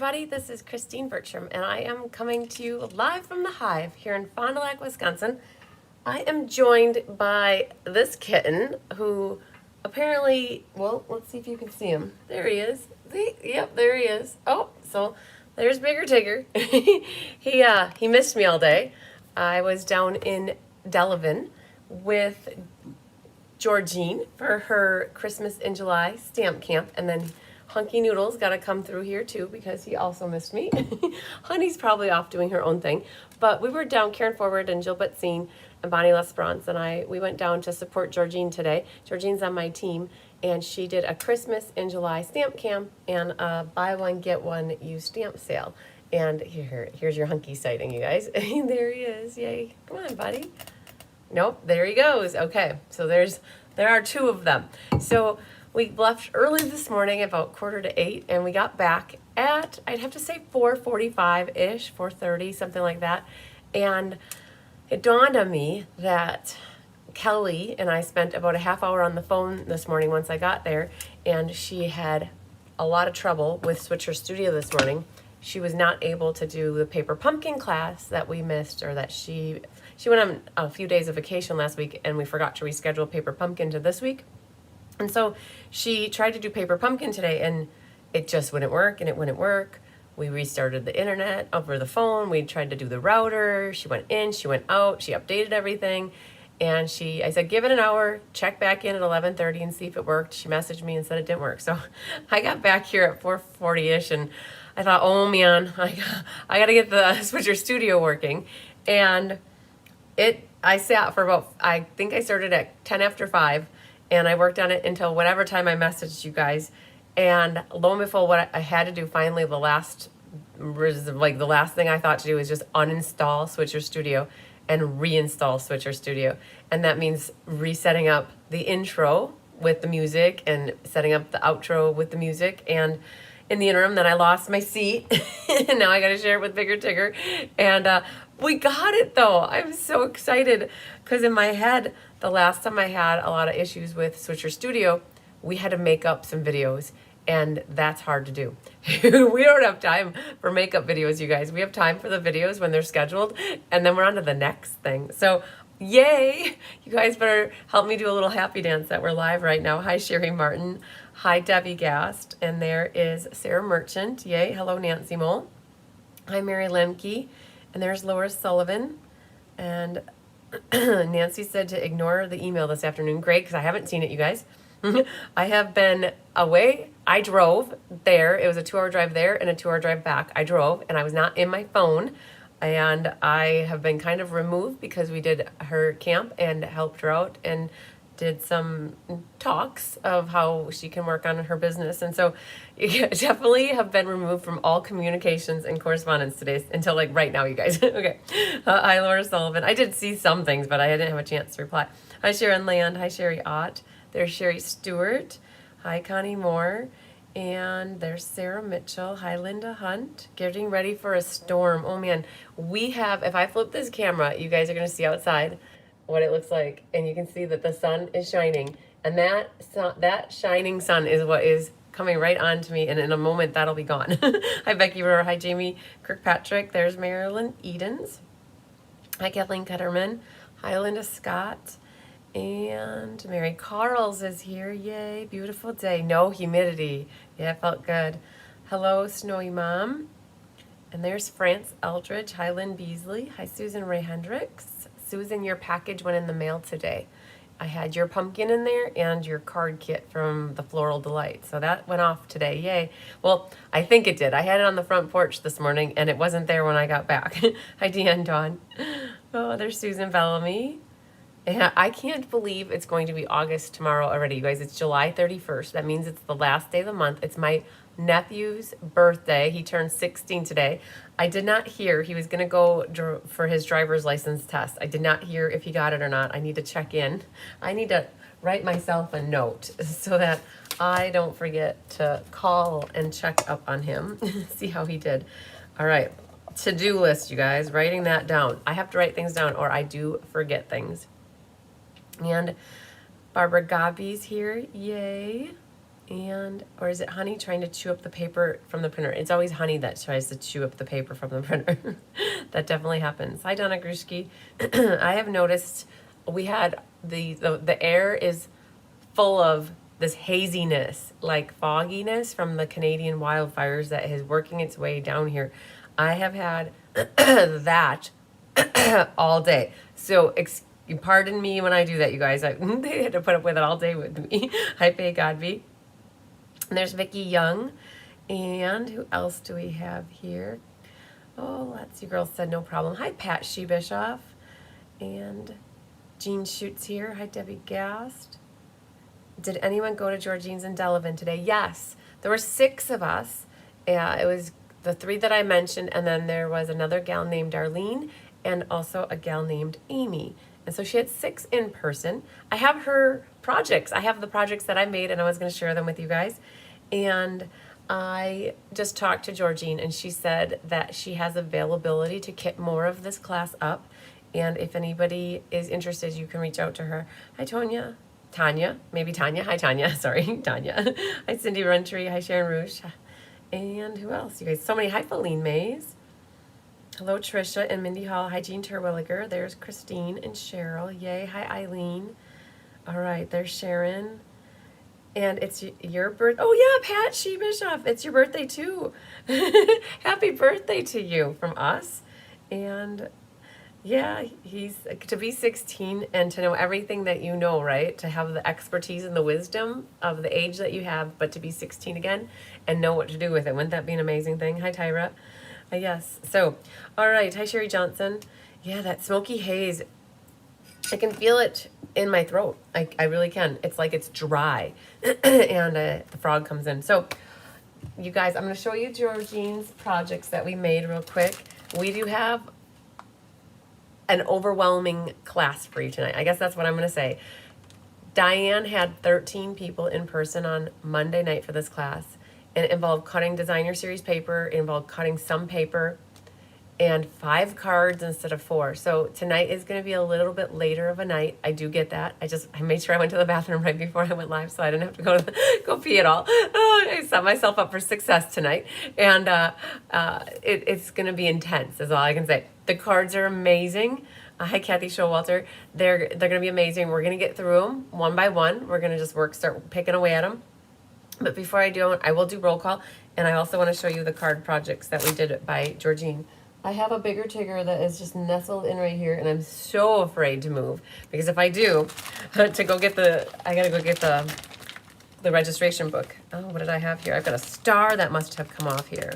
everybody, this is Christine Bertram, and I am coming to you live from the Hive here in Fond du Lac, Wisconsin. I am joined by this kitten who apparently, well, let's see if you can see him. There he is. See? Yep, there he is. Oh, so there's Bigger Tigger. He missed me all day. I was down in Delavan with Georgine for her Christmas in July stamp camp, and then Hunky Noodles got to come through here too because he also missed me. Honey's probably off doing her own thing, but we were down, Karen Forward and Jill Betzine and Bonnie Lesperance and we went down to support Georgine today. Georgine's on my team, and she did a Christmas in July stamp camp and a buy one get one used stamp sale. And here's your Hunky sighting, you guys. There he is. Yay! Come on, buddy. Nope, there he goes. Okay, so there are two of them. So we left early this morning, about 7:45, and we got back at, I'd have to say 4:45-ish, 4:30, something like that. And it dawned on me that Kelly and I spent about a half hour on the phone this morning once I got there, and she had a lot of trouble with Switcher Studio this morning. She was not able to do the paper pumpkin class that we missed, or that she went on a few days of vacation last week, and we forgot to reschedule paper pumpkin to this week. And so she tried to do paper pumpkin today, and it just wouldn't work, and it wouldn't work. We restarted the internet over the phone. We tried to do the router. She went in, she went out, she updated everything. And I said, give it an hour, check back in at 11:30 and see if it worked. She messaged me and said it didn't work. So I got back here at 4:40-ish, and I thought, oh man, I got to get the Switcher Studio working. And I sat for about, I think I started at 10 after 5, and I worked on it until whatever time I messaged you guys. And lo and behold, what I had to do finally, the last thing I thought to do was just uninstall Switcher Studio and reinstall Switcher Studio. And that means resetting up the intro with the music and setting up the outro with the music. And in the interim, then I lost my seat, and now I got to share it with Bigger Tigger. And we got it though. I'm so excited because in my head, the last time I had a lot of issues with Switcher Studio, we had to make up some videos, and that's hard to do. We don't have time for makeup videos, you guys. We have time for the videos when they're scheduled, and then we're on to the next thing. So yay! You guys better help me do a little happy dance that we're live right now. Hi, Sherry Martin. Hi, Debbie Gast. And there is Sarah Merchant. Yay. Hello, Nancy Mole. Hi, Mary Lemke. And there's Laura Sullivan. And Nancy said to ignore the email this afternoon. Great, because I haven't seen it, you guys. I have been away. I drove there. It was a 2-hour drive there and a 2-hour drive back. I drove, and I was not in my phone. And I have been kind of removed because we did her camp and helped her out and did some talks of how she can work on her business. And so you definitely have been removed from all communications and correspondence today until like right now, you guys. Okay. Hi, Laura Sullivan. I did see some things, but I didn't have a chance to reply. Hi, Sharon Land. Hi, Sherry Ott. There's Sherry Stewart. Hi, Connie Moore. And there's Sarah Mitchell. Hi, Linda Hunt. Getting ready for a storm. Oh man, we have, if I flip this camera, you guys are going to see outside what it looks like. And you can see that the sun is shining. And that shining sun is what is coming right on to me. And in a moment, that'll be gone. Hi, Becky Rohr. Hi, Jamie Kirkpatrick. There's Marilyn Edens. Hi, Kathleen Ketterman. Hi, Linda Scott. And Mary Carls is here. Yay, beautiful day. No humidity. Yeah, it felt good. Hello, Snowy Mom. And there's France Eldridge. Hi, Lynn Beasley. Hi, Susan Ray Hendricks. Susan, your package went in the mail today. I had your pumpkin in there and your card kit from the Floral Delight. So that went off today. Yay. Well, I think it did. I had it on the front porch this morning, and it wasn't there when I got back. Hi, Deanne Dawn. Oh, there's Susan Bellamy. And I can't believe it's going to be August tomorrow already, you guys. It's July 31st. That means it's the last day of the month. It's my nephew's birthday. He turned 16 today. I did not hear he was going to go for his driver's license test. I did not hear if he got it or not. I need to check in. I need to write myself a note so that I don't forget to call and check up on him, see how he did. All right, to-do list, you guys, writing that down. I have to write things down or I do forget things. And Barbara Gobby's here, yay. And, or is it Honey trying to chew up the paper from the printer? It's always Honey that tries to chew up the paper from the printer. That definitely happens. Hi, Donna Grushki. I have noticed we had the air is full of this haziness, like fogginess from the Canadian wildfires that is working its way down here. I have had that all day. So pardon me when I do that, you guys. They had to put up with it all day with me. Hi, Faye Godby. And there's Vicki Young. And who else do we have here? Oh, lots of girls said no problem. Hi, Pat Shebischoff. And Jean Schutz here. Hi, Debbie Gast. Did anyone go to Georgine's in Delavan today? Yes. There were 6 of us. It was the 3 that I mentioned, and then there was another gal named Darlene and also a gal named Amy. And so she had 6 in person. I have her projects. I have the projects that I made, and I was going to share them with you guys. And I just talked to Georgine, and she said that she has availability to kit more of this class up. And if anybody is interested, you can reach out to her. Hi, Tonya. Tanya, maybe Tanya. Hi, Tanya. Sorry, Tanya. Hi, Cindy Runtree. Hi, Sharon Rouge. And who else? You guys, so many. Hi, Feline Mays. Hello, Trisha and Mindy Hall. Hi, Jean Terwilliger. There's Christine and Cheryl. Yay. Hi, Eileen. All right, there's Sharon. And it's your birthday. Oh, yeah, Pat Shebischoff. It's your birthday, too. Happy birthday to you from us. And yeah, he's to be 16 and to know everything that you know, right? To have the expertise and the wisdom of the age that you have, but to be 16 again and know what to do with it. Wouldn't that be an amazing thing? Hi, Tyra. Yes. So, all right. Hi, Sherry Johnson. Yeah, that smoky haze. I can feel it in my throat. I really can. It's like it's dry and the frog comes in. So, you guys, I'm going to show you Georgine's projects that we made real quick. We do have an overwhelming class for you tonight. I guess that's what I'm going to say. Diane had 13 people in person on Monday night for this class. And it involved cutting designer series paper. It involved cutting some paper and 5 cards instead of 4. So tonight is going to be a little bit later of a night. I do get that. I made sure I went to the bathroom right before I went live so I didn't have to go pee at all. Oh, I set myself up for success tonight. And it's going to be intense is all I can say. The cards are amazing. Hi, Kathy Showalter. They're going to be amazing. We're going to get through them one by one. We're going to just start picking away at them. But before I do, I will do roll call. And I also want to show you the card projects that we did by Georgine. I have a bigger tigger that is just nestled in right here, and I'm so afraid to move because if I do, I gotta go get the registration book. Oh, what did I have here? I've got a star that must have come off here.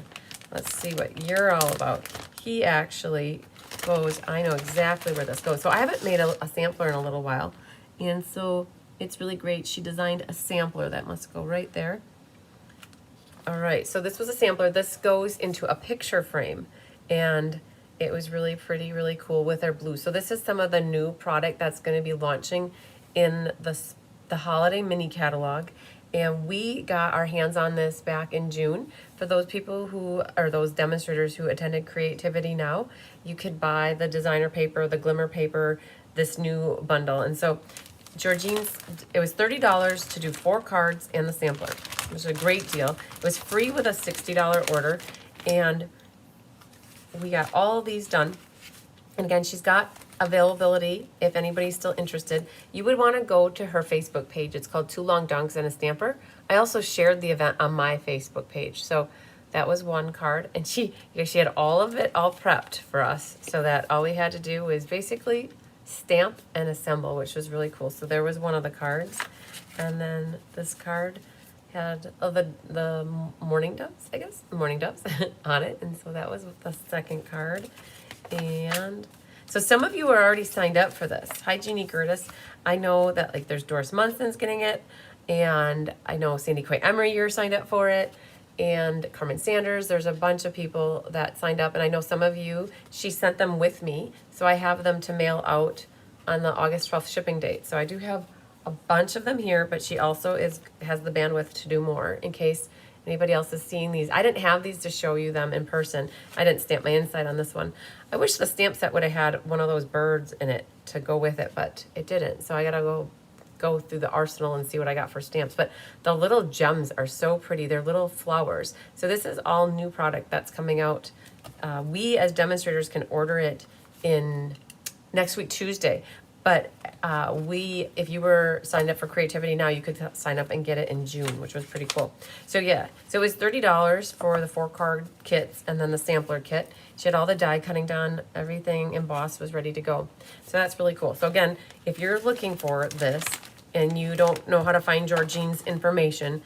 Let's see what you're all about. He actually goes, I know exactly where this goes. So I haven't made a sampler in a little while, and so it's really great. She designed a sampler that must go right there. All right, so this was a sampler. This goes into a picture frame. And it was really pretty, really cool with our blue. So this is some of the new product that's going to be launching in the holiday mini catalog. And we got our hands on this back in June. For those people who are those demonstrators who attended Creativity Now, you could buy the designer paper, the glimmer paper, this new bundle. And so Georgine's, it was $30 to do 4 cards and the sampler. It was a great deal. It was free with a $60 order. And we got all these done. And again, she's got availability if anybody's still interested. You would want to go to her Facebook page. It's called Two Long Dunks and a Stamper. I also shared the event on my Facebook page. So that was one card. And she had all of it all prepped for us so that all we had to do was basically stamp and assemble, which was really cool. So there was one of the cards. And then this card had the morning doves, I guess, morning doves on it. And so that was the second card. And so some of you are already signed up for this. Hi, Jeannie Curtis. I know that like there's Doris Munson's getting it. And I know Sandy Quay Emery, you're signed up for it. And Carmen Sanders, there's a bunch of people that signed up. And I know some of you, she sent them with me. So I have them to mail out on the August 12th shipping date. So I do have a bunch of them here, but she also has the bandwidth to do more in case anybody else is seeing these. I didn't have these to show you them in person. I didn't stamp my inside on this one. I wish the stamp set would have had one of those birds in it to go with it, but it didn't. So I gotta go go through the arsenal and see what I got for stamps. But the little gems are so pretty. They're little flowers. So this is all new product that's coming out. We as demonstrators can order it in next week, Tuesday. But if you were signed up for Creativity Now, you could sign up and get it in June, which was pretty cool. So yeah, so it was $30 for the 4-card kits and then the sampler kit. She had all the die cutting done, everything embossed was ready to go. So that's really cool. So again, if you're looking for this and you don't know how to find Georgine's information,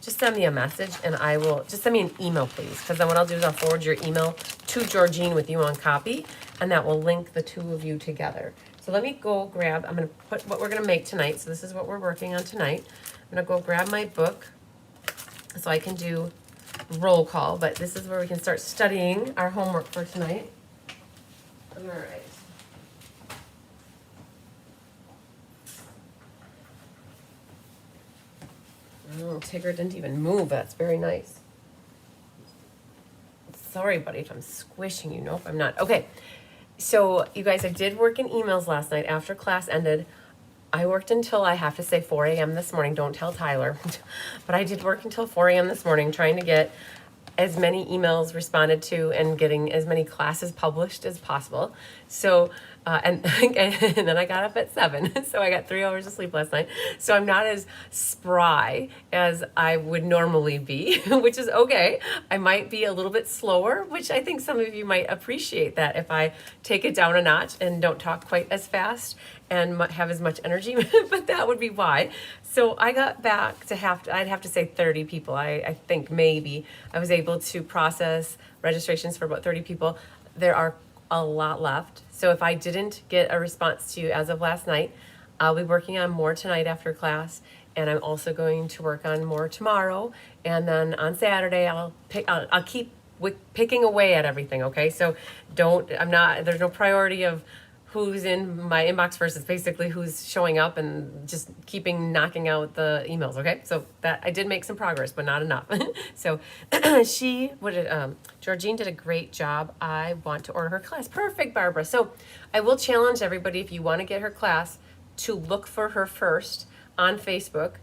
just send me a message and I will, just send me an email please, because then what I'll do is I'll forward your email to Georgine with you on copy, and that will link the two of you together. So let me go grab, I'm going to put what we're going to make tonight. So this is what we're working on tonight. I'm going to go grab my book so I can do roll call, but this is where we can start studying our homework for tonight. All right. Oh, Tigger didn't even move. That's very nice. Sorry, buddy, if I'm squishing you. Nope, I'm not. Okay. So, you guys, I did work in emails last night after class ended. I worked until, I have to say, 4 a.m. this morning. Don't tell Tyler. But I did work until 4 a.m. this morning trying to get as many emails responded to and getting as many classes published as possible. So, and then I got up at 7. So I got 3 hours of sleep last night. So I'm not as spry as I would normally be, which is okay. I might be a little bit slower, which I think some of you might appreciate that if I take it down a notch and don't talk quite as fast and have as much energy, but that would be why. So I got back to I'd have to say 30 people. I think maybe I was able to process registrations for about 30 people. There are a lot left. So if I didn't get a response to you as of last night, I'll be working on more tonight after class, and I'm also going to work on more tomorrow. And then on Saturday, I'll keep picking away at everything. Okay, so there's no priority of who's in my inbox first. It's basically who's showing up and just knocking out the emails. Okay, so that I did make some progress, but not enough. So Georgine did a great job. I want to order her class. Perfect, Barbara. So I will challenge everybody, if you want to get her class, to look for her first on Facebook.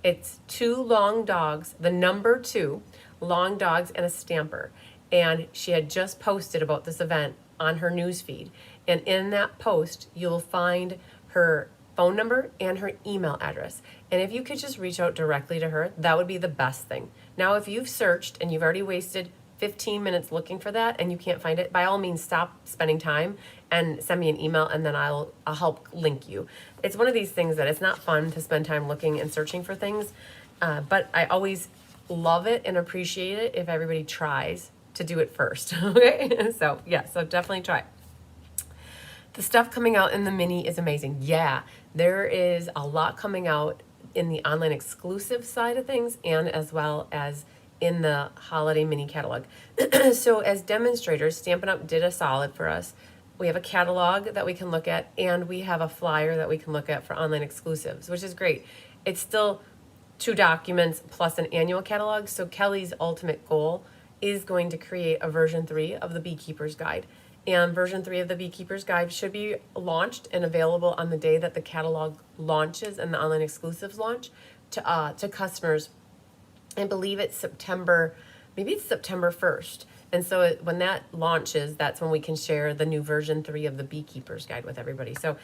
It's 2 long dogs, the number 2 long dogs and a stamper. And she had just posted about this event on her newsfeed. And in that post, you'll find her phone number and her email address. And if you could just reach out directly to her, that would be the best thing. Now, if you've searched and you've already wasted 15 minutes looking for that and you can't find it, by all means, stop spending time and send me an email, and then I'll help link you. It's one of these things that it's not fun to spend time looking and searching for things, but I always love it and appreciate it if everybody tries to do it first. Okay, so yeah, so definitely try. The stuff coming out in the mini is amazing. Yeah, there is a lot coming out in the online exclusive side of things and as well as in the holiday mini catalog. So as demonstrators, Stampin' Up! Did a solid for us. We have a catalog that we can look at, and we have a flyer that we can look at for online exclusives, which is great. It's still 2 documents plus an annual catalog. So Kelly's ultimate goal is going to create a version 3 of the Beekeeper's Guide. And version 3 of the Beekeeper's Guide should be launched and available on the day that the catalog launches and the online exclusives launch to customers. I believe it's September 1st. And so when that launches, that's when we can share the new version 3 of the Beekeeper's Guide with everybody. So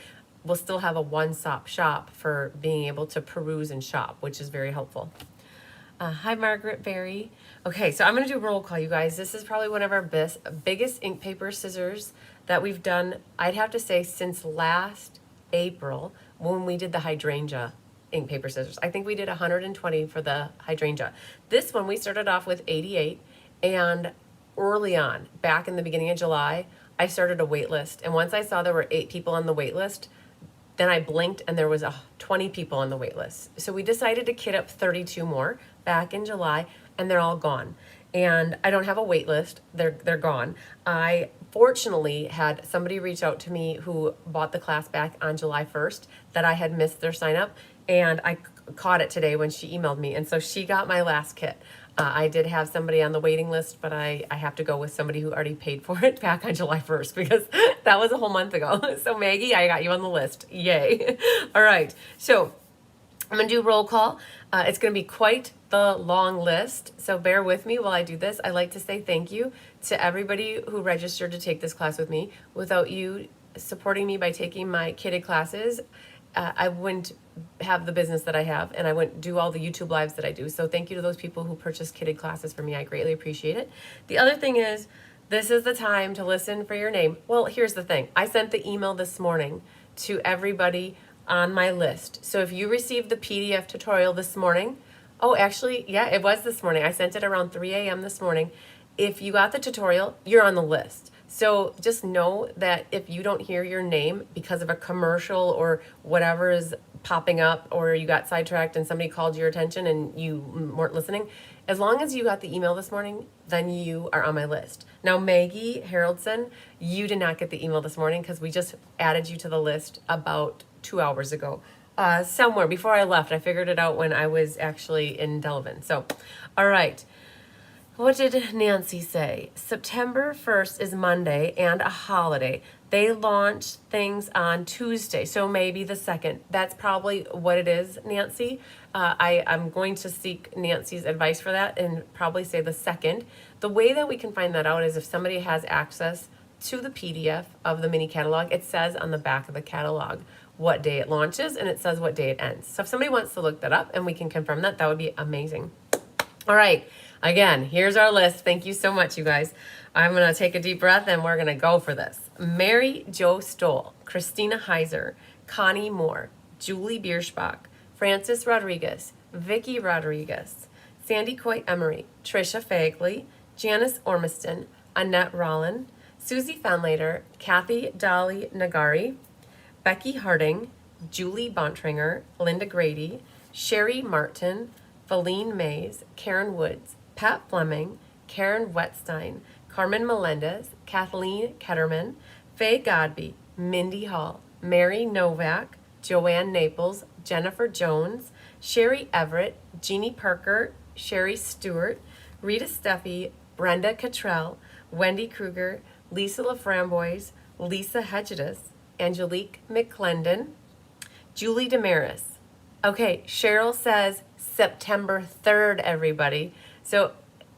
we'll still have a one-stop shop for being able to peruse and shop, which is very helpful. Hi, Margaret Berry. Okay, so I'm going to do roll call, you guys. This is probably one of our biggest ink, paper, scissors that we've done, I'd have to say, since last April when we did the hydrangea ink, paper, scissors. I think we did 120 for the hydrangea. This one, we started off with 88, and early on, back in the beginning of July, I started a wait list. And once I saw there were 8 people on the wait list, then I blinked and there was 20 people on the wait list. So we decided to kit up 32 more back in July, and they're all gone. And I don't have a wait list. They're gone. I fortunately had somebody reach out to me who bought the class back on July 1st that I had missed their sign up, and I caught it today when she emailed me. And so she got my last kit. I did have somebody on the waiting list, but I have to go with somebody who already paid for it back on July 1st because that was a whole month ago. So Maggie, I got you on the list. Yay. All right. So I'm going to do roll call. It's going to be quite the long list, so bear with me while I do this. I like to say thank you to everybody who registered to take this class with me. Without you supporting me by taking my kitted classes, I wouldn't have the business that I have, and I wouldn't do all the YouTube lives that I do. So thank you to those people who purchased kitted classes for me. I greatly appreciate it. The other thing is, this is the time to listen for your name. Well, here's the thing. I sent the email this morning to everybody on my list. So if you received the PDF tutorial this morning, oh, actually, yeah, it was this morning. I sent it around 3 a.m. this morning. If you got the tutorial, you're on the list. So just know that if you don't hear your name because of a commercial or whatever is popping up, or you got sidetracked and somebody called your attention and you weren't listening, as long as you got the email this morning, then you are on my list. Now, Maggie Haroldson, you did not get the email this morning because we just added you to the list about 2 hours ago. Somewhere before I left, I figured it out when I was actually in Delavan. So, all right. What did Nancy say? September 1st is Monday and a holiday. They launch things on Tuesday, so maybe the 2nd. That's probably what it is, Nancy. I'm going to seek Nancy's advice for that and probably say the 2nd. The way that we can find that out is if somebody has access to the PDF of the mini catalog. It says on the back of the catalog what day it launches, and it says what day it ends. So if somebody wants to look that up and we can confirm that, that would be amazing. All right. Again, here's our list. Thank you so much, you guys. I'm going to take a deep breath and we're going to go for this. Mary Jo Stoll, Christina Heiser, Connie Moore, Julie Bierschbach, Francis Rodriguez, Vicky Rodriguez, Sandy Coy Emery, Trisha Fagley, Janice Ormiston, Annette Rollin, Susie Fenlater, Kathy Dolly Nagari, Becky Harding, Julie Bontringer, Linda Grady, Sherry Martin, Feline Mays, Karen Woods, Pat Fleming, Karen Wetstein, Carmen Melendez, Kathleen Ketterman, Faye Godby, Mindy Hall, Mary Novak, Joanne Naples, Jennifer Jones, Sherry Everett, Jeannie Parker, Sherry Stewart, Rita Steffi, Brenda Cottrell, Wendy Kruger, Lisa LaFramboise, Lisa Hedges, Angelique McClendon, Julie Damaris. Okay, Cheryl says September 3rd, everybody. So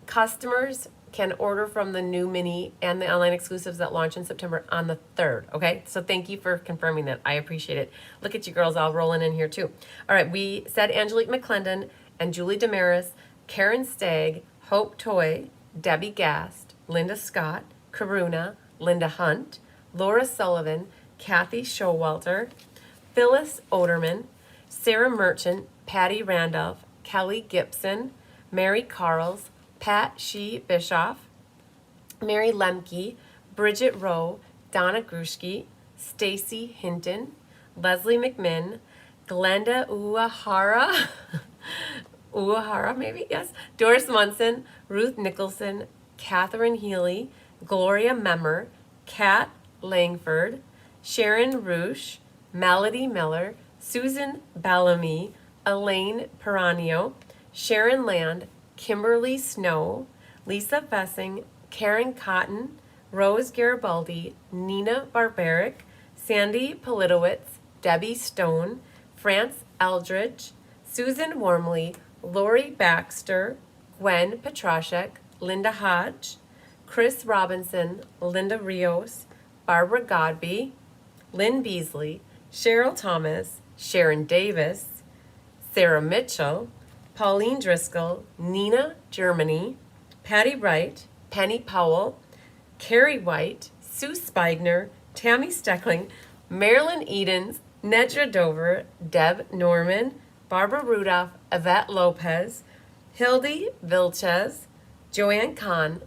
customers can order from the new mini and the online exclusives that launch in September on the 3rd, okay? So thank you for confirming that. I appreciate it. Look at you girls all rolling in here too. All right, we said Angelique McClendon and Julie Damaris, Karen Stagg, Hope Toy, Debbie Gast, Linda Scott, Karuna, Linda Hunt, Laura Sullivan, Kathy Showalter, Phyllis Oderman, Sarah Merchant, Patty Randolph, Kelly Gibson, Mary Carls, Pat Shee Bischoff, Mary Lemke, Bridget Rowe, Donna Grushke, Stacy Hinton, Leslie McMinn, Glenda Uahara, Uahara maybe, yes, Doris Munson, Ruth Nicholson, Catherine Healy, Gloria Memmer, Kat Langford, Sharon Roosh, Melody Miller, Susan Bellamy, Elaine Peranio, Sharon Land, Kimberly Snow, Lisa Fessing, Karen Cotton, Rose Garibaldi, Nina Barbaric, Sandy Politowitz, Debbie Stone, France Eldridge, Susan Wormley, Lori Baxter, Gwen Petrashek, Linda Hodge, Chris Robinson, Linda Rios, Barbara Godby, Lynn Beasley, Cheryl Thomas, Sharon Davis, Sarah Mitchell, Pauline Driscoll, Nina Germany, Patty Wright, Penny Powell, Carrie White, Sue Spigner, Tammy Steckling, Marilyn Edens, Nedra Dover, Deb Norman, Barbara Rudolph, Yvette Lopez, Hildy Vilches, Joanne Kahn,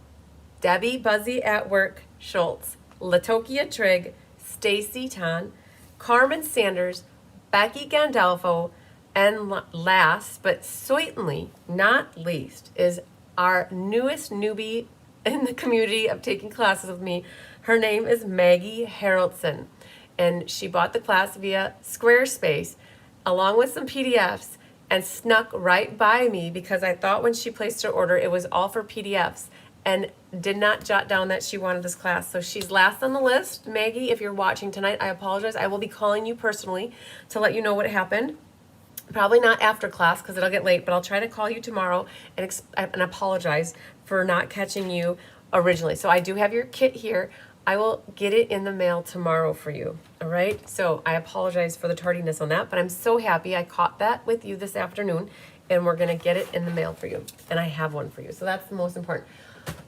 Debbie Buzzy at Work Schultz, Latokia Trigg, Stacy Tan, Carmen Sanders, Becky Gandolfo, and last but certainly not least is our newest newbie in the community of taking classes with me. Her name is Maggie Haroldson, and she bought the class via Squarespace along with some PDFs and snuck right by me because I thought when she placed her order it was all for PDFs and did not jot down that she wanted this class. So she's last on the list. Maggie, if you're watching tonight, I apologize. I will be calling you personally to let you know what happened. Probably not after class because it'll get late, but I'll try to call you tomorrow and apologize for not catching you originally. So I do have your kit here. I will get it in the mail tomorrow for you. All right. So I apologize for the tardiness on that, but I'm so happy I caught that with you this afternoon, and we're going to get it in the mail for you. And I have one for you. So that's the most important.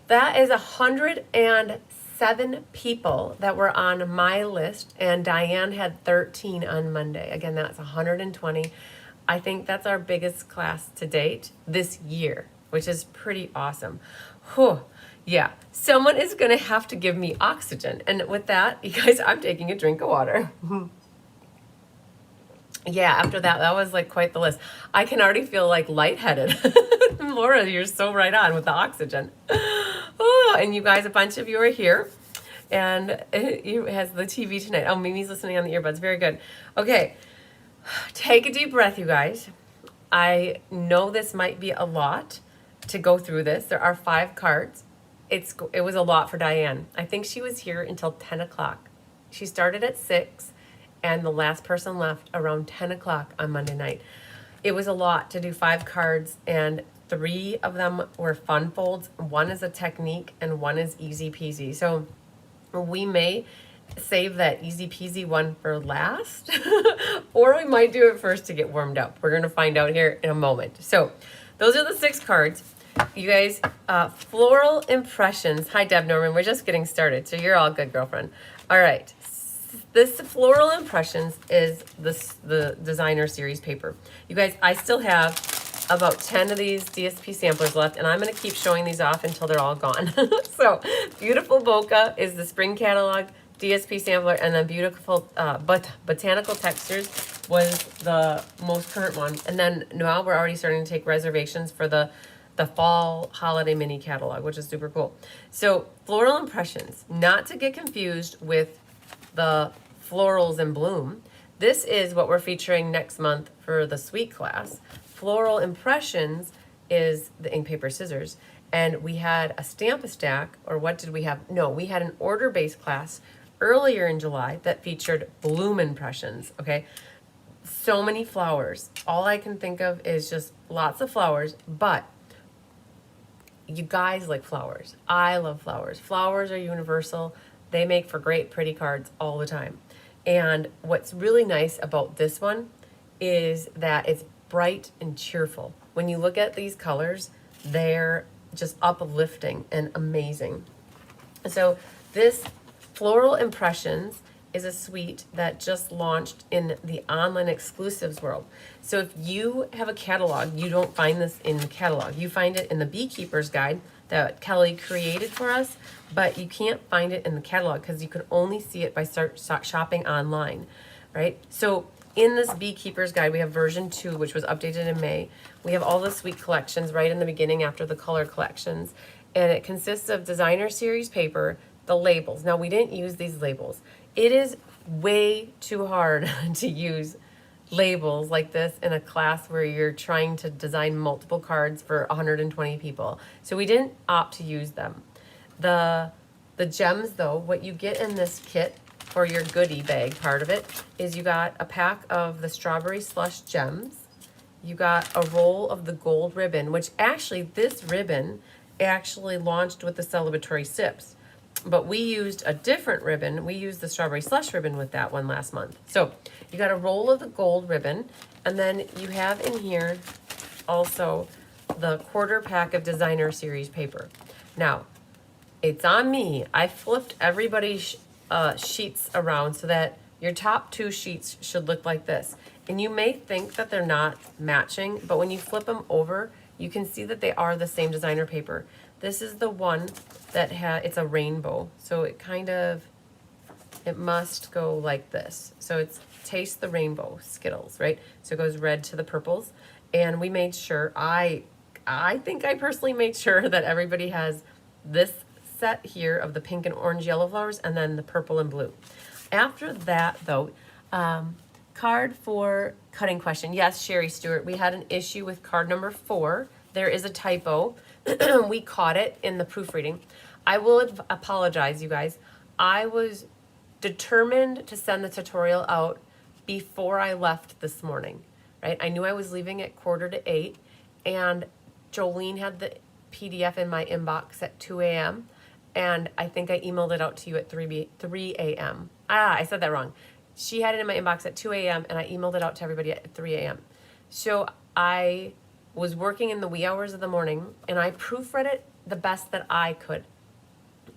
That is 107 people that were on my list, and Diane had 13 on Monday. Again, that's 120. I think that's our biggest class to date this year, which is pretty awesome. Whew. Yeah, someone is going to have to give me oxygen. And with that, you guys, I'm taking a drink of water. Yeah, after that, that was like quite the list. I can already feel like lightheaded. Laura, you're so right on with the oxygen. Oh, and you guys, a bunch of you are here. And it has the TV tonight. Oh, Mimi's listening on the earbuds. Very good. Okay, take a deep breath, you guys. I know this might be a lot to go through this. There are 5 cards. It was a lot for Diane. I think she was here until 10 o'clock. She started at 6, and the last person left around 10 o'clock on Monday night. It was a lot to do 5 cards, and 3 of them were fun folds. 1 is a technique, and 1 is easy peasy. So we may save that easy peasy one for last, or we might do it first to get warmed up. We're going to find out here in a moment. So those are the 6 cards. You guys, Floral Impressions. Hi, Deb Norman. We're just getting started, so you're all good, girlfriend. All right. This Floral Impressions is the designer series paper. You guys, I still have about 10 of these DSP samplers left, and I'm going to keep showing these off until they're all gone. So, Beautiful Bokeh is the spring catalog DSP sampler, and then Beautiful Botanical Textures was the most current one. And then now we're already starting to take reservations for the fall holiday mini catalog, which is super cool. So Floral Impressions, not to get confused with the Florals in Bloom. This is what we're featuring next month for the Sweet class. Floral Impressions is the ink, paper, scissors. And we had a Stamp-A-Stack, or what did we have? No, we had an order-based class earlier in July that featured Bloom Impressions, okay? So many flowers. All I can think of is just lots of flowers, but you guys like flowers. I love flowers. Flowers are universal. They make for great, pretty cards all the time. And what's really nice about this one is that it's bright and cheerful. When you look at these colors, they're just uplifting and amazing. So this Floral Impressions is a suite that just launched in the online exclusives world. So if you have a catalog, you don't find this in the catalog. You find it in the Beekeeper's Guide that Kelly created for us, but you can't find it in the catalog because you can only see it by shopping online, right? So in this Beekeeper's Guide, we have version 2, which was updated in May. We have all the sweet collections right in the beginning after the color collections. And it consists of designer series paper, the labels. Now, we didn't use these labels. It is way too hard to use labels like this in a class where you're trying to design multiple cards for 120 people. So we didn't opt to use them. The gems, though, what you get in this kit for your goodie bag part of it is you got a pack of the Strawberry Slush gems. You got a roll of the gold ribbon, which actually this ribbon actually launched with the Celebratory Sips. But we used a different ribbon. We used the Strawberry Slush ribbon with that one last month. So you got a roll of the gold ribbon, and then you have in here also the quarter pack of designer series paper. Now, it's on me. I flipped everybody's sheets around so that your top 2 sheets should look like this. And you may think that they're not matching, but when you flip them over, you can see that they are the same designer paper. This is the one that it's a rainbow. So it must go like this. So it's Taste the Rainbow Skittles, right? So it goes red to the purples. And we made sure, I think I personally made sure that everybody has this set here of the pink and orange yellow flowers and then the purple and blue. After that, though, card for cutting question. Yes, Sherry Stewart, we had an issue with card number 4. There is a typo. We caught it in the proofreading. I will apologize, you guys. I was determined to send the tutorial out before I left this morning. right? I knew I was leaving at 7:45, and Jolene had the PDF in my inbox at 2 a.m., and I think I emailed it out to you at 3 a.m. I said that wrong. She had it in my inbox at 2 a.m., and I emailed it out to everybody at 3 a.m. So I was working in the wee hours of the morning, and I proofread it the best that I could.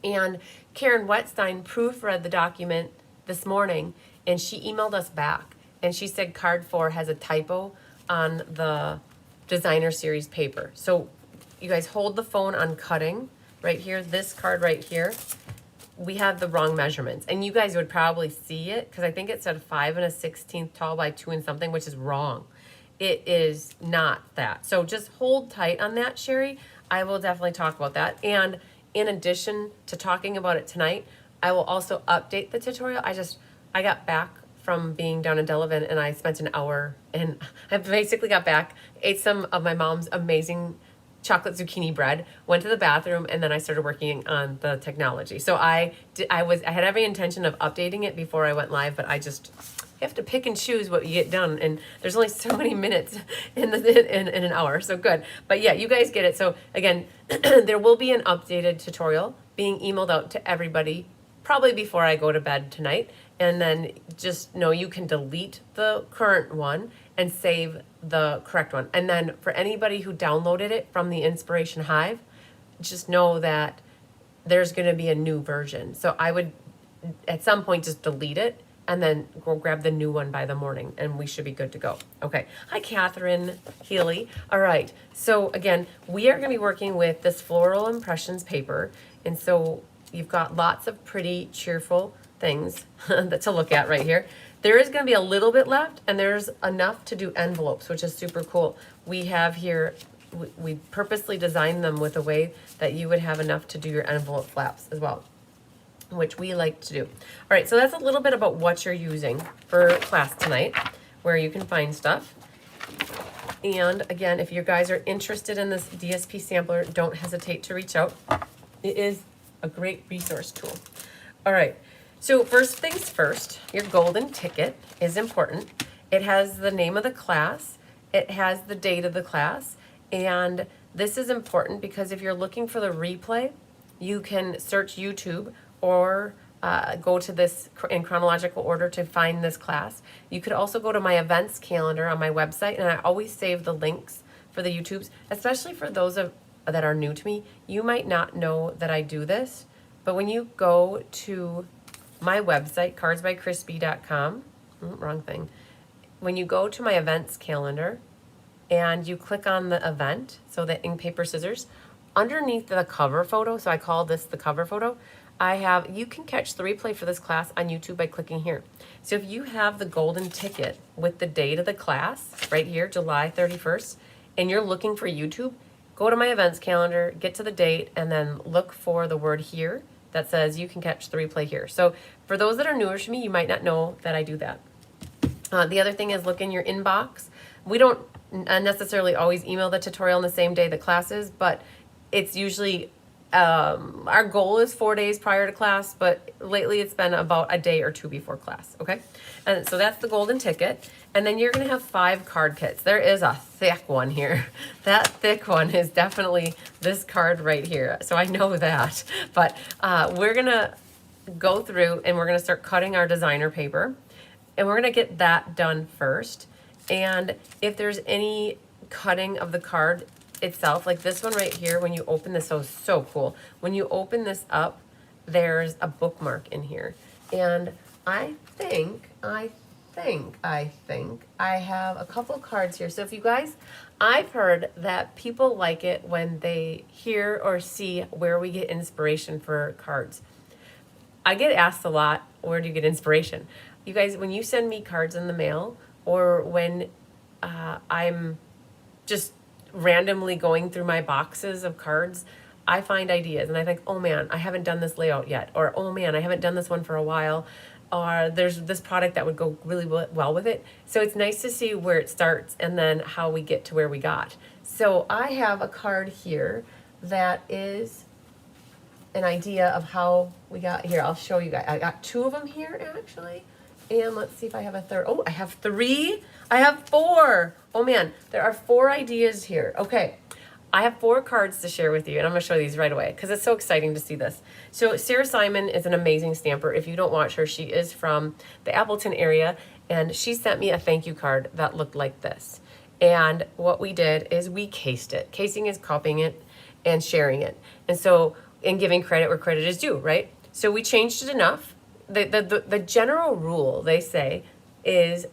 And Karen Wetstein proofread the document this morning, and she emailed us back. And she said card 4 has a typo on the designer series paper. So you guys hold the phone on cutting right here, this card right here. We have the wrong measurements, and you guys would probably see it because I think it said 5 1/16 tall by 2 and something, which is wrong. It is not that. So just hold tight on that, Sherry. I will definitely talk about that. And in addition to talking about it tonight, I will also update the tutorial. I got back from being down in Delavan, and I spent an hour, and I basically got back, ate some of my mom's amazing chocolate zucchini bread, went to the bathroom, and then I started working on the technology. So I had every intention of updating it before I went live, but I just have to pick and choose what you get done, and there's only so many minutes in an hour. So good, but yeah, you guys get it. So again, there will be an updated tutorial being emailed out to everybody probably before I go to bed tonight, and then just know you can delete the current one and save the correct one. And then for anybody who downloaded it from the Inspiration Hive, just know that there's going to be a new version. So I would at some point just delete it and then go grab the new one by the morning, and we should be good to go. Okay. Hi, Catherine Healy. All right. So again, we are going to be working with this Floral Impressions paper. And so you've got lots of pretty cheerful things to look at right here. There is going to be a little bit left, and there's enough to do envelopes, which is super cool. We have here, we purposely designed them with a way that you would have enough to do your envelope flaps as well, which we like to do. All right, so that's a little bit about what you're using for class tonight, where you can find stuff. And again, if you guys are interested in this DSP sampler, don't hesitate to reach out. It is a great resource tool. All right, so first things first, your golden ticket is important. It has the name of the class, it has the date of the class, and this is important because if you're looking for the replay, you can search YouTube or go to this in chronological order to find this class. You could also go to my events calendar on my website, and I always save the links for the YouTubes, especially for those that are new to me. You might not know that I do this, but when you go to my website, cardsbycrispy.com, wrong thing. When you go to my events calendar and you click on the event, so the ink, paper, scissors, underneath the cover photo, so I call this the cover photo, you can catch the replay for this class on YouTube by clicking here. So if you have the golden ticket with the date of the class right here, July 31st, and you're looking for YouTube, go to my events calendar, get to the date, and then look for the word here that says you can catch the replay here. So for those that are newer to me, you might not know that I do that. The other thing is look in your inbox. We don't necessarily always email the tutorial on the same day the class is, but it's usually, our goal is 4 days prior to class, but lately it's been about a day or two before class, okay? And so that's the golden ticket. And then you're gonna have 5 card kits. There is a thick one here. That thick one is definitely this card right here. So I know that, but we're gonna go through and we're gonna start cutting our designer paper, and we're gonna get that done first. And if there's any cutting of the card itself, like this one right here, when you open this, so cool. When you open this up, there's a bookmark in here. And I think I have a couple of cards here. So if you guys, I've heard that people like it when they hear or see where we get inspiration for cards. I get asked a lot, where do you get inspiration? You guys, when you send me cards in the mail, or when I'm just randomly going through my boxes of cards, I find ideas and I think, oh man, I haven't done this layout yet, or oh man, I haven't done this one for a while, or there's this product that would go really well with it. So it's nice to see where it starts and then how we get to where we got. So I have a card here that is an idea of how we got here. I'll show you guys. I got 2 of them here actually, And let's see if I have a third. Oh, I have 3. I have 4. Oh man, there are 4 ideas here. Okay. I have 4 cards to share with you, and I'm going to show these right away because it's so exciting to see this. So Sarah Simon is an amazing stamper. If you don't watch her, she is from the Appleton area, and she sent me a thank you card that looked like this. And what we did is we cased it. Casing is copying it and sharing it. And so, in giving credit where credit is due, right? So we changed it enough. The general rule, they say, is,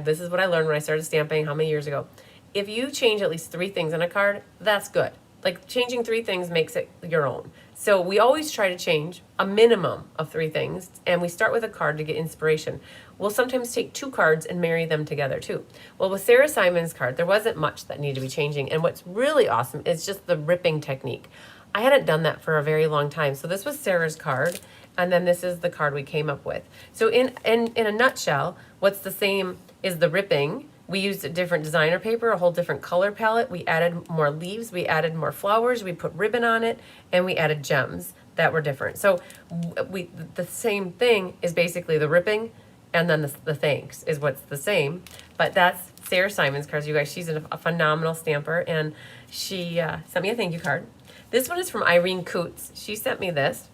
this is what I learned when I started stamping how many years ago. If you change at least 3 things on a card, that's good. Like changing 3 things makes it your own. So we always try to change a minimum of 3 things, and we start with a card to get inspiration. We'll sometimes take 2 cards and marry them together too. Well, with Sarah Simon's card, there wasn't much that needed to be changing, and what's really awesome is just the ripping technique. I hadn't done that for a very long time. So this was Sarah's card, and then this is the card we came up with. So in a nutshell, what's the same is the ripping. We used a different designer paper, a whole different color palette. We added more leaves, we added more flowers, we put ribbon on it, and we added gems that were different. So the same thing is basically the ripping, and then the thanks is what's the same. But that's Sarah Simon's cards, you guys. She's a phenomenal stamper, and she sent me a thank you card. This one is from Irene Coots. She sent me this.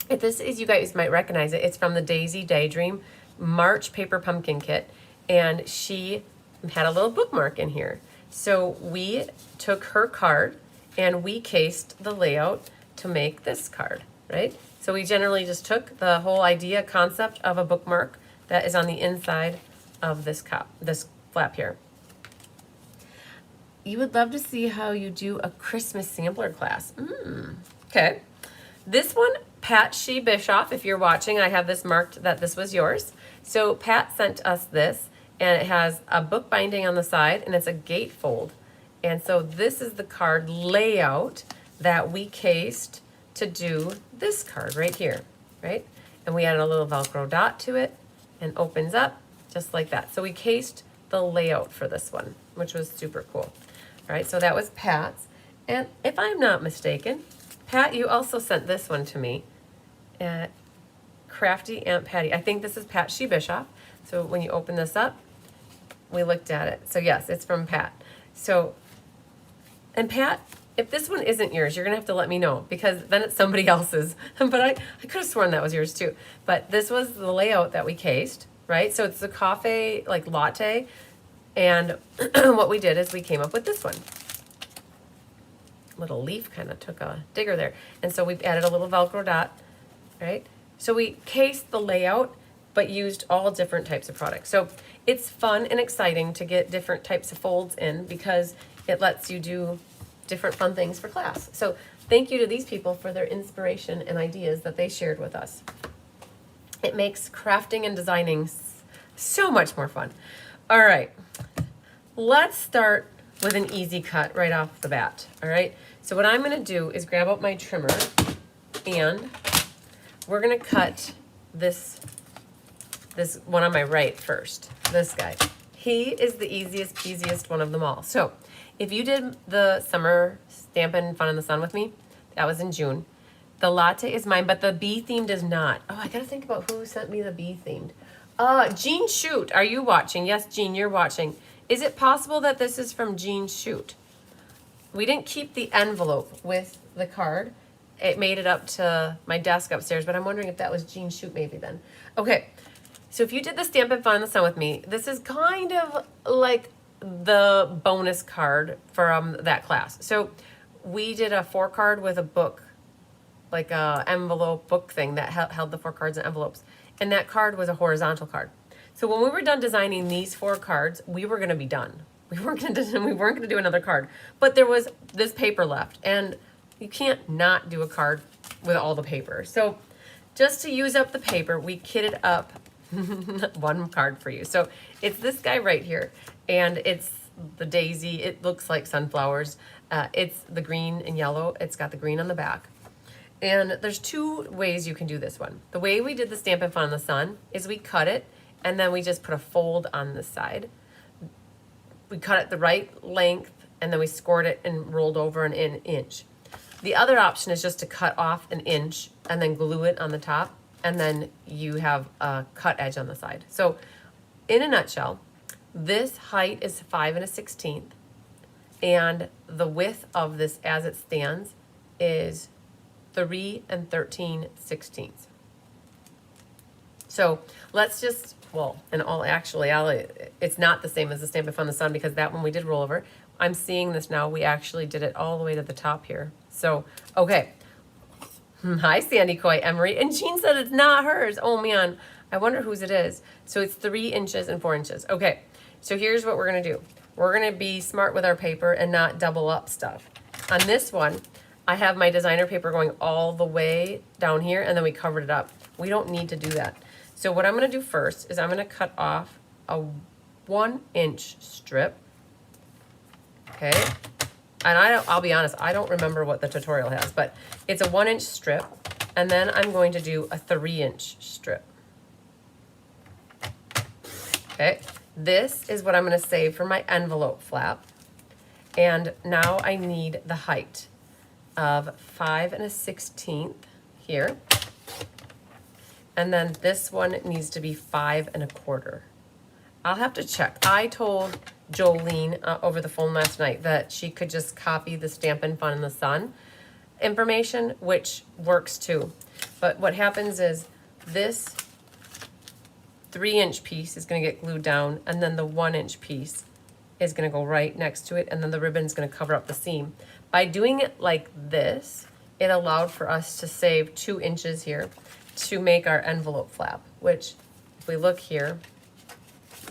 This is, you guys might recognize it. It's from the Daisy Daydream March Paper Pumpkin Kit, and she had a little bookmark in here. So we took her card and we cased the layout to make this card, right? So we generally just took the whole idea, concept of a bookmark that is on the inside of this flap here. You would love to see how you do a Christmas sampler class. Okay. This one, Pat Shea Bischoff, if you're watching, I have this marked that this was yours. So Pat sent us this, and it has a book binding on the side, and it's a gatefold. And so this is the card layout that we cased to do this card right here, right? And we added a little Velcro dot to it, and opens up just like that. So we cased the layout for this one, which was super cool. All right, so that was Pat's. And if I'm not mistaken, Pat, you also sent this one to me at Crafty Aunt Patty. I think this is Pat Shea Bischoff. So when you open this up, we looked at it. So yes, it's from Pat. So, and Pat, if this one isn't yours, you're gonna have to let me know, because then it's somebody else's. But I could have sworn that was yours too. But this was the layout that we cased, right? So it's the coffee, like latte. And what we did is we came up with this one. Little leaf kind of took a digger there. And so we've added a little Velcro dot, right? So we cased the layout, but used all different types of products. So it's fun and exciting to get different types of folds in, because it lets you do different fun things for class. So thank you to these people for their inspiration and ideas that they shared with us. It makes crafting and designing so much more fun. All right, let's start with an easy cut right off the bat, all right? So what I'm gonna do is grab up my trimmer, and we're gonna cut this one on my right first, this guy. He is the easiest peasiest one of them all. So if you did the summer Stampin' Fun in the Sun with me, that was in June. The latte is mine, but the bee themed is not. Oh, I gotta think about who sent me the bee themed. Jean Shoot, are you watching? Yes, Jean, you're watching. Is it possible that this is from Jean Shoot? We didn't keep the envelope with the card. It made it up to my desk upstairs, but I'm wondering if that was Jean Shoot maybe then. Okay, so if you did the Stampin' Fun in the Sun with me, this is kind of like the bonus card from that class. So we did a 4-card with a book, like a envelope book thing that held the 4 cards in envelopes. And that card was a horizontal card. So when we were done designing these 4 cards, we were gonna be done. We weren't gonna do another card. But there was this paper left, and you can't not do a card with all the paper. So just to use up the paper, we kitted up one card for you. So it's this guy right here, and it's the daisy. It looks like sunflowers. It's the green and yellow. It's got the green on the back. And there's 2 ways you can do this one. The way we did the Stampin' Fun in the Sun is we cut it, and then we just put a fold on this side. We cut it the right length, and then we scored it and rolled over an inch. The other option is just to cut off an inch and then glue it on the top. and then you have a cut edge on the side. So in a nutshell, this height is 5 1/16, and the width of this as it stands is 3 13/16. So let's just, well, in all actuality, it's not the same as the Stampin' Up on the Sun, because that one we did roll over. I'm seeing this now. We actually did it all the way to the top here. So, okay. Hi, Sandy Coy, Emery. And Jean said it's not hers. Oh, man. I wonder whose it is. So it's 3 inches and 4 inches. Okay. So here's what we're going to do. We're going to be smart with our paper and not double up stuff. On this one, I have my designer paper going all the way down here, and then we covered it up. We don't need to do that. So what I'm going to do first is I'm going to cut off a 1-inch strip. Okay. And I'll be honest, I don't remember what the tutorial has, but it's a 1-inch strip. And then I'm going to do a 3-inch strip. Okay. This is what I'm going to save for my envelope flap. And now I need the height of 5 1/16 here. And then this one needs to be 5 1/4. I'll have to check. I told Jolene over the phone last night that she could just copy the Stampin' Fun in the Sun information, which works too. But what happens is this 3-inch piece is going to get glued down, and then the 1-inch piece is going to go right next to it, and then the ribbon's going to cover up the seam. By doing it like this, it allowed for us to save 2 inches here to make our envelope flap, which if we look here,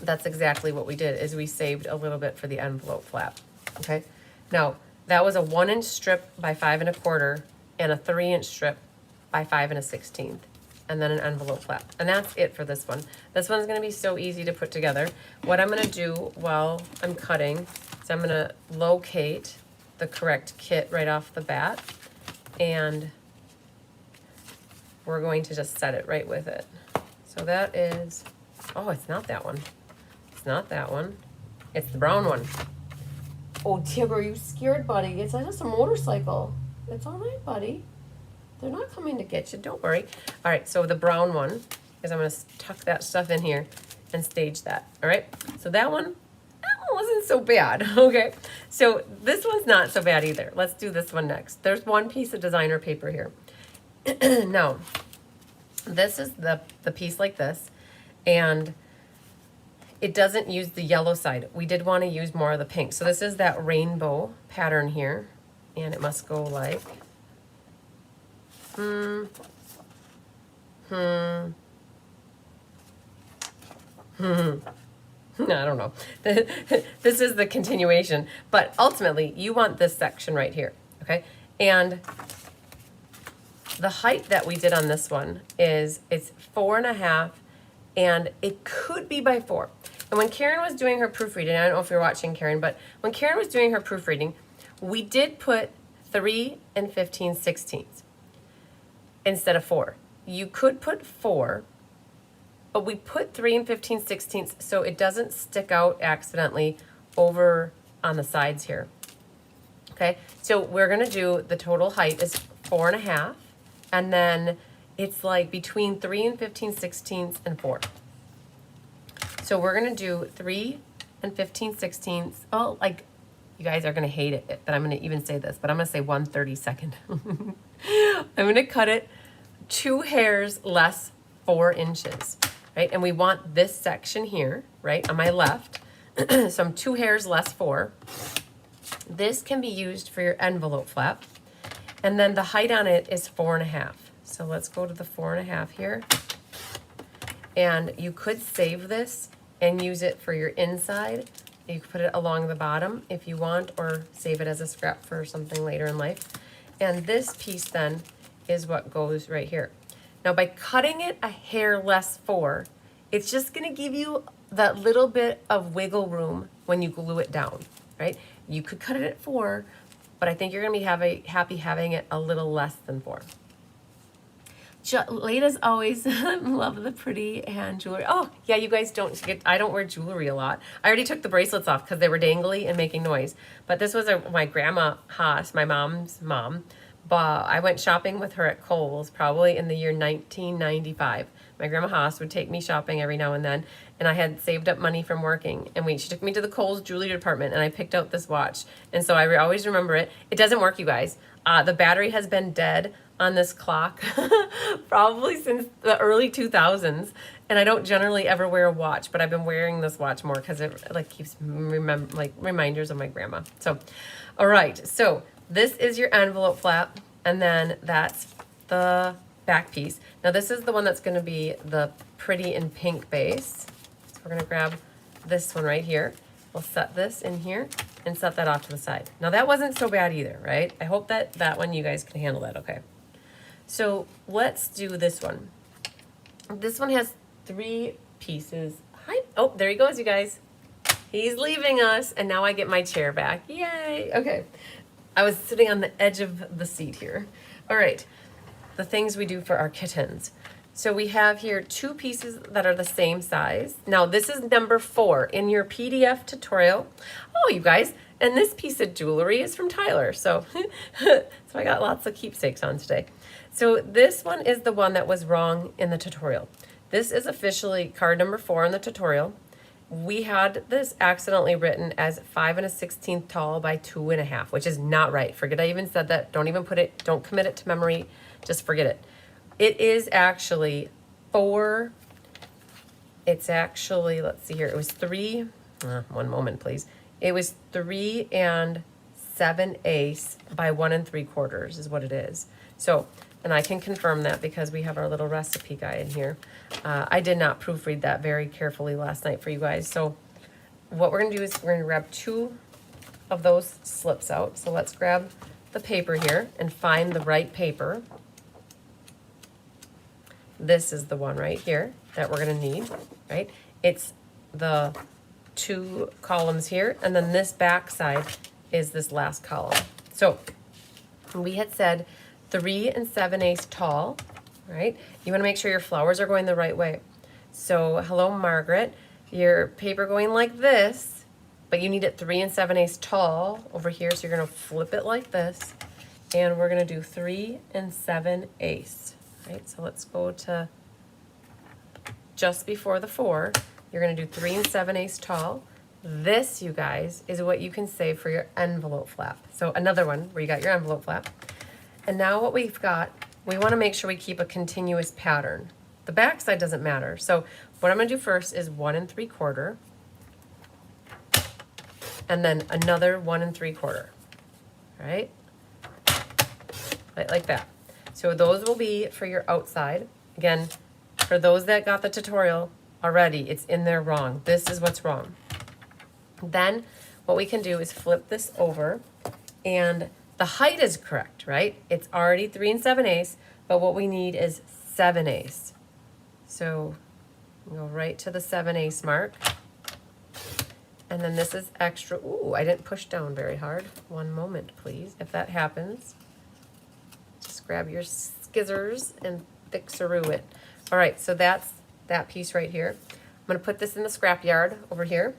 that's exactly what we did, is we saved a little bit for the envelope flap. Okay. Now that was a 1-inch strip by 5 1/4 and a 3-inch strip by 5 1/16, and then an envelope flap. And that's it for this one. This one's going to be so easy to put together. What I'm going to do while I'm cutting is I'm going to locate the correct kit right off the bat, and we're going to just set it right with it. So that is, oh, it's not that one. It's not that one. It's the brown one. Oh, Tigger, are you scared, buddy? It's just a motorcycle. It's all right, buddy. They're not coming to get you. Don't worry. All right, so the brown one is, I'm going to tuck that stuff in here and stage that. All right, so that one wasn't so bad. Okay, so this one's not so bad either. Let's do this one next. There's one piece of designer paper here. Now, this is the piece like this, and it doesn't use the yellow side. We did want to use more of the pink. So this is that rainbow pattern here, and it must go like, I don't know. This is the continuation, but ultimately you want this section right here, okay? And the height that we did on this one is, it's 4 1/2, and it could be by 4. And when Karen was doing her proofreading, I don't know if you're watching, Karen, but when Karen was doing her proofreading, we did put 3 15/16 instead of 4. You could put 4, but we put 3 15/16 so it doesn't stick out accidentally over on the sides here. Okay, so we're gonna do, the total height is 4 1/2, and then it's like between 3 15/16 and 4. So we're gonna do 3 15/16. Oh, like, you guys are gonna hate it that I'm gonna even say this, but I'm gonna say 1/32. I'm gonna cut it 2 hairs less 4 inches, right? And we want this section here, right, on my left. So I'm 2 hairs less 4. This can be used for your envelope flap. And then the height on it is 4 1/2. So let's go to the 4 1/2 here. And you could save this and use it for your inside. You could put it along the bottom if you want, or save it as a scrap for something later in life. And this piece then is what goes right here. Now by cutting it a hair less 4, it's just gonna give you that little bit of wiggle room when you glue it down, right? You could cut it at 4, but I think you're gonna be happy having it a little less than 4. Lada's always love the pretty hand jewelry. Oh, yeah, you guys don't get, I don't wear jewelry a lot. I already took the bracelets off because they were dangly and making noise. But this was my grandma Haas, my mom's mom, I went shopping with her at Kohl's probably in the year 1995. My grandma Haas would take me shopping every now and then, and I had saved up money from working. And she took me to the Kohl's jewelry department, and I picked out this watch. And so I always remember it. It doesn't work, you guys. The battery has been dead on this clock probably since the early 2000s. And I don't generally ever wear a watch, but I've been wearing this watch more because it like keeps reminders of my grandma. So, all right. So this is your envelope flap, and then that's the back piece. Now this is the one that's going to be the pretty in pink base. So we're going to grab this one right here. We'll set this in here and set that off to the side. Now that wasn't so bad either, right? I hope that that one you guys can handle that okay. So let's do this one. This one has 3 pieces. Hi. Oh, there he goes, you guys. He's leaving us, and now I get my chair back. Yay. Okay. I was sitting on the edge of the seat here. All right. The things we do for our kittens. So we have here 2 pieces that are the same size. Now this is number 4 in your PDF tutorial. Oh, you guys, and this piece of jewelry is from Tyler. So, so I got lots of keepsakes on today. So this one is the one that was wrong in the tutorial. This is officially card number 4 in the tutorial. We had this accidentally written as 5 1/16 tall by 2 1/2, which is not right. Forget I even said that. Don't even put it, don't commit it to memory. Just forget it. It is actually 4, it's actually, let's see here, it was 3, one moment please. It was 3 7/8 by 1 3/4 is what it is. So, and I can confirm that because we have our little recipe guide in here. I did not proofread that very carefully last night for you guys. So what we're gonna do is we're gonna grab 2 of those slips out. So let's grab the paper here and find the right paper. This is the one right here that we're gonna need, right? It's the 2 columns here, and then this back side is this last column. So we had said 3 7/8 tall, right? You wanna make sure your flowers are going the right way. So hello, Margaret, your paper going like this, but you need it 3 7/8 tall over here, so you're gonna flip it like this, and we're gonna do 3 7/8. Right, so let's go to just before the 4. You're going to do 3 7/8 tall. This, you guys, is what you can save for your envelope flap. So another one where you got your envelope flap. And now what we've got, we want to make sure we keep a continuous pattern. The back side doesn't matter. So what I'm going to do first is 1 3/4, and then another 1 3/4. Right? Right, like that. So those will be for your outside. Again, for those that got the tutorial already, it's in there wrong. This is what's wrong. Then what we can do is flip this over, and the height is correct, right? It's already 3 7/8, but what we need is 7/8. So go right to the 7/8 mark. And then this is extra. Ooh, I didn't push down very hard. One moment, please. If that happens, just grab your scissors and fix-a-roo it. All right, so that's that piece right here. I'm gonna put this in the scrap yard over here,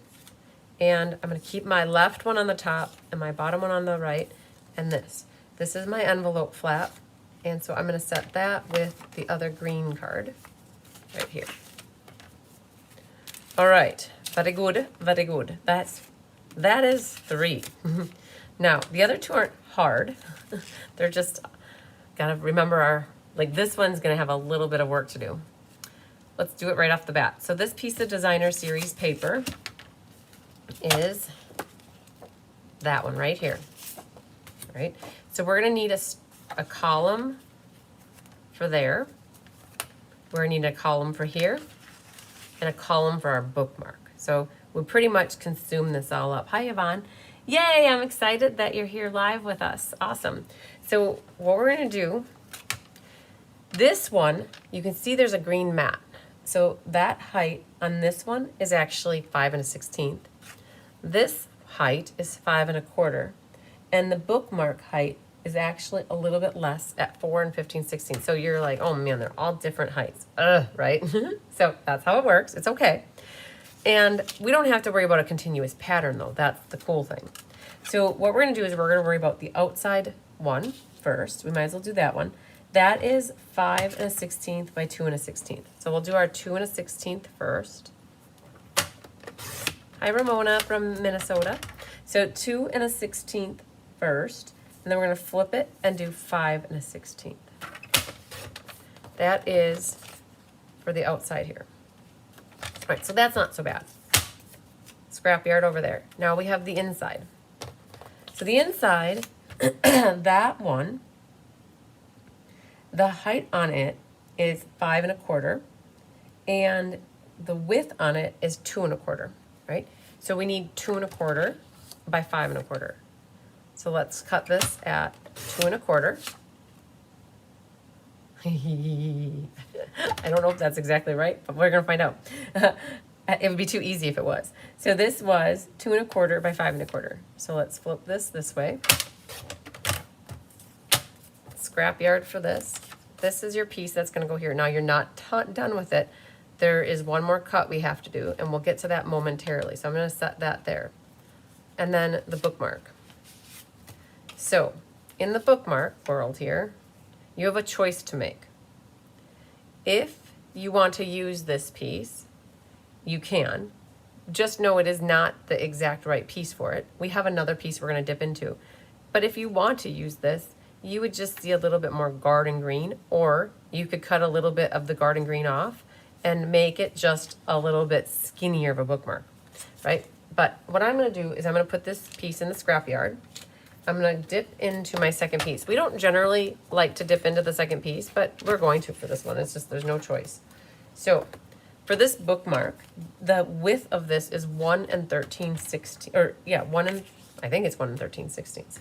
and I'm gonna keep my left one on the top and my bottom one on the right, and this. This is my envelope flap, and so I'm gonna set that with the other green card right here. All right, very good, very good. That is 3. Now, the other 2 aren't hard. They're just, gotta remember like this one's gonna have a little bit of work to do. Let's do it right off the bat. So this piece of designer series paper is that one right here, right? So we're gonna need a column for there. We're gonna need a column for here, and a column for our bookmark. So we pretty much consume this all up. Hi, Yvonne. Yay, I'm excited that you're here live with us. Awesome. So what we're gonna do, this one, you can see there's a green mat. So that height on this one is actually 5 1/16. This height is 5 1/4. And the bookmark height is actually a little bit less at 4 15/16. So you're like, oh man, they're all different heights. Right? So that's how it works. It's okay. And we don't have to worry about a continuous pattern though. That's the cool thing. So what we're gonna do is we're gonna worry about the outside one. first. We might as well do that one. That is 5 1/16 by 2 1/16. So we'll do our 2 1/16 first. Hi, Ramona from Minnesota. So 2 1/16 first, and then we're going to flip it and do 5 1/16. That is for the outside here. All right, so that's not so bad. Scrapyard over there. Now we have the inside. So the inside, that one, the height on it is 5 1/4, and the width on it is 2 1/4, right? So we need 2 1/4 by 5 1/4. So let's cut this at 2 1/4. I don't know if that's exactly right, but we're gonna find out. It would be too easy if it was. So this was 2 1/4 by 5 1/4. So let's flip this way. Scrapyard for this. This is your piece that's gonna go here. Now you're not done with it. There is one more cut we have to do, and we'll get to that momentarily. So I'm gonna set that there. And then the bookmark. So in the bookmark world here, you have a choice to make. If you want to use this piece, you can. Just know it is not the exact right piece for it. We have another piece we're going to dip into. But if you want to use this, you would just see a little bit more garden green, or you could cut a little bit of the garden green off and make it just a little bit skinnier of a bookmark, right? But what I'm going to do is I'm going to put this piece in the scrapyard. I'm going to dip into my second piece. We don't generally like to dip into the second piece, but we're going to for this one. It's just there's no choice. So for this bookmark, the width of this is 1 13/16, or yeah, 1 and I think it's 1 13/16.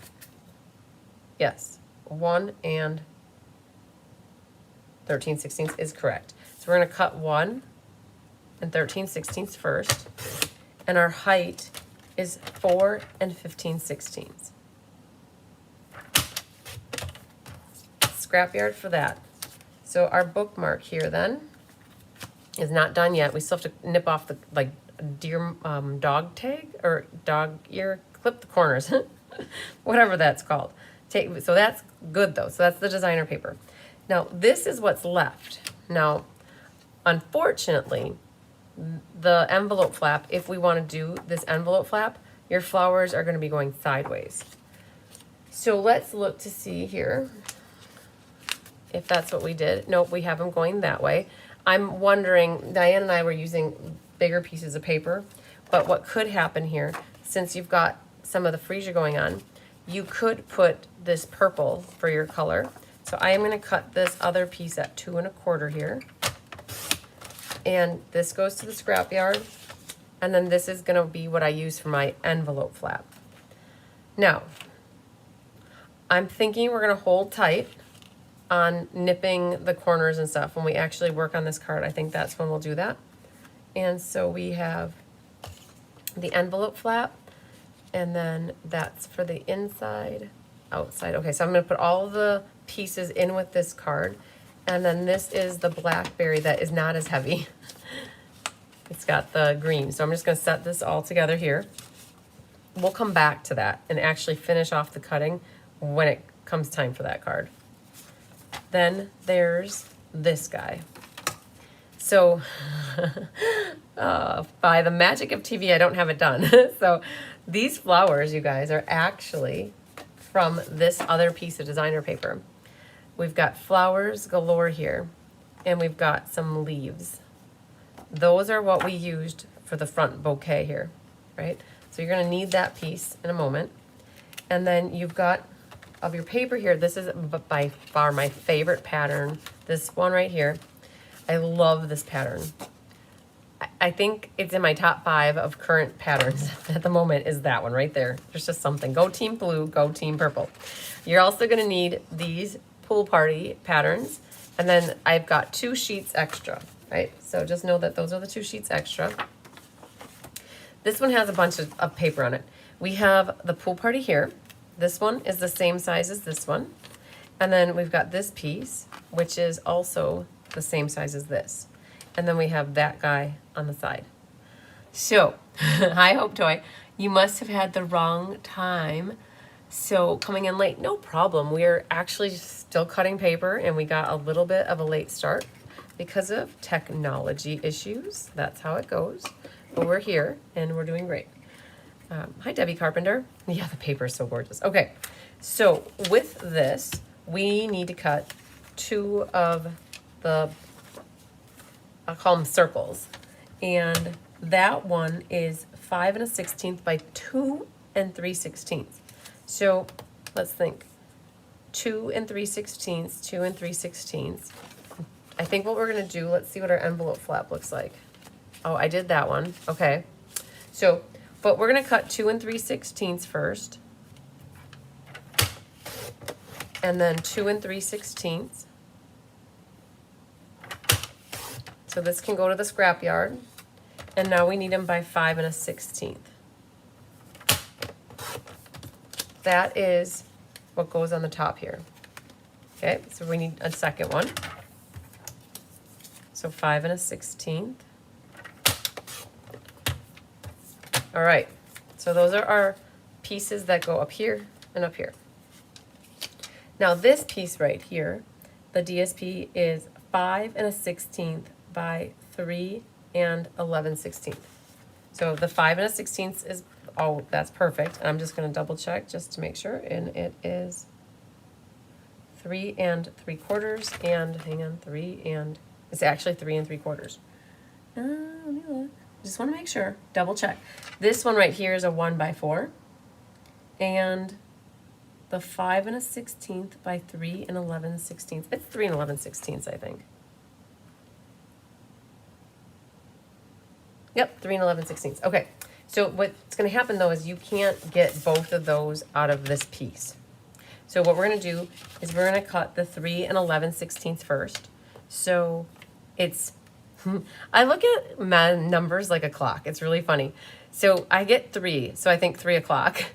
Yes, 1 13/16 is correct. So we're going to cut 1 13/16 first, and our height is 4 15/16. Scrapyard for that. So our bookmark here then is not done yet. We still have to nip off the deer dog tag or dog ear, clip the corners, whatever that's called. So that's good though. So that's the designer paper. Now this is what's left. Now, unfortunately, the envelope flap, if we want to do this envelope flap, your flowers are going to be going sideways. So let's look to see here if that's what we did. Nope, we have them going that way. I'm wondering, Diane and I were using bigger pieces of paper, but what could happen here, since you've got some of the freesia going on, you could put this purple for your color. So I am going to cut this other piece at 2 1/4 here. And this goes to the scrapyard. And then this is going to be what I use for my envelope flap. Now, I'm thinking we're going to hold tight on nipping the corners and stuff when we actually work on this card. I think that's when we'll do that. And so we have the envelope flap, and then that's for the inside, outside. Okay, so I'm going to put all the pieces in with this card, and then this is the blackberry that is not as heavy. It's got the green, so I'm just going to set this all together here. We'll come back to that and actually finish off the cutting when it comes time for that card. Then there's this guy. So by the magic of TV, I don't have it done. So these flowers, you guys, are actually from this other piece of designer paper. We've got flowers galore here, and we've got some leaves. Those are what we used for the front bouquet here, right? So you're going to need that piece in a moment. And then you've got of your paper here, this is by far my favorite pattern. This one right here. I love this pattern. I think it's in my top 5 of current patterns at the moment is that one right there. There's just something. Go team blue, go team purple. You're also going to need these pool party patterns. And then I've got 2 sheets extra, right? So just know that those are the 2 sheets extra. This one has a bunch of paper on it. We have the pool party here. This one is the same size as this one. And then we've got this piece, which is also the same size as this. And then we have that guy on the side. So, hi Hope Toy, you must have had the wrong time So coming in late, no problem. We're actually still cutting paper and we got a little bit of a late start because of technology issues. That's how it goes. But we're here and we're doing great. Hi, Debbie Carpenter. Yeah, the paper is so gorgeous. Okay, so with this, we need to cut 2 of the, I'll call them circles. And that one is 5 1/16 by 2 3/16. So let's think. 2 3/16, 2 3/16. I think what we're gonna do, let's see what our envelope flap looks like. Oh, I did that one. Okay. So, but we're gonna cut 2 3/16 first. And then 2 3/16. So this can go to the scrap yard. And now we need them by 5 1/16. That is what goes on the top here. Okay, so we need a second one. So 5 1/16. All right, so those are our pieces that go up here and up here. Now this piece right here, the DSP is 5 1/16 by 3 11/16. So the 5 1/16 is, oh, that's perfect. I'm just gonna double check just to make sure, and it is 3 3/4, and hang on, 3 and, it's actually 3 3/4. Let me look. Just want to make sure, double check. This one right here is a 1 by 4, and the 5 1/16 by 3 11/16. It's 3 11/16, I think. Yep, 3 11/16. Okay, so what's going to happen though is you can't get both of those out of this piece. So what we're going to do is we're going to cut the 3 11/16 first. So it's, I look at my numbers like a clock. It's really funny. So I get 3, so I think 3 o'clock.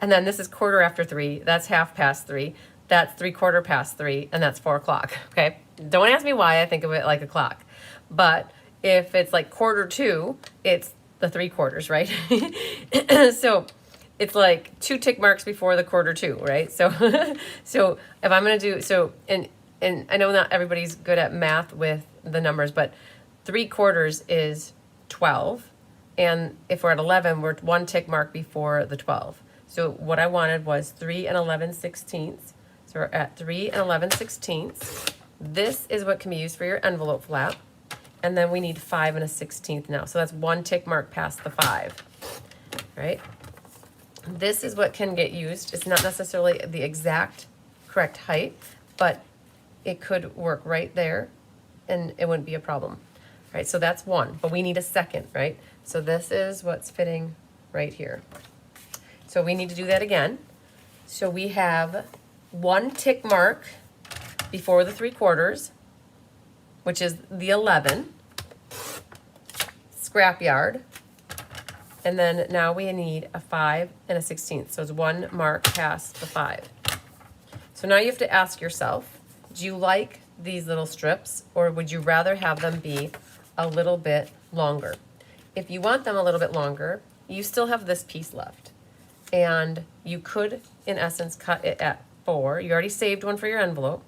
And then this is 1/4 that's 3:30, that's 3:15, and that's 4 o'clock, okay? Don't ask me why I think of it like a clock. But if it's like 1/4, it's the 3/4, right? So it's like 2 tick marks before the 1/4, right? So so if I'm gonna do, so, and I know not everybody's good at math with the numbers, but 3/4 is 12. And if we're at 11, we're 1 tick mark before the 12. So what I wanted was 3 11/16. So we're at 3 11/16. This is what can be used for your envelope flap. And then we need 5 1/16 now. So that's 1 tick mark past the 5, right? This is what can get used. It's not necessarily the exact correct height, but it could work right there and it wouldn't be a problem, right? So that's 1, but we need a second, right? So this is what's fitting right here. So we need to do that again. So we have 1 tick mark before the 3/4, which is the 11, scrapyard, and then now we need a 5 1/16. So it's 1 mark past the 5. So now you have to ask yourself, do you like these little strips, or would you rather have them be a little bit longer? If you want them a little bit longer, you still have this piece left. And you could, in essence, cut it at 4. You already saved one for your envelope.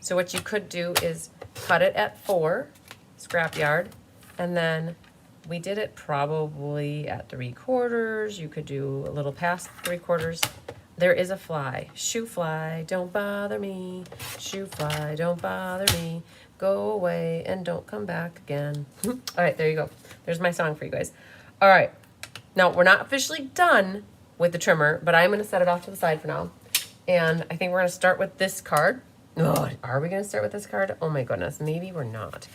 So what you could do is cut it at 4, scrapyard, and then we did it probably at 3/4. You could do a little past 3/4. There is a fly. Shoo fly, don't bother me. Shoo fly, don't bother me. Go away and don't come back again. All right, there you go. There's my song for you guys. All right, now we're not officially done with the trimmer, but I'm going to set it off to the side for now. And I think we're going to start with this card. Oh, are we going to start with this card? Oh my goodness, maybe we're not.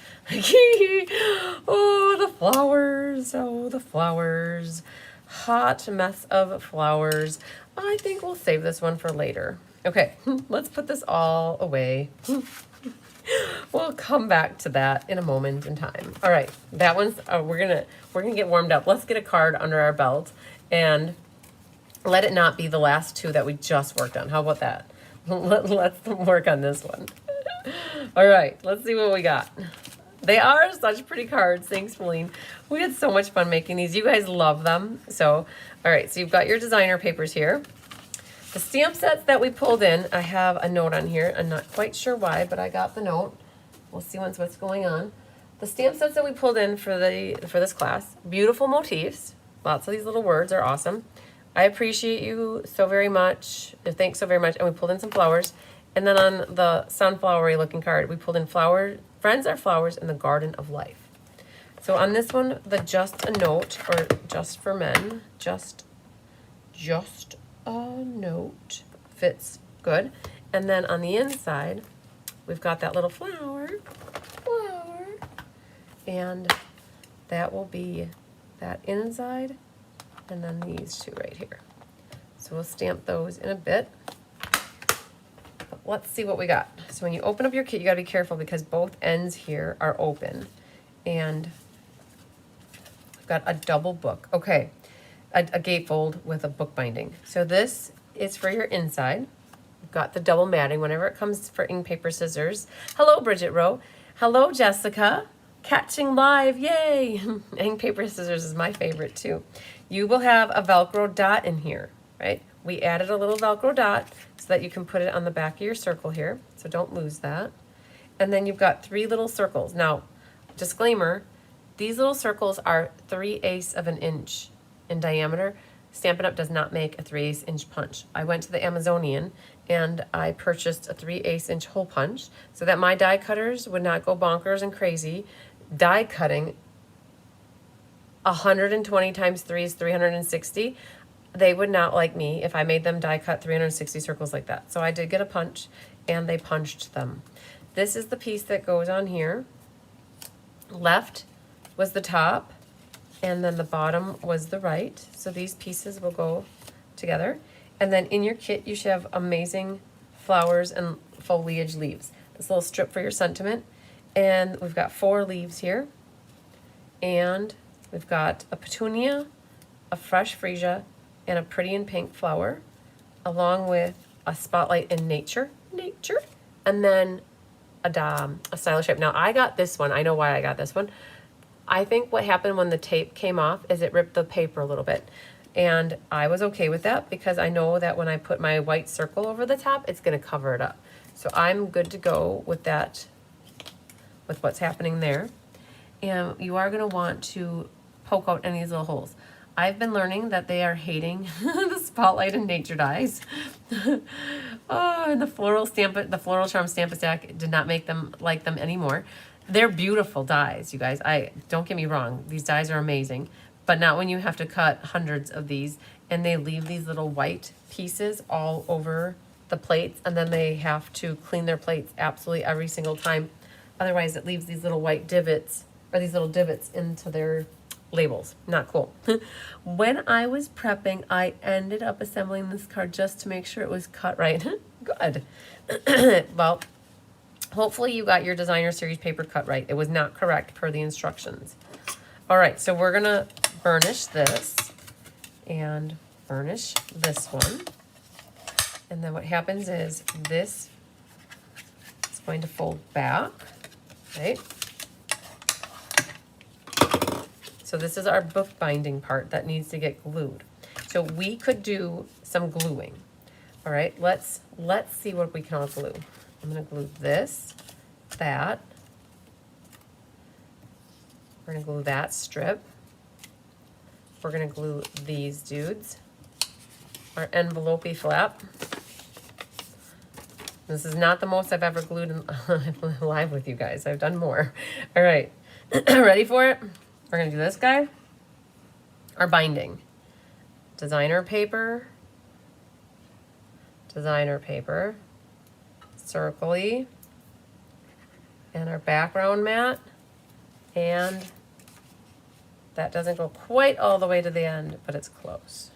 Oh, the flowers. Oh, the flowers. Hot mess of flowers. I think we'll save this one for later. Okay, let's put this all away. We'll come back to that in a moment in time. All right, that one's, we're gonna get warmed up. Let's get a card under our belt and let it not be the last 2 that we just worked on. How about that? Let's work on this one. All right, let's see what we got. They are such pretty cards. Thanks, Feline. We had so much fun making these. You guys love them. So, all right, so you've got your designer papers here. The stamp sets that we pulled in, I have a note on here. I'm not quite sure why, but I got the note. We'll see what's going on. The stamp sets that we pulled in for this class, beautiful motifs. Lots of these little words are awesome. I appreciate you so very much. Thanks so very much. And we pulled in some flowers. And then on the sunflowery looking card, we pulled in friends are flowers in the garden of life. So on this one, the just a note, or just for men, just a note fits good. And then on the inside, we've got that little flower, and that will be that inside, and then these two right here. So we'll stamp those in a bit. But let's see what we got. So when you open up your kit, you gotta be careful because both ends here are open, and we've got a double book. Okay, a gatefold with a book binding. So this is for your inside. We've got the double matting whenever it comes for ink, paper, scissors. Hello, Bridget Rowe. Hello, Jessica. Catching live, yay! Ink, paper, scissors is my favorite too. You will have a Velcro dot in here, right? We added a little Velcro dot so that you can put it on the back of your circle here, so don't lose that. And then you've got 3 little circles. Now, disclaimer, these little circles are 3/8 of an inch in diameter. Stampin' Up! Does not make a 3/8 inch punch. I went to the Amazonian and I purchased a 3/8 inch hole punch so that my die cutters would not go bonkers and crazy die cutting 120 times 3 is 360. They would not like me if I made them die cut 360 circles like that. So I did get a punch and they punched them. This is the piece that goes on here. Left was the top and then the bottom was the right. So these pieces will go together. And then in your kit, you should have amazing flowers and foliage leaves. This little strip for your sentiment. And we've got 4 leaves here. And we've got a petunia, a fresh freesia, and a pretty and pink flower, along with a spotlight in nature, and then a stylish shape. Now I got this one. I know why I got this one. I think what happened when the tape came off is it ripped the paper a little bit. And I was okay with that because I know that when I put my white circle over the top, it's gonna cover it up. So I'm good to go with that, with what's happening there. And you are gonna want to poke out any of these little holes. I've been learning that they are hating the spotlight and nature dies. Oh, and the floral charm stamp stack did not make them like them anymore. They're beautiful dies, you guys. Don't get me wrong, these dies are amazing, but not when you have to cut hundreds of these and they leave these little white pieces all over the plates, and then they have to clean their plates absolutely every single time. Otherwise it leaves these little white divots, or these little divots into their labels. Not cool. When I was prepping, I ended up assembling this card just to make sure it was cut right. Good. Well, hopefully you got your designer series paper cut right. It was not correct per the instructions. All right, so we're gonna burnish this and burnish this one. And then what happens is this is going to fold back, right? So this is our book binding part that needs to get glued. So we could do some gluing. All right, let's see what we can all glue. I'm gonna glue this, that. We're gonna glue that strip. We're gonna glue these dudes. Our envelope-y flap. This is not the most I've ever glued in live with you guys. I've done more. All right, ready for it? We're gonna do this guy, our binding. Designer paper, circle-y, and our background mat, and that doesn't go quite all the way to the end, but it's close.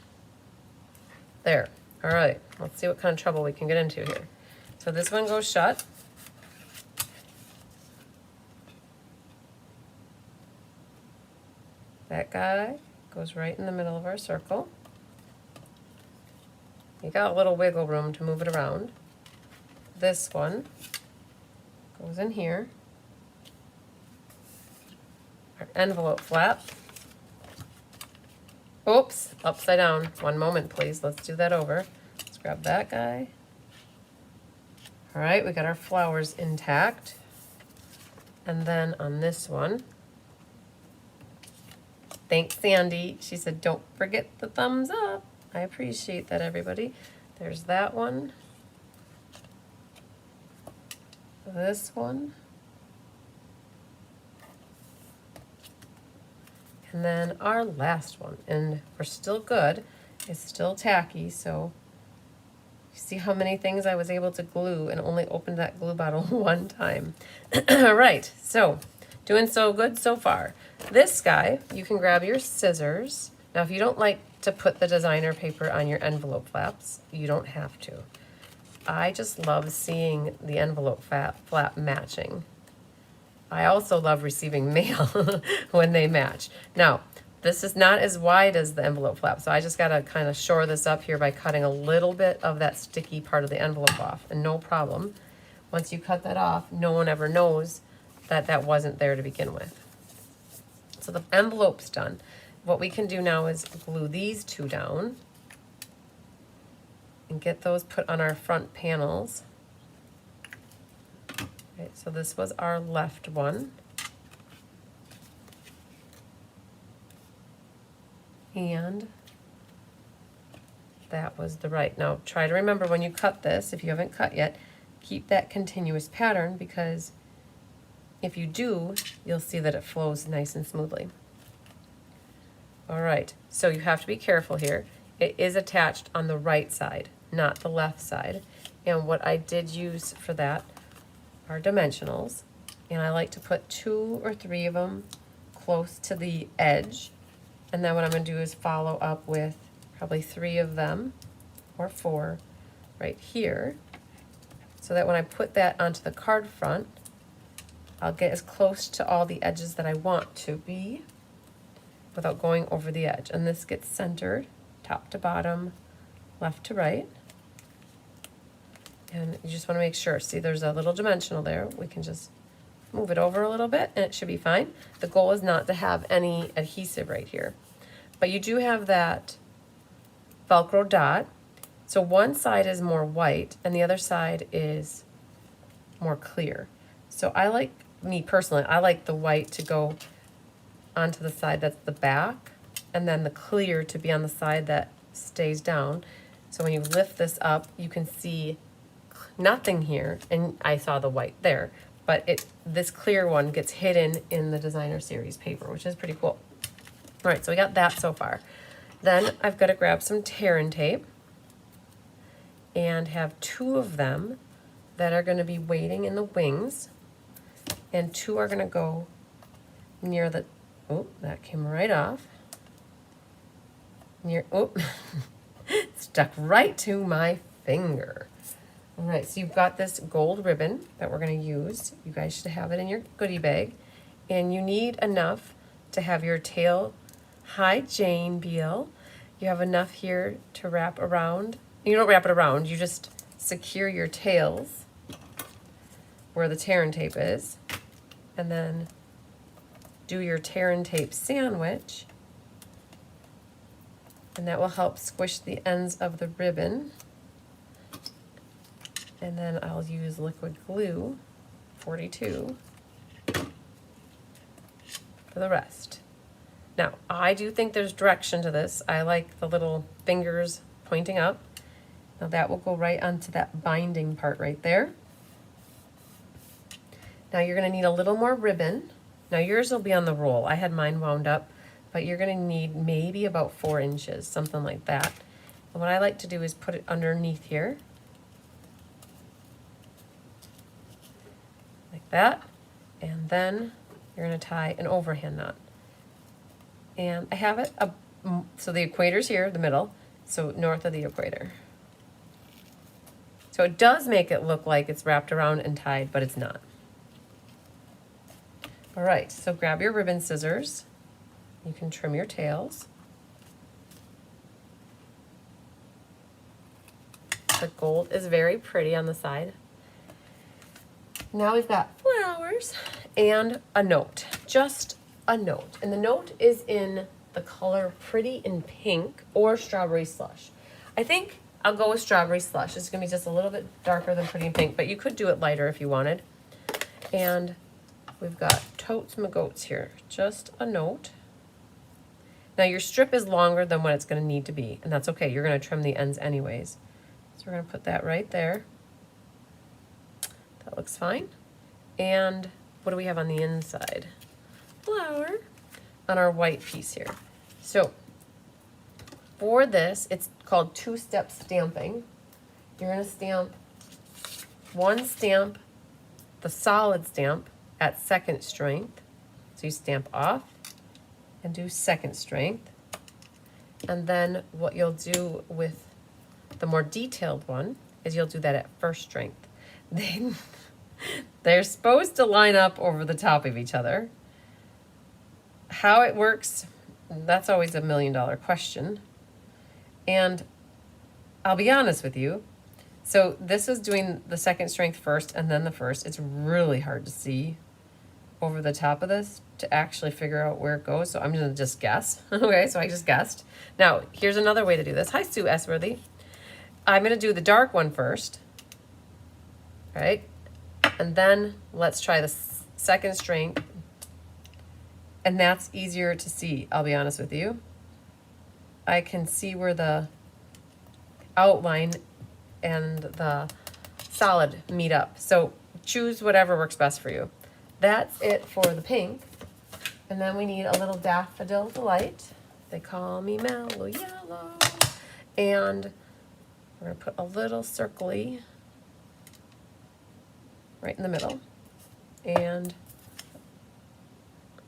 There, all right, let's see what kind of trouble we can get into here. So this one goes shut. That guy goes right in the middle of our circle. You got a little wiggle room to move it around. This one goes in here. Our envelope flap Oops, upside down. One moment, please. Let's do that over. Let's grab that guy. All right, we got our flowers intact. And then on this one, thanks, Sandy. She said, don't forget the thumbs up. I appreciate that, everybody. There's that one. This one. And then our last one. And we're still good. It's still tacky, so you see how many things I was able to glue and only opened that glue bottle one time. All right, so doing so good so far. This guy, you can grab your scissors. Now, if you don't like to put the designer paper on your envelope flaps, you don't have to. I just love seeing the envelope flap matching. I also love receiving mail when they match. Now, this is not as wide as the envelope flap, so I just gotta kind of shore this up here by cutting a little bit of that sticky part of the envelope off, and no problem. Once you cut that off, no one ever knows that that wasn't there to begin with. So the envelope's done. What we can do now is glue these two down and get those put on our front panels. Right, so this was our left one. And that was the right. Now try to remember when you cut this, if you haven't cut yet, keep that continuous pattern, because if you do, you'll see that it flows nice and smoothly. All right, so you have to be careful here. It is attached on the right side, not the left side. And what I did use for that are dimensionals. And I like to put 2 or 3 of them close to the edge. And then what I'm going to do is follow up with probably 3 of them, or 4, right here, so that when I put that onto the card front, I'll get as close to all the edges that I want to be without going over the edge. And this gets centered, top to bottom, left to right. And you just want to make sure, see there's a little dimensional there. We can just move it over a little bit and it should be fine. The goal is not to have any adhesive right here. But you do have that Velcro dot. So one side is more white and the other side is more clear. So I like, me personally, I like the white to go onto the side that's the back, and then the clear to be on the side that stays down. So when you lift this up, you can see nothing here, and I saw the white there, but this clear one gets hidden in the designer series paper, which is pretty cool. All right, so we got that so far. Then I've got to grab some tear and tape and have 2 of them that are going to be waiting in the wings, and 2 are going to go near the, oh, that came right off. Near, oh, stuck right to my finger. All right, so you've got this gold ribbon that we're going to use. You guys should have it in your goodie bag. And you need enough to have your tail. Hi, Jane Beal. You have enough here to wrap around. You don't wrap it around, you just secure your tails where the tear and tape is. And then do your tear and tape sandwich. And that will help squish the ends of the ribbon. And then I'll use liquid glue, 42, for the rest. Now, I do think there's direction to this. I like the little fingers pointing up. Now that will go right onto that binding part right there. Now you're going to need a little more ribbon. Now yours will be on the roll. I had mine wound up, but you're going to need maybe about 4 inches, something like that. And what I like to do is put it underneath here. Like that. And then you're going to tie an overhand knot. And I have it up, so the equator's here, the middle, so north of the equator. So it does make it look like it's wrapped around and tied, but it's not. All right, so grab your ribbon scissors. You can trim your tails. The gold is very pretty on the side. Now we've got flowers and a note, just a note. And the note is in the color Pretty in Pink or Strawberry Slush. I think I'll go with Strawberry Slush. It's gonna be just a little bit darker than Pretty in Pink, but you could do it lighter if you wanted. And we've got Totes My Goats here, just a note. Now your strip is longer than what it's gonna need to be, and that's okay. You're gonna trim the ends anyways. So we're gonna put that right there. That looks fine. And what do we have on the inside? Flower on our white piece here. So for this, it's called two-step stamping. You're gonna stamp one stamp, the solid stamp, at second strength. So you stamp off and do second strength. And then what you'll do with the more detailed one is you'll do that at first strength. Then they're supposed to line up over the top of each other. How it works, that's always a $1 million question. And I'll be honest with you. So this is doing the second strength first and then the first. It's really hard to see over the top of this to actually figure out where it goes. So I'm gonna just guess. Okay, so I just guessed. Now, here's another way to do this. Hi, Sue Esworthy. I'm gonna do the dark one first, right? And then let's try the second strength. And that's easier to see, I'll be honest with you. I can see where the outline and the solid meet up. So choose whatever works best for you. That's it for the pink. And then we need a little Daffodil Delight. They call me Mellow Yellow. And we're gonna put a little circly right in the middle. And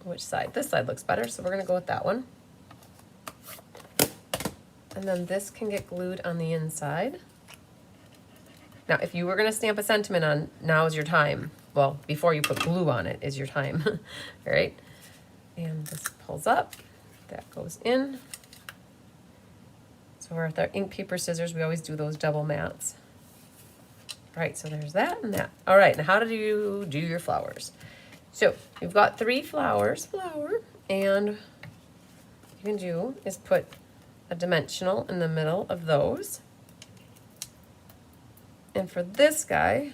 which side? This side looks better, so we're gonna go with that one. And then this can get glued on the inside. Now, if you were gonna stamp a sentiment on, now is your time. Well, before you put glue on it is your time, all right? And this pulls up, that goes in. So with our ink, paper, scissors, we always do those double mats. All right, so there's that and that. All right, now how do you do your flowers? So you've got 3 flowers, and what you can do is put a dimensional in the middle of those. And for this guy,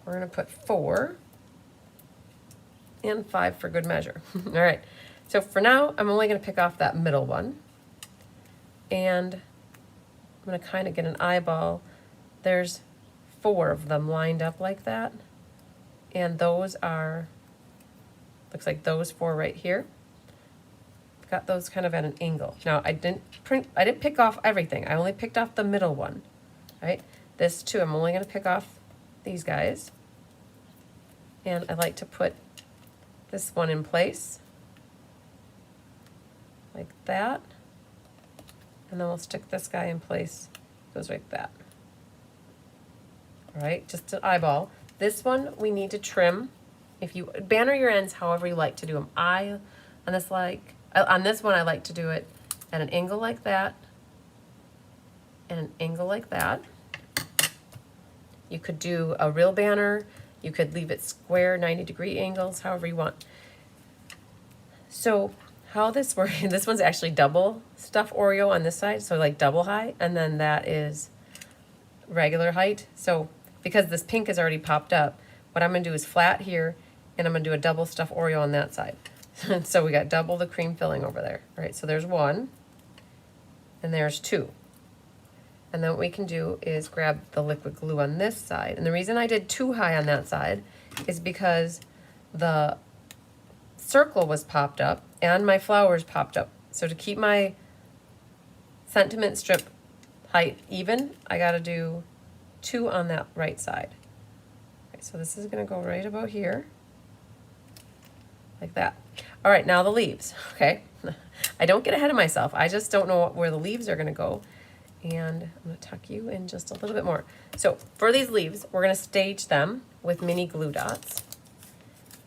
we're gonna put 4 and 5 for good measure. All right, so for now, I'm only gonna pick off that middle one. And I'm gonna kind of get an eyeball. There's 4 of them lined up like that. And those are, looks like those 4 right here. Got those kind of at an angle. Now I didn't pick off everything. I only picked off the middle one, right? This too, I'm only gonna pick off these guys. And I like to put this one in place, like that. And then we'll stick this guy in place, goes like that. All right, just to eyeball. This one we need to trim. If you banner your ends however you like to do them. On this one I like to do it at an angle like that and an angle like that. You could do a real banner. You could leave it square, 90-degree angles, however you want. So how this works, this one's actually double stuff Oreo on this side, so like double high, and then that is regular height. So because this pink is already popped up, what I'm gonna do is flat here, and I'm gonna do a double stuff Oreo on that side. So we got double the cream filling over there. All right, so there's 1, and there's 2. And then what we can do is grab the liquid glue on this side. And the reason I did too high on that side is because the circle was popped up and my flowers popped up. So to keep my sentiment strip height even, I gotta do 2 on that right side. Okay, so this is gonna go right about here, like that. All right, now the leaves, okay? I don't get ahead of myself. I just don't know where the leaves are gonna go. And I'm gonna tuck you in just a little bit more. So for these leaves, we're gonna stage them with mini glue dots.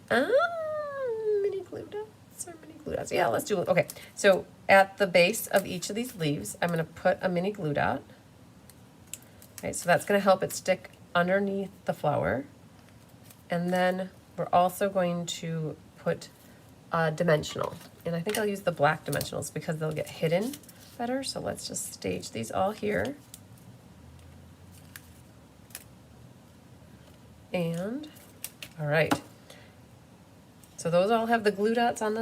Mini glue dots or mini glue dots? Yeah, let's do it. Okay, so at the base of each of these leaves, I'm gonna put a mini glue dot. Okay, so that's gonna help it stick underneath the flower. And then we're also going to put a dimensional And I think I'll use the black dimensionals because they'll get hidden better. So let's just stage these all here. And, all right. So those all have the glue dots on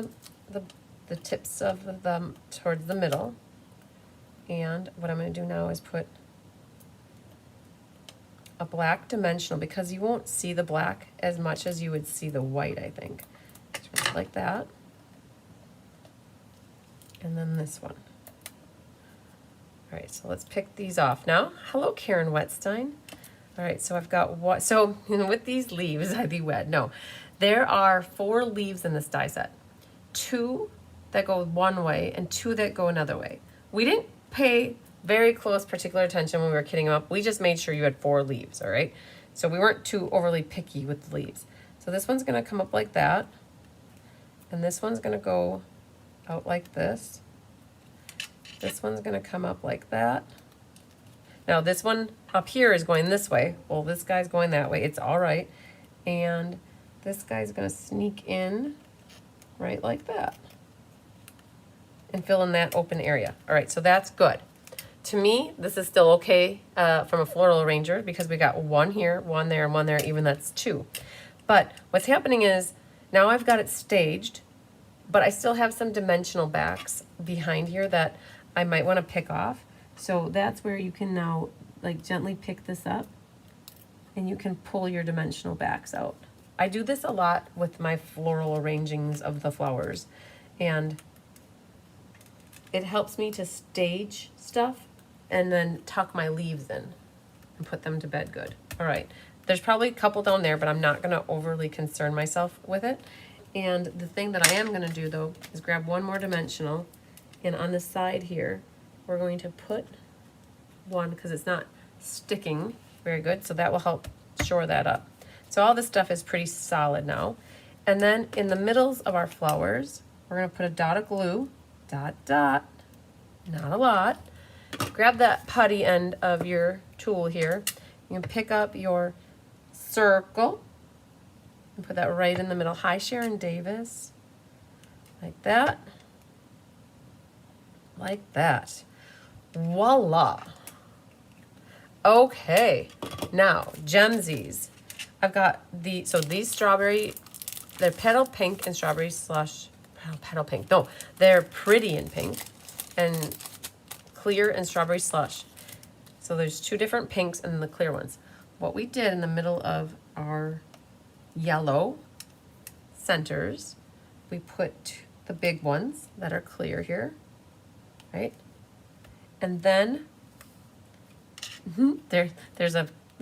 the tips of them towards the middle. And what I'm going to do now is put a black dimensional, because you won't see the black as much as you would see the white, I think. Just like that. And then this one. All right, so let's pick these off now. Hello, Karen Wetstein. All right, so I've got what, so with these leaves, I'd be wet. No, there are 4 leaves in this die set. 2 that go one way and 2 that go another way. We didn't pay very close particular attention when we were kitting them up. We just made sure you had 4 leaves, all right? So we weren't too overly picky with the leaves. So this one's gonna come up like that. And this one's gonna go out like this. This one's gonna come up like that. Now this one up here is going this way. Well, this guy's going that way. It's all right. And this guy's gonna sneak in right like that and fill in that open area. All right, so that's good. To me, this is still okay from a floral arranger because we got 1 here, 1 there, and 1 there, even that's 2. But what's happening is now I've got it staged, but I still have some dimensional backs behind here that I might want to pick off. So that's where you can now like gently pick this up and you can pull your dimensional backs out. I do this a lot with my floral arrangings of the flowers, and it helps me to stage stuff and then tuck my leaves in and put them to bed good. All right, there's probably a couple down there, but I'm not gonna overly concern myself with it. And the thing that I am gonna do though is grab 1 more dimensional, and on the side here, we're going to put 1 because it's not sticking very good, so that will help shore that up. So all this stuff is pretty solid now. And then in the middles of our flowers, we're gonna put a dot of glue, dot, dot, not a lot. Grab that putty end of your tool here. You can pick up your circle and put that right in the middle. Hi, Sharon Davis. Like that. Like that. Voila. Okay, now Gemsies. I've got these strawberry, they're petal pink and strawberry slush, petal pink. No, they're pretty in pink and clear and strawberry slush. So there's 2 different pinks and the clear ones. What we did in the middle of our yellow centers, we put the big ones that are clear here, right? And then they're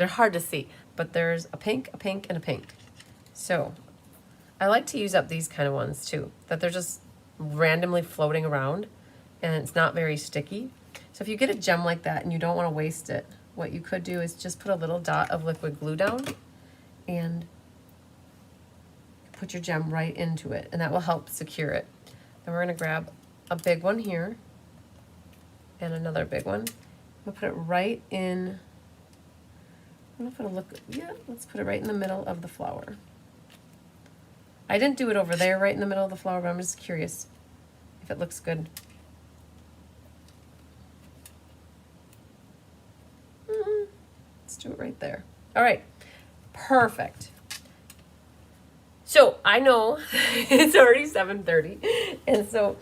hard to see, but there's a pink, and a pink. So I like to use up these kind of ones too, that they're just randomly floating around and it's not very sticky. So if you get a gem like that and you don't want to waste it, what you could do is just put a little dot of liquid glue down and put your gem right into it, and that will help secure it. Then we're going to grab a big one here and another big one. We'll put it right in, let's put it right in the middle of the flower. I didn't do it over there right in the middle of the flower, but I'm just curious if it looks good. Let's do it right there. All right, perfect. So I know it's already 7:30, and so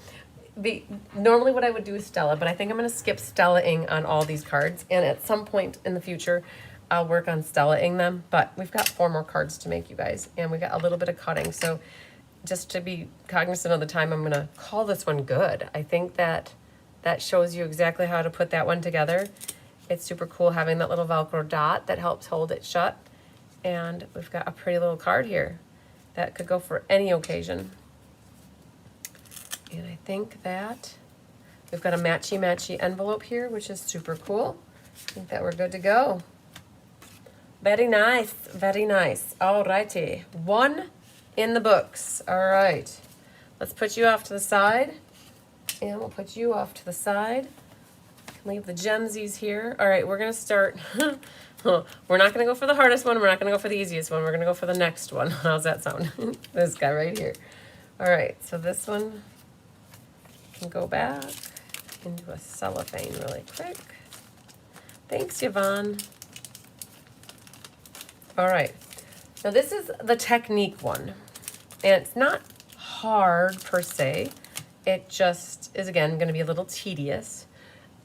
normally what I would do is Stella, but I think I'm going to skip Stella-ing on all these cards, and at some point in the future, I'll work on Stella-ing them, but we've got 4 more cards to make, you guys, and we got a little bit of cutting, so just to be cognizant of the time, I'm going to call this one good. I think that shows you exactly how to put that one together. It's super cool having that little Velcro dot that helps hold it shut, and we've got a pretty little card here that could go for any occasion. And I think that we've got a matchy-matchy envelope here, which is super cool. I think that we're good to go. Very nice, very nice. All righty, 1 in the books. All right, let's put you off to the side, and we'll put you off to the side. Leave the gemsies here. All right, we're gonna start. We're not gonna go for the hardest one. We're not gonna go for the easiest one. We're gonna go for the next one. How's that sound? This guy right here. All right, so this one can go back into a cellophane really quick. Thanks, Yvonne. All right, now this is the technique one, and it's not hard per se. It just is, again, going to be a little tedious.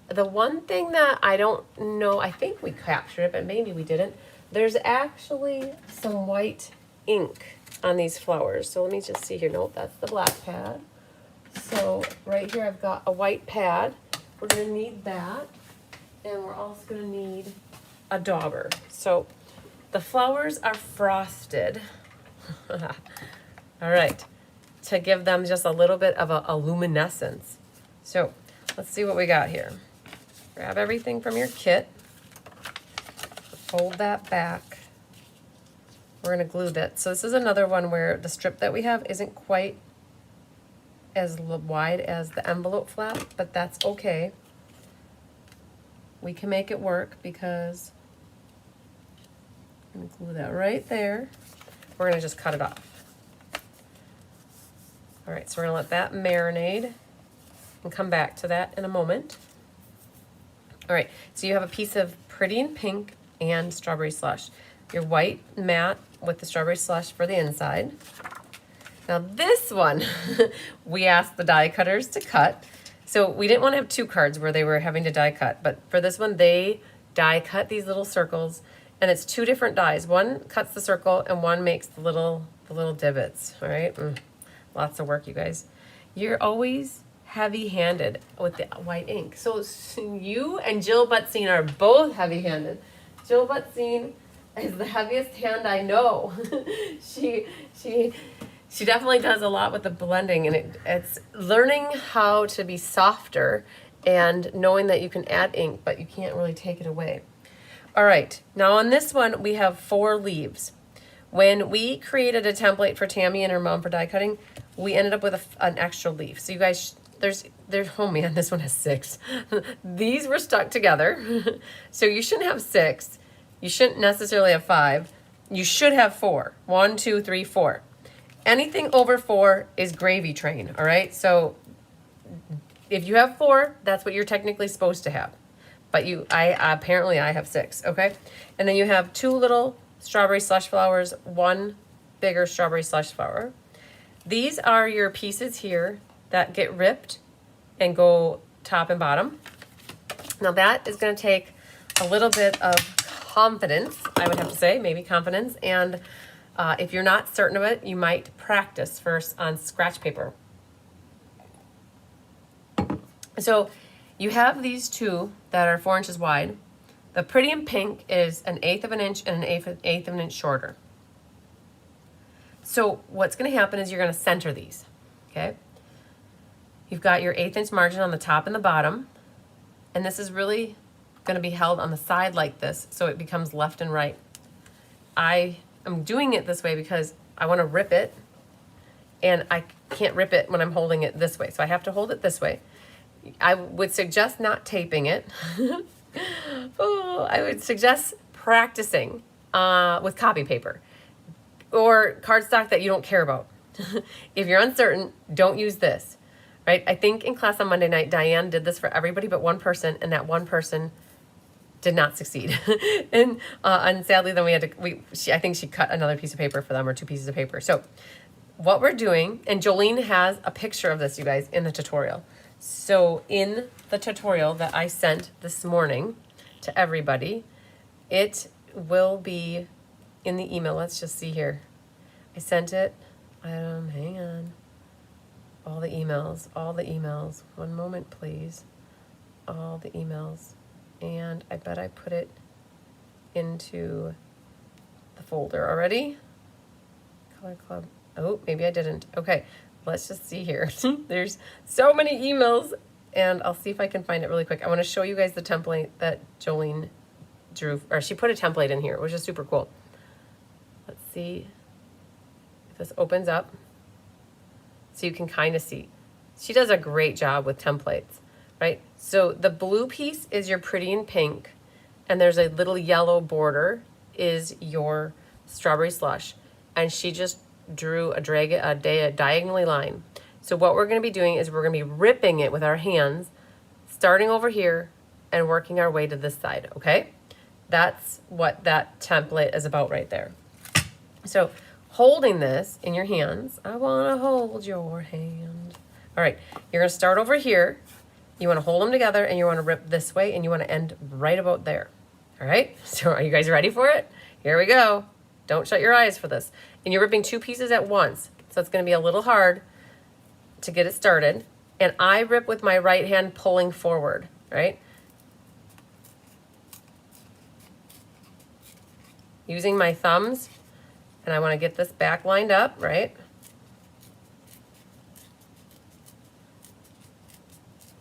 The one thing that I don't know, I think we captured it, but maybe we didn't. There's actually some white ink on these flowers. So let me just see here. Nope, that's the black pad. So right here I've got a white pad. We're going to need that. And we're also going to need a dauber. So the flowers are frosted. All right. To give them just a little bit of a luminescence. So let's see what we got here. Grab everything from your kit. Fold that back. We're going to glue that. So this is another one where the strip that we have isn't quite as wide as the envelope flap, but that's okay. We can make it work because I'm going to glue that right there. We're going to just cut it off. All right, so we're going to let that marinate and come back to that in a moment. All right, so you have a piece of Pretty in Pink and Strawberry Slush. Your white matte with the Strawberry Slush for the inside. Now this one, we asked the die cutters to cut. So we didn't want to have two cards where they were having to die cut, but for this one, they die cut these little circles, and it's two different dies. One cuts the circle and one makes the little divots, all right? Lots of work, you guys. You're always heavy-handed with the white ink. So you and Jill Butzine are both heavy-handed. Jill Butzine is the heaviest hand I know. she definitely does a lot with the blending, and it's learning how to be softer and knowing that you can add ink, but you can't really take it away. All right, now on this one, we have 4 leaves. When we created a template for Tammy and her mom for die cutting, we ended up with an extra leaf. So you guys, there's, oh man, this one has 6. These were stuck together. So you shouldn't have 6. You shouldn't necessarily have 5. You should have 4. 1, 2, 3, 4. Anything over 4 is gravy train, all right? So if you have 4, that's what you're technically supposed to have. But apparently I have 6, okay? And then you have 2 little strawberry slush flowers, 1 bigger strawberry slush flower. These are your pieces here that get ripped and go top and bottom. Now that is going to take a little bit of confidence, I would have to say, maybe confidence. And if you're not certain of it, you might practice first on scratch paper. So you have these 2 that are 4 inches wide. The Pretty in Pink is 1/8 of an inch and 1/8 of an inch shorter. So what's going to happen is you're going to center these, okay? You've got your 1/8 inch margin on the top and the bottom, and this is really going to be held on the side like this, so it becomes left and right. I am doing it this way because I want to rip it, and I can't rip it when I'm holding it this way, so I have to hold it this way. I would suggest not taping it. I would suggest practicing with copy paper or cardstock that you don't care about. If you're uncertain, don't use this, right? I think in class on Monday night, Diane did this for everybody but one person, and that one person did not succeed. and sadly, then we had to, I think she cut another piece of paper for them, or 2 pieces of paper. So what we're doing, and Jolene has a picture of this, you guys, in the tutorial. So in the tutorial that I sent this morning to everybody, it will be in the email. Let's just see here. I sent it. Hang on. All the emails. One moment, please. All the emails. And I bet I put it into the folder already. Color Club. Oh, maybe I didn't. Okay. Let's just see here. There's so many emails, and I'll see if I can find it really quick. I want to show you guys the template that Jolene drew, or she put a template in here, which is super cool. Let's see if this opens up so you can kind of see. She does a great job with templates, right? So the blue piece is your Pretty in Pink, and there's a little yellow border is your Strawberry Slush, and she just drew a diagonally line. So what we're going to be doing is we're going to be ripping it with our hands, starting over here and working our way to this side, okay? That's what that template is about right there. So holding this in your hands, I want to hold your hand. All right, you're going to start over here. You want to hold them together and you want to rip this way and you want to end right about there. All right, so are you guys ready for it? Here we go. Don't shut your eyes for this. And you're ripping two pieces at once, so it's going to be a little hard to get it started. And I rip with my right hand pulling forward, right? Using my thumbs, and I want to get this back lined up, right?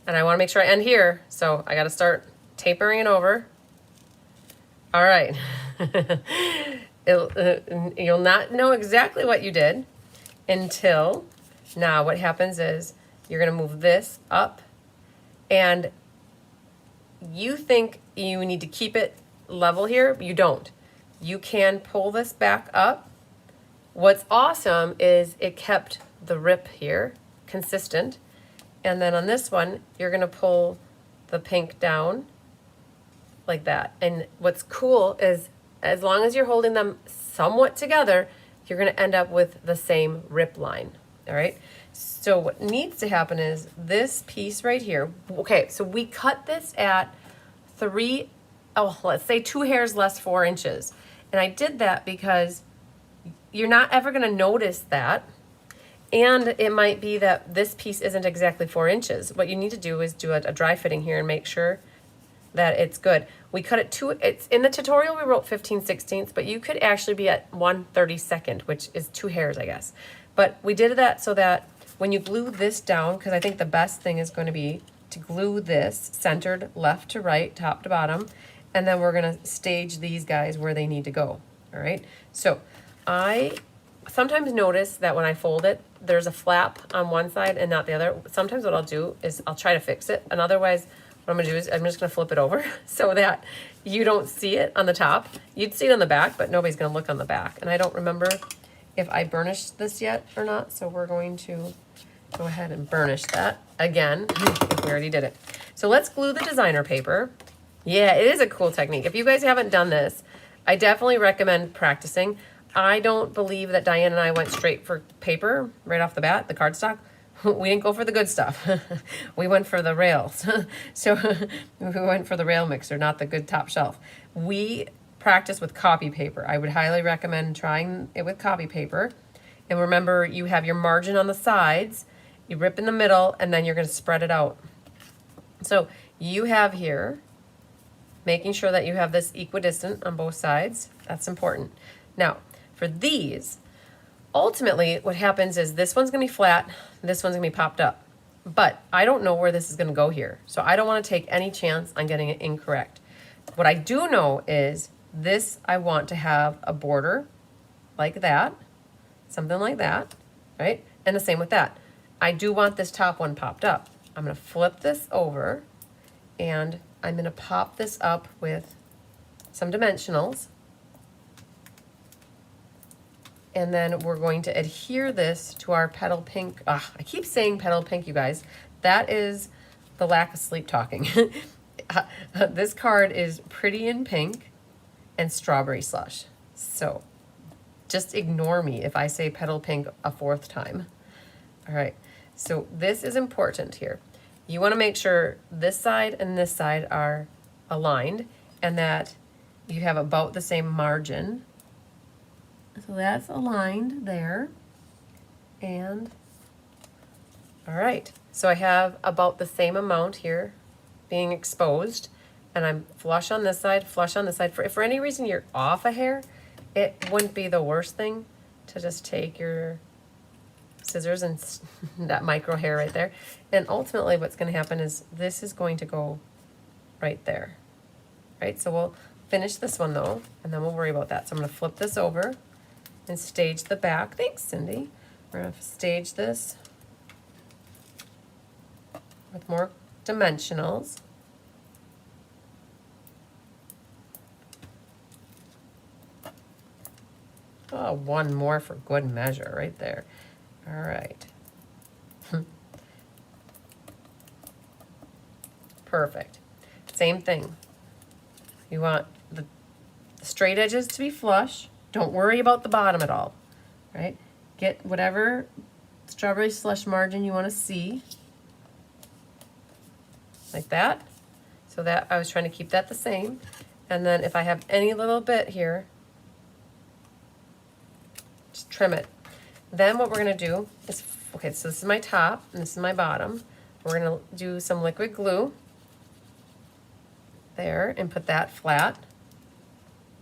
And I want to make sure I end here, so I got to start tapering it over. All right. You'll not know exactly what you did until now. What happens is you're going to move this up, and you think you need to keep it level here. You don't. You can pull this back up. What's awesome is it kept the rip here consistent. And then on this one, you're going to pull the pink down like that. And what's cool is as long as you're holding them somewhat together, you're going to end up with the same rip line. All right. So what needs to happen is this piece right here. Okay. So we cut this at let's say 2 hairs less 4 inches. And I did that because you're not ever going to notice that. And it might be that this piece isn't exactly 4 inches. What you need to do is do a dry fitting here and make sure that it's good. We cut it it's in the tutorial we wrote 15/16, but you could actually be at 1/32, which is 2 hairs, I guess. But we did that so that when you glue this down, because I think the best thing is going to be to glue this centered left to right, top to bottom, and then we're going to stage these guys where they need to go. All right. So I sometimes notice that when I fold it, there's a flap on one side and not the other. Sometimes what I'll do is I'll try to fix it. And otherwise, what I'm going to do is I'm just going to flip it over so that you don't see it on the top. You'd see it on the back, but nobody's going to look on the back. And I don't remember if I burnished this yet or not. So we're going to go ahead and burnish that again. We already did it. So let's glue the designer paper. Yeah, it is a cool technique. If you guys haven't done this, I definitely recommend practicing. I don't believe that Diane and I went straight for paper right off the bat, the cardstock. We didn't go for the good stuff. We went for the rails. So we went for the rail mixer, not the good top shelf. We practice with copy paper. I would highly recommend trying it with copy paper. And remember, you have your margin on the sides, you rip in the middle, and then you're going to spread it out. So you have here, making sure that you have this equidistant on both sides. That's important. Now, for these, ultimately what happens is this one's going to be flat, this one's going to be popped up. But I don't know where this is going to go here. So I don't want to take any chance on getting it incorrect. What I do know is this, I want to have a border like that, something like that, right? And the same with that. I do want this top one popped up. I'm going to flip this over and I'm going to pop this up with some dimensionals. And then we're going to adhere this to our petal pink. I keep saying petal pink, you guys. That is the lack of sleep talking. This card is Pretty in Pink and Strawberry Slush. So just ignore me if I say petal pink a 4th time. All right, so this is important here. You want to make sure this side and this side are aligned and that you have about the same margin. So that's aligned there. And all right, so I have about the same amount here being exposed, and I'm flush on this side, flush on this side. If for any reason you're off a hair, it wouldn't be the worst thing to just take your scissors and that micro hair right there. And ultimately what's going to happen is this is going to go right there. Right, so we'll finish this one though, and then we'll worry about that. So I'm going to flip this over and stage the back. Thanks, Cindy. We're going to stage this with more dimensionals. Oh, one more for good measure right there. All right. Perfect. Same thing. You want the straight edges to be flush. Don't worry about the bottom at all, right? Get whatever strawberry slush margin you want to see, like that. So that I was trying to keep that the same. And then if I have any little bit here, just trim it. Then what we're gonna do is, okay, so this is my top and this is my bottom. We're gonna do some liquid glue there and put that flat.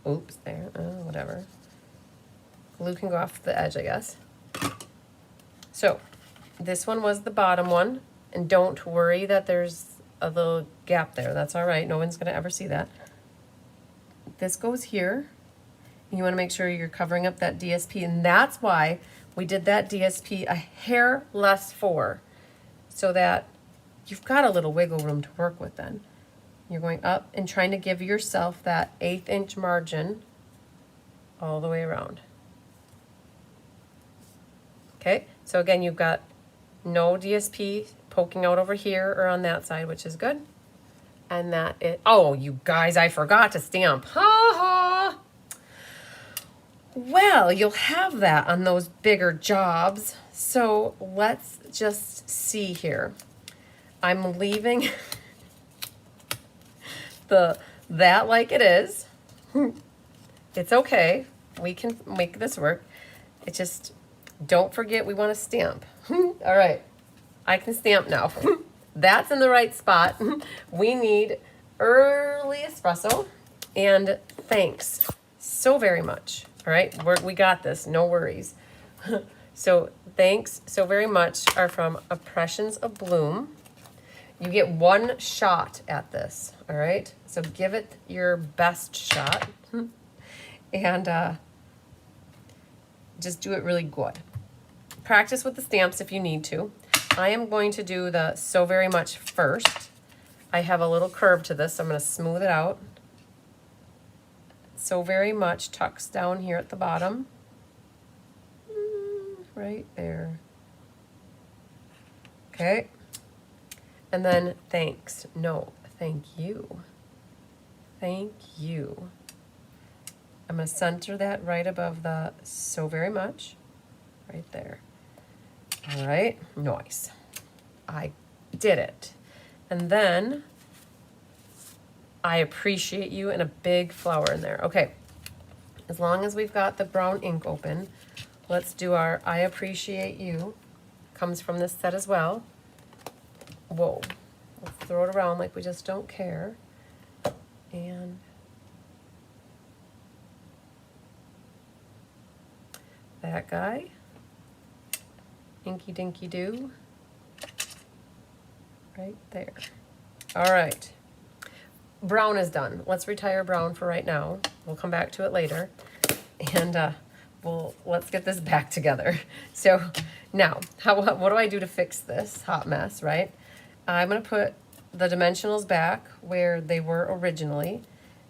Oops, there, whatever. Glue can go off the edge, I guess. So this one was the bottom one, and don't worry that there's a little gap there. That's all right, no one's gonna ever see that. This goes here. You wanna make sure you're covering up that DSP, and that's why we did that DSP a hair less for, so that you've got a little wiggle room to work with then. You're going up and trying to give yourself that 1/8 inch margin all the way around. Okay, so again, you've got no DSP poking out over here or on that side, which is good. And that it, oh, you guys, I forgot to stamp. Ha ha! Well, you'll have that on those bigger jobs. So let's just see here. I'm leaving that like it is. It's okay. We can make this work. It just, don't forget we want to stamp. All right, I can stamp now. That's in the right spot. We need early espresso and thanks so very much. All right, we got this, no worries. So thanks so very much are from Impressions of Bloom. You get one shot at this, all right? So give it your best shot and just do it really good. Practice with the stamps if you need to. I am going to do the So Very Much first. I have a little curve to this, so I'm gonna smooth it out. So Very Much tucks down here at the bottom. Right there. Okay. And then thanks. No, thank you. Thank you. I'm going to center that right above the So Very Much. Right there. All right. Nice. I did it. And then I appreciate you and a big flower in there. Okay. As long as we've got the brown ink open, let's do our I appreciate you. Comes from this set as well. Whoa, let's throw it around like we just don't care. And that guy, Inky Dinky Doo, right there. All right, brown is done. Let's retire brown for right now. We'll come back to it later. And let's get this back together. So now, what do I do to fix this hot mess, right? I'm going to put the dimensionals back where they were originally.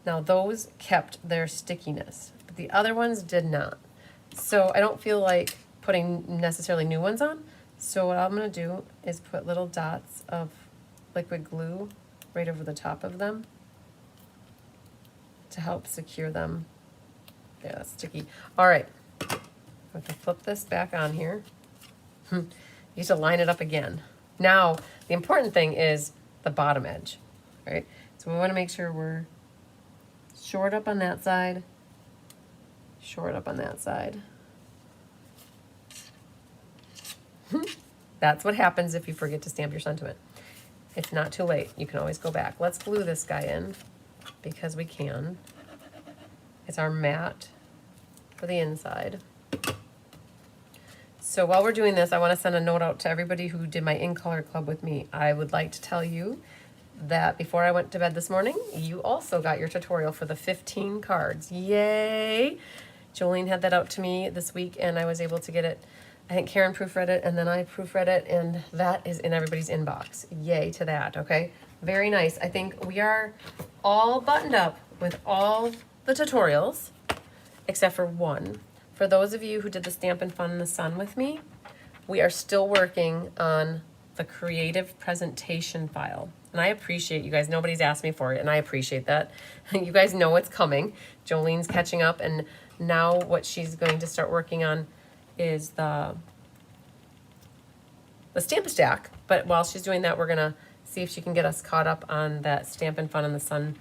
Now those kept their stickiness, but the other ones did not. So I don't feel like putting necessarily new ones on. So what I'm going to do is put little dots of liquid glue right over the top of them to help secure them. There, that's sticky. All right, I have to flip this back on here. You have to line it up again. Now, the important thing is the bottom edge, right? So we want to make sure we're short up on that side, short up on that side. That's what happens if you forget to stamp your sentiment. It's not too late. You can always go back. Let's glue this guy in because we can. It's our mat for the inside. So while we're doing this, I want to send a note out to everybody who did my In Color Club with me. I would like to tell you that before I went to bed this morning, you also got your tutorial for the 15 cards. Yay! Jolene had that out to me this week, and I was able to get it. I think Karen proofread it, and then I proofread it, and that is in everybody's inbox. Yay to that, okay? Very nice. I think we are all buttoned up with all the tutorials, except for one. For those of you who did the Stampin' Fun in the Sun with me, we are still working on the creative presentation file. And I appreciate you guys. Nobody's asked me for it, and I appreciate that. You guys know it's coming. Jolene's catching up, and now what she's going to start working on is the Stamp Stack. But while she's doing that, we're going to see if she can get us caught up on that Stampin' Fun in the Sun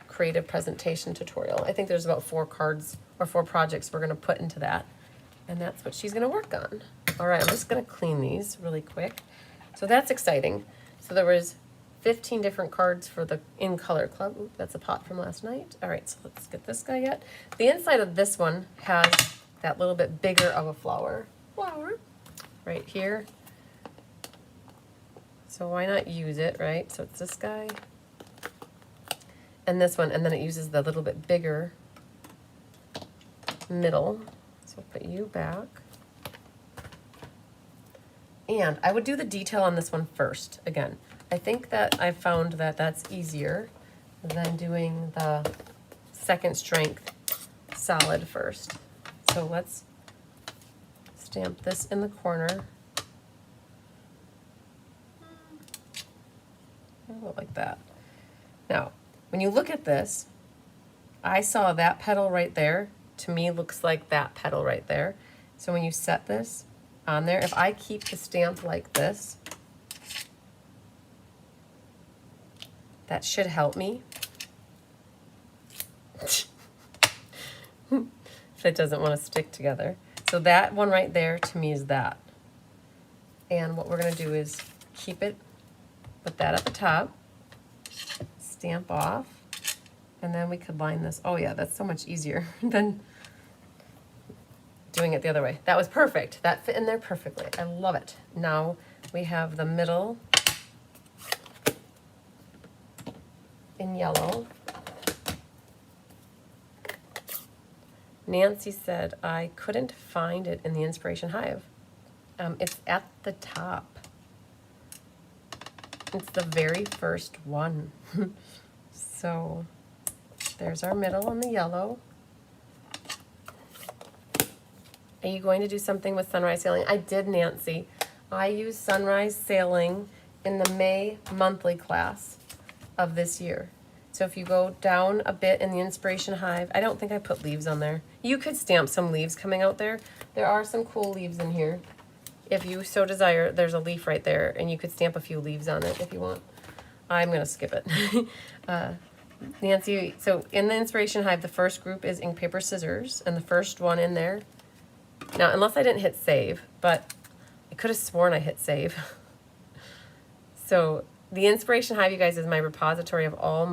creative presentation tutorial. I think there's about 4 cards or 4 projects we're going to put into that. And that's what she's going to work on. All right, I'm just going to clean these really quick. So that's exciting. So there was 15 different cards for the In Color Club. Ooh, that's a pot from last night. All right, so let's get this guy yet. The inside of this one has that little bit bigger of a flower right here. So why not use it, right? So it's this guy and this one, and then it uses the little bit bigger middle. So put you back. And I would do the detail on this one first. Again, I think that I found that that's easier than doing the second strength solid first. So let's stamp this in the corner. Like that. Now, when you look at this, I saw that petal right there. To me, looks like that petal right there. So when you set this on there, if I keep the stamp like this, that should help me. If it doesn't want to stick together. So that one right there to me is that. And what we're going to do is keep it, put that at the top, stamp off, and then we could line this. Oh yeah, that's so much easier than doing it the other way. That was perfect. That fit in there perfectly. I love it. Now we have the middle in yellow. Nancy said, I couldn't find it in the Inspiration Hive. It's at the top. It's the very first one. So there's our middle on the yellow. Are you going to do something with Sunrise Sailing? I did, Nancy. I used Sunrise Sailing in the May monthly class of this year. So if you go down a bit in the Inspiration Hive, I don't think I put leaves on there. You could stamp some leaves coming out there. There are some cool leaves in here. If you so desire, there's a leaf right there, and you could stamp a few leaves on it if you want. I'm going to skip it. Nancy, so in the Inspiration Hive, the first group is ink, paper, scissors, and the first one in there. Now, unless I didn't hit save, but I could have sworn I hit save. So the Inspiration Hive, you guys, is my repository of all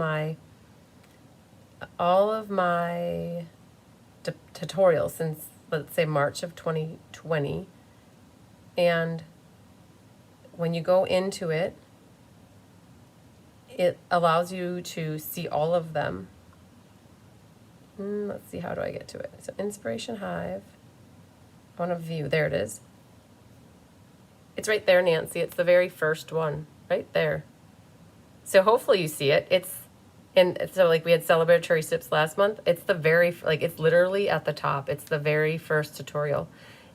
of my tutorials since, let's say, March of 2020. And when you go into it, it allows you to see all of them. Let's see, how do I get to it? So Inspiration Hive, I want to view, there it is. It's right there, Nancy. It's the very first one, right there. So hopefully you see it. It's so like we had Celebratory Sips last month. It's the very, like it's literally at the top. It's the very first tutorial.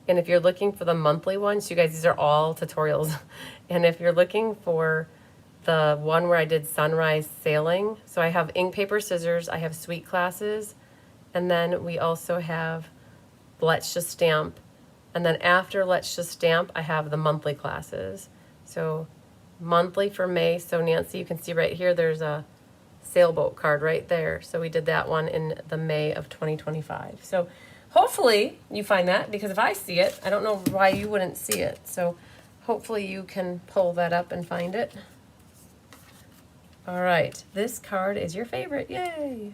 And if you're looking for the monthly ones, you guys, these are all tutorials. And if you're looking for the one where I did Sunrise Sailing, so I have ink, paper, scissors, I have sweet classes, and then we also have Let's Just Stamp. And then after Let's Just Stamp, I have the monthly classes. So monthly for May. So Nancy, you can see right here, there's a sailboat card right there. So we did that one in the May of 2025. So hopefully you find that, because if I see it, I don't know why you wouldn't see it. So hopefully you can pull that up and find it. All right, this card is your favorite, yay.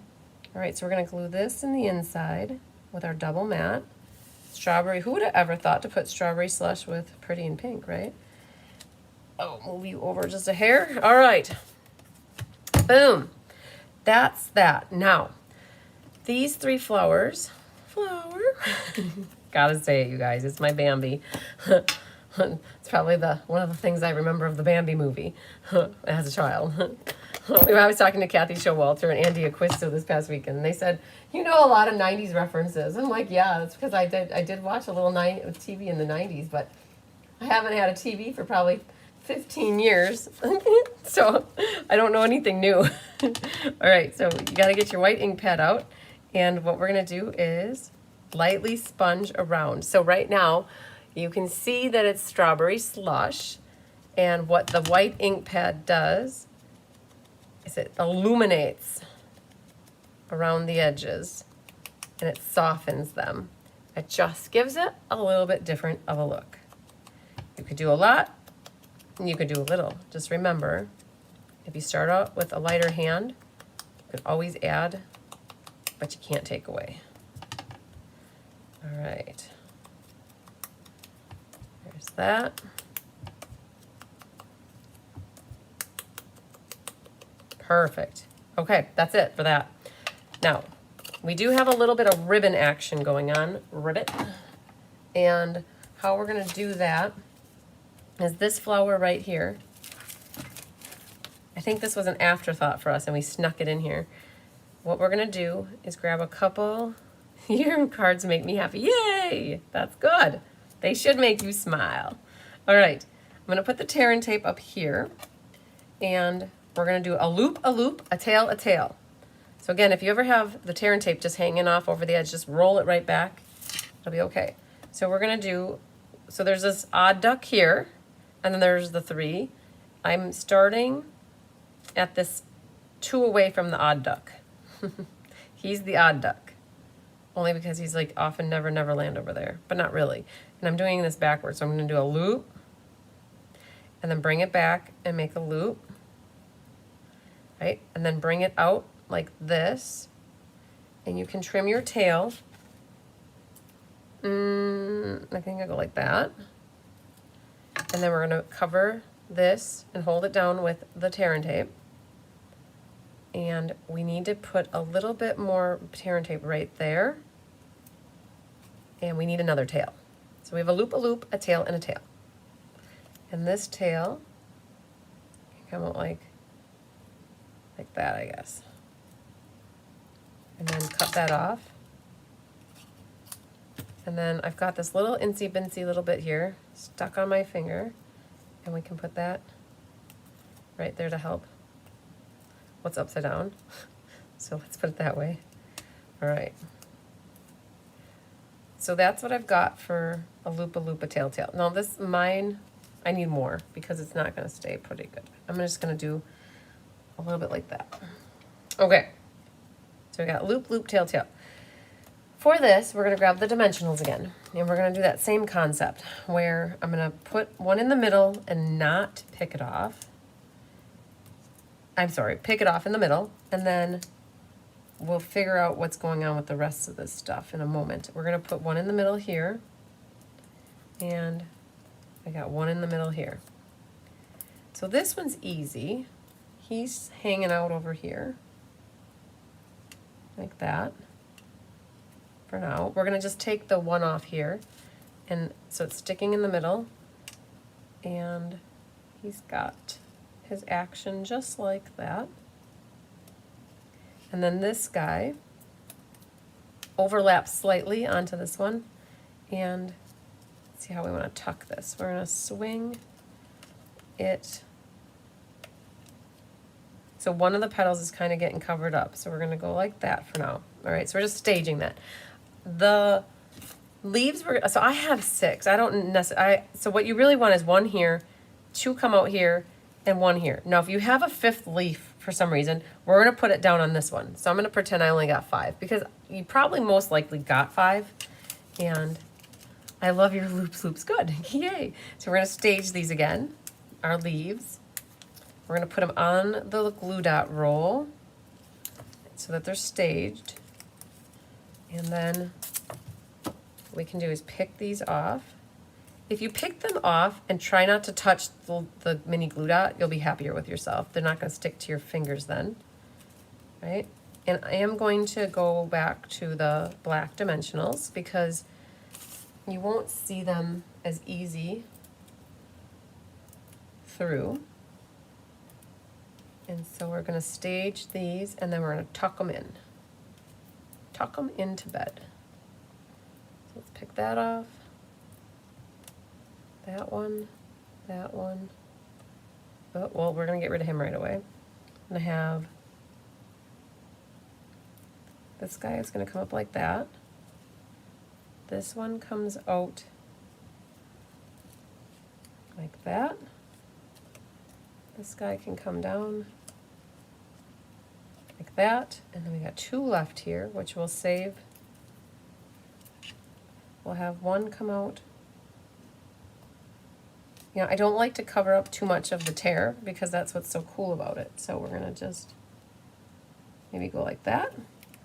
All right, so we're gonna glue this in the inside with our double matte. Strawberry, who would have ever thought to put strawberry slush with pretty in pink, right? Oh, move you over just a hair. All right, boom, that's that. Now, these 3 flowers, gotta say it, you guys, it's my Bambi. It's probably one of the things I remember of the Bambi movie as a child. I was talking to Kathy Showalter and Andy Acquisto this past weekend, and they said, you know, a lot of 90s references. I'm like, yeah, that's because I did watch a little TV in the 90s, but I haven't had a TV for probably 15 years, so I don't know anything new. All right, so you gotta get your white ink pad out, and what we're gonna do is lightly sponge around. So right now, you can see that it's strawberry slush, and what the white ink pad does is it illuminates around the edges, and it softens them. It just gives it a little bit different of a look. You could do a lot, and you could do a little. Just remember, if you start out with a lighter hand, you can always add, but you can't take away. All right. There's that. Perfect. Okay, that's it for that. Now, we do have a little bit of ribbon action going on. Ribbit. And how we're going to do that is this flower right here. I think this was an afterthought for us, and we snuck it in here. What we're going to do is grab a couple. Your cards make me happy. Yay! That's good. They should make you smile. All right. I'm going to put the tear and tape up here, and we're going to do a loop, a tail, a tail. So again, if you ever have the tear and tape just hanging off over the edge, just roll it right back. It'll be okay. So we're going to do, so there's this odd duck here, and then there's the 3. I'm starting at this 2 away from the odd duck. He's the odd duck. Only because he's like off in Never Never Land over there, but not really. And I'm doing this backwards, so I'm going to do a loop, and then bring it back and make a loop, right? And then bring it out like this, and you can trim your tail. I think I'll go like that. And then we're going to cover this and hold it down with the tear and tape. And we need to put a little bit more tear and tape right there. And we need another tail. So we have a loop, a tail, and a tail. And this tail can come out like that, I guess. And then cut that off. And then I've got this little insy bincy little bit here stuck on my finger, and we can put that right there to help what's upside down. So let's put it that way. All right. So that's what I've got for a loop, a tail, tail. Now this mine, I need more because it's not going to stay pretty good. I'm just going to do a little bit like that. Okay. So we got loop, loop, tail, tail. For this, we're going to grab the dimensionals again, and we're going to do that same concept where I'm going to put one in the middle and not pick it off. I'm sorry, pick it off in the middle, and then we'll figure out what's going on with the rest of this stuff in a moment. We're going to put one in the middle here, and I got one in the middle here. So this one's easy. He's hanging out over here, like that. For now, we're going to just take the one off here, and so it's sticking in the middle, and he's got his action just like that. And then this guy overlaps slightly onto this one, and let's see how we want to tuck this. We're going to swing it. So one of the petals is kind of getting covered up, so we're going to go like that for now. All right, so we're just staging that. The leaves were, so I have 6. I don't necessarily, so what you really want is 1 here, 2 come out here, and 1 here. Now, if you have a 5th leaf for some reason, we're going to put it down on this one. So I'm going to pretend I only got 5 because you probably most likely got 5. And I love your loops, loops. Good. Yay. So we're going to stage these again, our leaves. We're going to put them on the glue dot roll so that they're staged. And then what we can do is pick these off. If you pick them off and try not to touch the mini glue dot, you'll be happier with yourself. They're not going to stick to your fingers then, right? And I am going to go back to the black dimensionals because you won't see them as easy through. And so we're going to stage these, and then we're going to tuck them in. Tuck them into bed. So let's pick that off. That one, Oh, well, we're going to get rid of him right away. I'm going to have this guy is going to come up like that. This one comes out like that. This guy can come down like that. And then we got 2 left here, which we'll save. We'll have one come out. You know, I don't like to cover up too much of the tear because that's what's so cool about it. So we're going to just maybe go like that.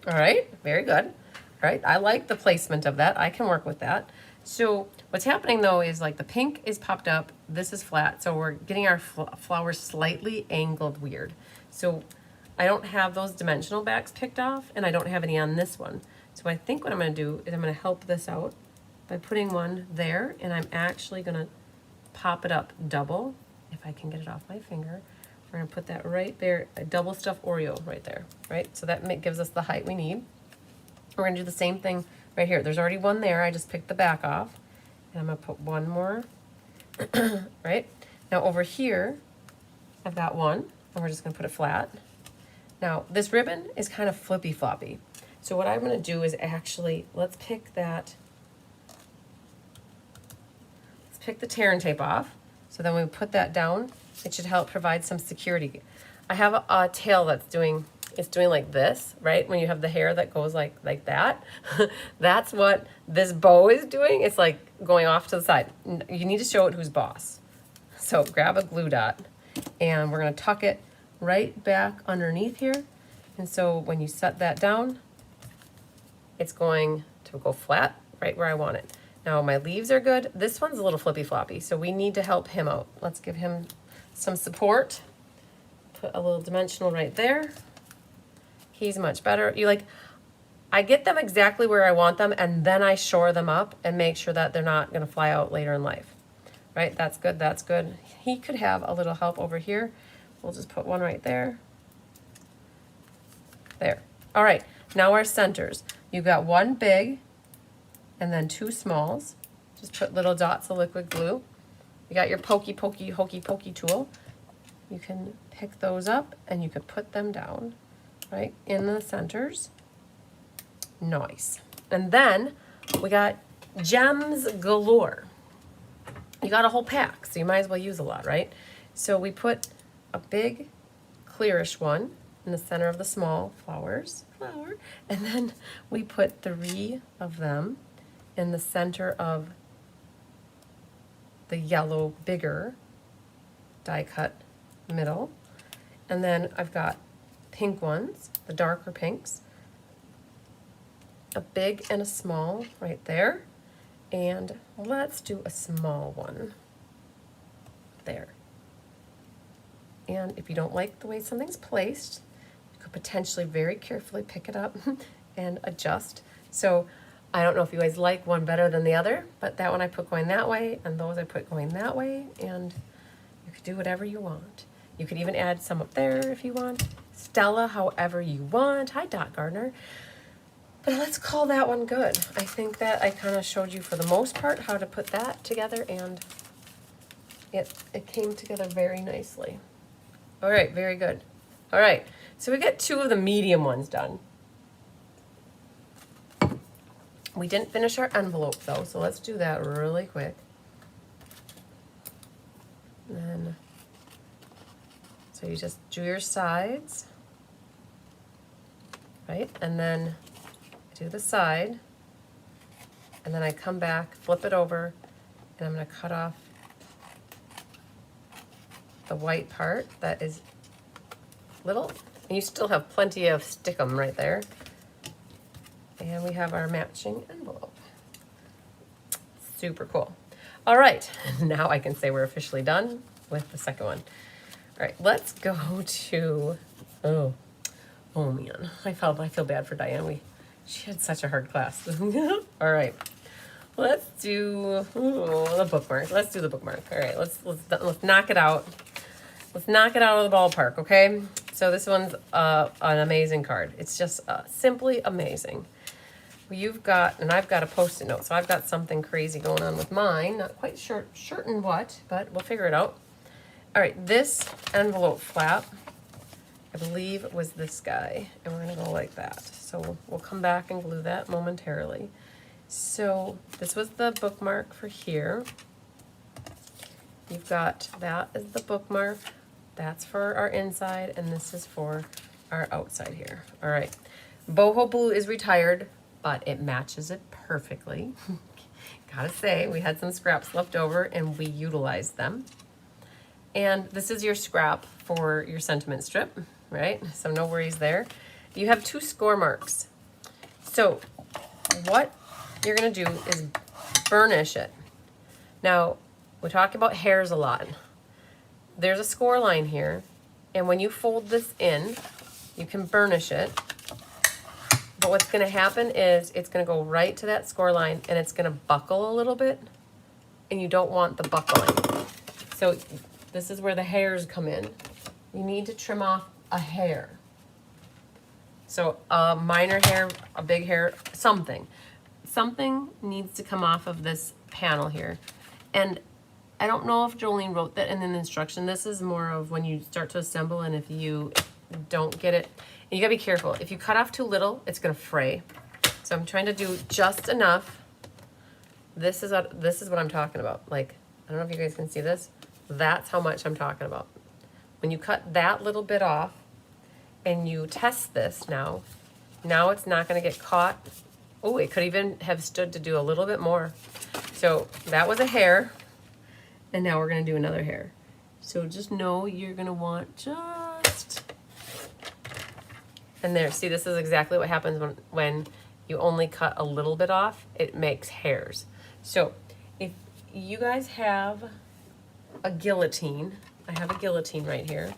All right, very good. All right, I like the placement of that. I can work with that. So what's happening though is like the pink is popped up, this is flat, so we're getting our flowers slightly angled weird. So I don't have those dimensional backs picked off, and I don't have any on this one. So I think what I'm going to do is I'm going to help this out by putting one there, and I'm actually going to pop it up double, if I can get it off my finger. We're going to put that right there, a double stuffed Oreo right there, right? So that gives us the height we need. We're going to do the same thing right here. There's already one there. I just picked the back off. And I'm going to put one more, right? Now over here, I've got one, and we're just going to put it flat. Now this ribbon is kind of flippy floppy. So what I'm going to do is actually, let's pick the tear and tape off. So then we put that down. It should help provide some security. I have a tail that's doing like this, right? When you have the hair that goes like that, that's what this bow is doing. It's like going off to the side. You need to show it who's boss. So grab a glue dot, and we're gonna tuck it right back underneath here. And so when you set that down, it's going to go flat right where I want it. Now my leaves are good. This one's a little flippy floppy, so we need to help him out. Let's give him some support. Put a little dimensional right there. He's much better. I get them exactly where I want them, and then I shore them up and make sure that they're not going to fly out later in life. Right? That's good. That's good. He could have a little help over here. We'll just put one right there. There. All right. Now our centers. You've got one big and then 2 smalls. Just put little dots of liquid glue. You got your hokey pokey tool. You can pick those up and you could put them down right in the centers. Nice. And then we got gems galore. You got a whole pack, so you might as well use a lot, right? So we put a big clearish one in the center of the small flower, and then we put 3 of them in the center of the yellow bigger die cut middle. And then I've got pink ones, the darker pinks, a big and a small right there. And let's do a small one there. And if you don't like the way something's placed, you could potentially very carefully pick it up and adjust. So I don't know if you guys like one better than the other, but that one I put going that way, and those I put going that way, and you could do whatever you want. You could even add some up there if you want. Stella, however you want. Hi, Dot Gardner. But let's call that one good. I think that I kind of showed you for the most part how to put that together, and it came together very nicely. All right, very good. All right, so we got 2 of the medium ones done. We didn't finish our envelope though, so let's do that really quick. And then, so you just do your sides, right? And then do the side, and then I come back, flip it over, and I'm going to cut off the white part that is little, and you still have plenty of stickum right there. And we have our matching envelope. Super cool. All right, now I can say we're officially done with the second one. All right, let's go to, oh man, I feel bad for Diane. She had such a hard class. All right, let's do the bookmark. Let's do the bookmark. All right, let's knock it out. Let's knock it out of the ballpark, okay? So this one's an amazing card. It's just simply amazing. You've got, and I've got a Post-it note, so I've got something crazy going on with mine. Not quite certain what, but we'll figure it out. All right, this envelope flap, I believe was this guy, and we're gonna go like that. So we'll come back and glue that momentarily. So this was the bookmark for here. You've got that as the bookmark, that's for our inside, and this is for our outside here. All right, boho blue is retired, but it matches it perfectly. Gotta say, we had some scraps left over and we utilized them. And this is your scrap for your sentiment strip, right? So no worries there. You have 2 score marks. So what you're gonna do is burnish it. Now, we talk about hairs a lot. There's a score line here, and when you fold this in, you can burnish it. But what's gonna happen is it's gonna go right to that score line and it's gonna buckle a little bit, and you don't want the buckling. So this is where the hairs come in. You need to trim off a hair. So a minor hair, a big hair, something. Something needs to come off of this panel here. And I don't know if Jolene wrote that in an instruction. This is more of when you start to assemble, and if you don't get it, and you gotta be careful. If you cut off too little, it's gonna fray. So I'm trying to do just enough. This is what I'm talking about. Like, I don't know if you guys can see this. That's how much I'm talking about. When you cut that little bit off and you test this now it's not gonna get caught. Oh, it could even have stood to do a little bit more. So that was a hair, and now we're gonna do another hair. So just know you're gonna want just, and there, see, this is exactly what happens when you only cut a little bit off, it makes hairs. So if you guys have a guillotine, I have a guillotine right here.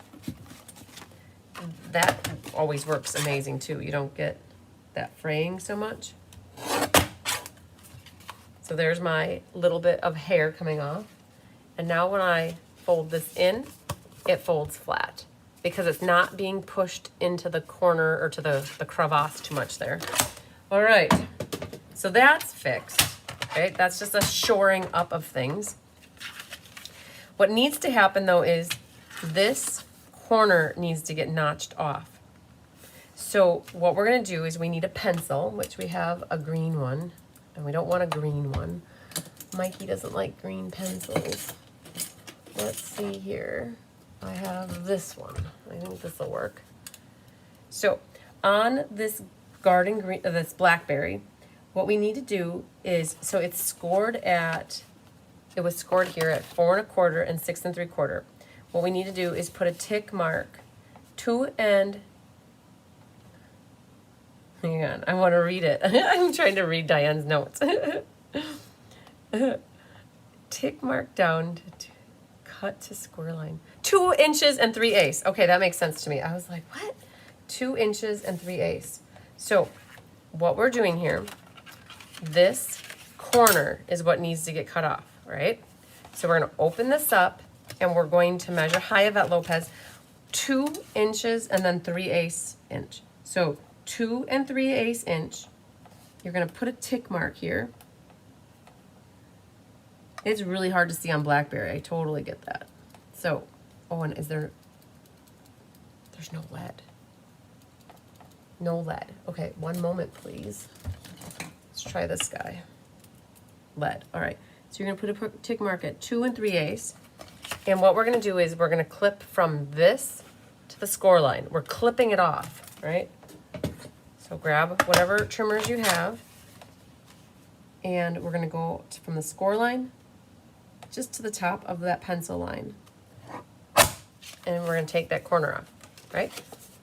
That always works amazing too. You don't get that fraying so much. So there's my little bit of hair coming off. And now when I fold this in, it folds flat because it's not being pushed into the corner or to the crevasse too much there. All right, so that's fixed, right? That's just a shoring up of things. What needs to happen though is this corner needs to get notched off. So what we're gonna do is we need a pencil, which we have a green one, and we don't want a green one. Mikey doesn't like green pencils. Let's see here. I have this one. I think this will work. So on this garden green, this blackberry, what we need to do is, so it's scored at, it was scored here at 4 1/4 and 6 3/4. What we need to do is put a tick mark hang on, I want to read it. I'm trying to read Diane's notes. Tick mark down to cut to score line. 2 inches and 3/8. Okay, that makes sense to me. I was like, what? 2 inches and 3/8. So what we're doing here, this corner is what needs to get cut off, right? So we're gonna open this up and we're going to measure high Yvette Lopez 2 inches and then 3/8 inch. So 2 3/8 inch. You're gonna put a tick mark here. It's really hard to see on Blackberry. I totally get that. So, oh, and there's no lead. No lead. Okay, one moment, please. Let's try this guy. Lead. All right. So you're gonna put a tick mark at 2 3/8. And what we're gonna do is we're gonna clip from this to the score line. We're clipping it off, right? So grab whatever trimmers you have, and we're gonna go from the score line just to the top of that pencil line. And we're gonna take that corner off, right?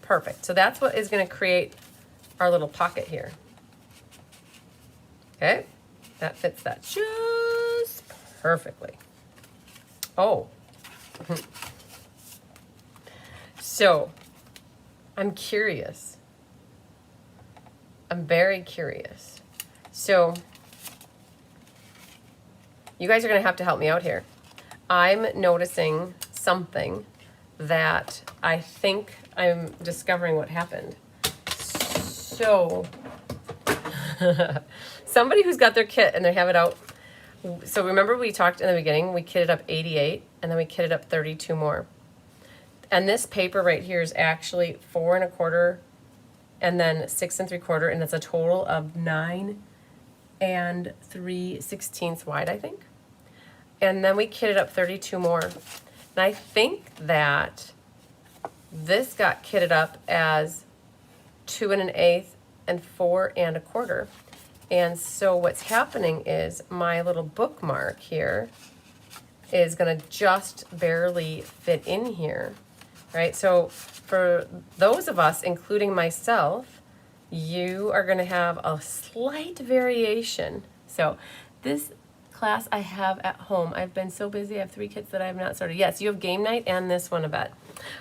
Perfect. So that's what is gonna create our little pocket here. Okay, that fits that just perfectly. Oh. So, I'm curious. I'm very curious. So, you guys are gonna have to help me out here. I'm noticing something that I think I'm discovering what happened. So, somebody who's got their kit and they have it out, So remember we talked in the beginning, we kitted up 88 and then we kitted up 32 more. And this paper right here is actually 4 1/4 and then 6 3/4, and it's a total of 9 3/16 wide, I think. And then we kitted up 32 more. And I think that this got kitted up as 2 1/8 and 4 1/4. And so what's happening is my little bookmark here is gonna just barely fit in here, right? So for those of us, including myself, you are gonna have a slight variation. So this class I have at home, I've been so busy, I have 3 kids that I have not started. Yes, you have game night and this one, I bet.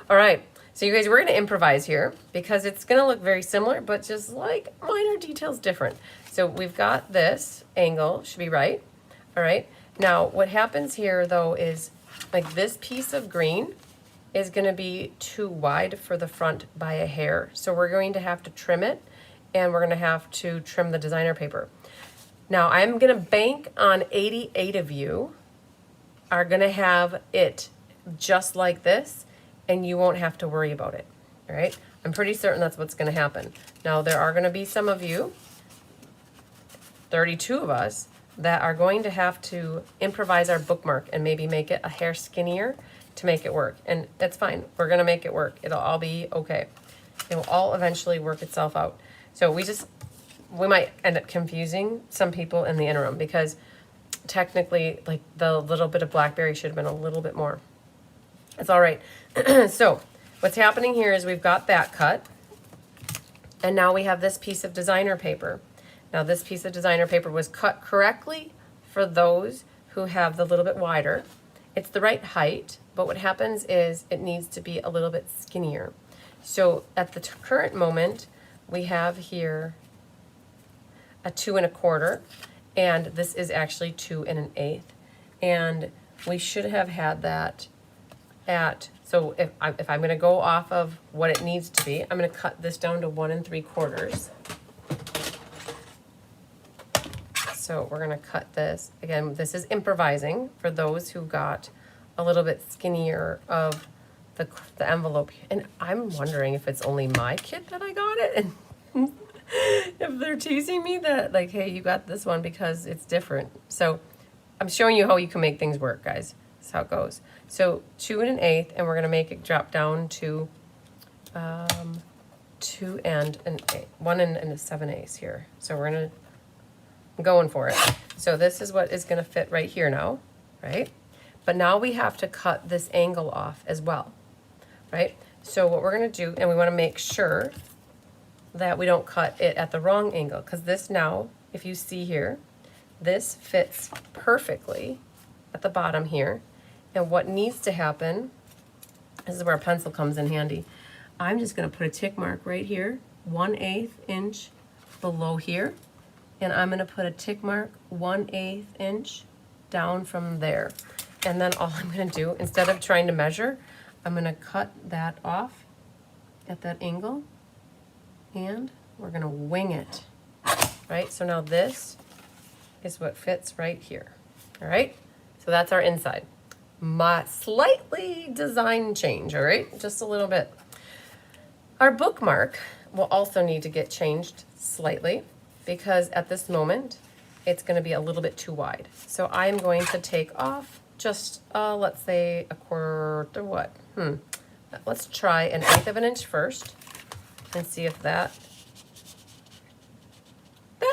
All right, so you guys, we're gonna improvise here because it's gonna look very similar, but just like minor details different. So we've got this angle, should be right. All right, now what happens here though is like this piece of green is gonna be too wide for the front by a hair. So we're going to have to trim it, and we're gonna have to trim the designer paper. Now I'm gonna bank on 88 of you are gonna have it just like this, and you won't have to worry about it, all right? I'm pretty certain that's what's gonna happen. Now there are gonna be some of you, 32 of us, that are going to have to improvise our bookmark and maybe make it a hair skinnier to make it work. And that's fine, we're gonna make it work. It'll all be okay. It will all eventually work itself out. So we might end up confusing some people in the interim because technically like the little bit of blackberry should have been a little bit more. It's all right. So what's happening here is we've got that cut, and now we have this piece of designer paper. Now this piece of designer paper was cut correctly for those who have the little bit wider. It's the right height, but what happens is it needs to be a little bit skinnier. So at the current moment, we have here a 2 1/4, and this is actually 2 1/8. And we should have had that at, so if I'm gonna go off of what it needs to be, I'm gonna cut this down to 1 3/4. So we're gonna cut this. Again, this is improvising for those who got a little bit skinnier of the envelope. And I'm wondering if it's only my kit that I got it, and if they're teasing me that like, hey, you got this one because it's different. So I'm showing you how you can make things work, guys. That's how it goes. So 2 1/8, and we're gonna make it drop down to 2 1/8, 1 7/8 here. So I'm going for it. So this is what is gonna fit right here now, right? But now we have to cut this angle off as well, right? So what we're gonna do, and we wanna make sure that we don't cut it at the wrong angle, because this now, if you see here, this fits perfectly at the bottom here. And what needs to happen, this is where a pencil comes in handy. I'm just gonna put a tick mark right here, 1/8 inch below here. And I'm gonna put a tick mark 1/8 inch down from there. And then all I'm gonna do, instead of trying to measure, I'm gonna cut that off at that angle, and we're gonna wing it, right? So now this is what fits right here, all right? So that's our inside. My slightly design change, all right? Just a little bit. Our bookmark will also need to get changed slightly, because at this moment, it's gonna be a little bit too wide. So I'm going to take off just, let's say a quarter, what? Let's try 1/8 of an inch first and see if that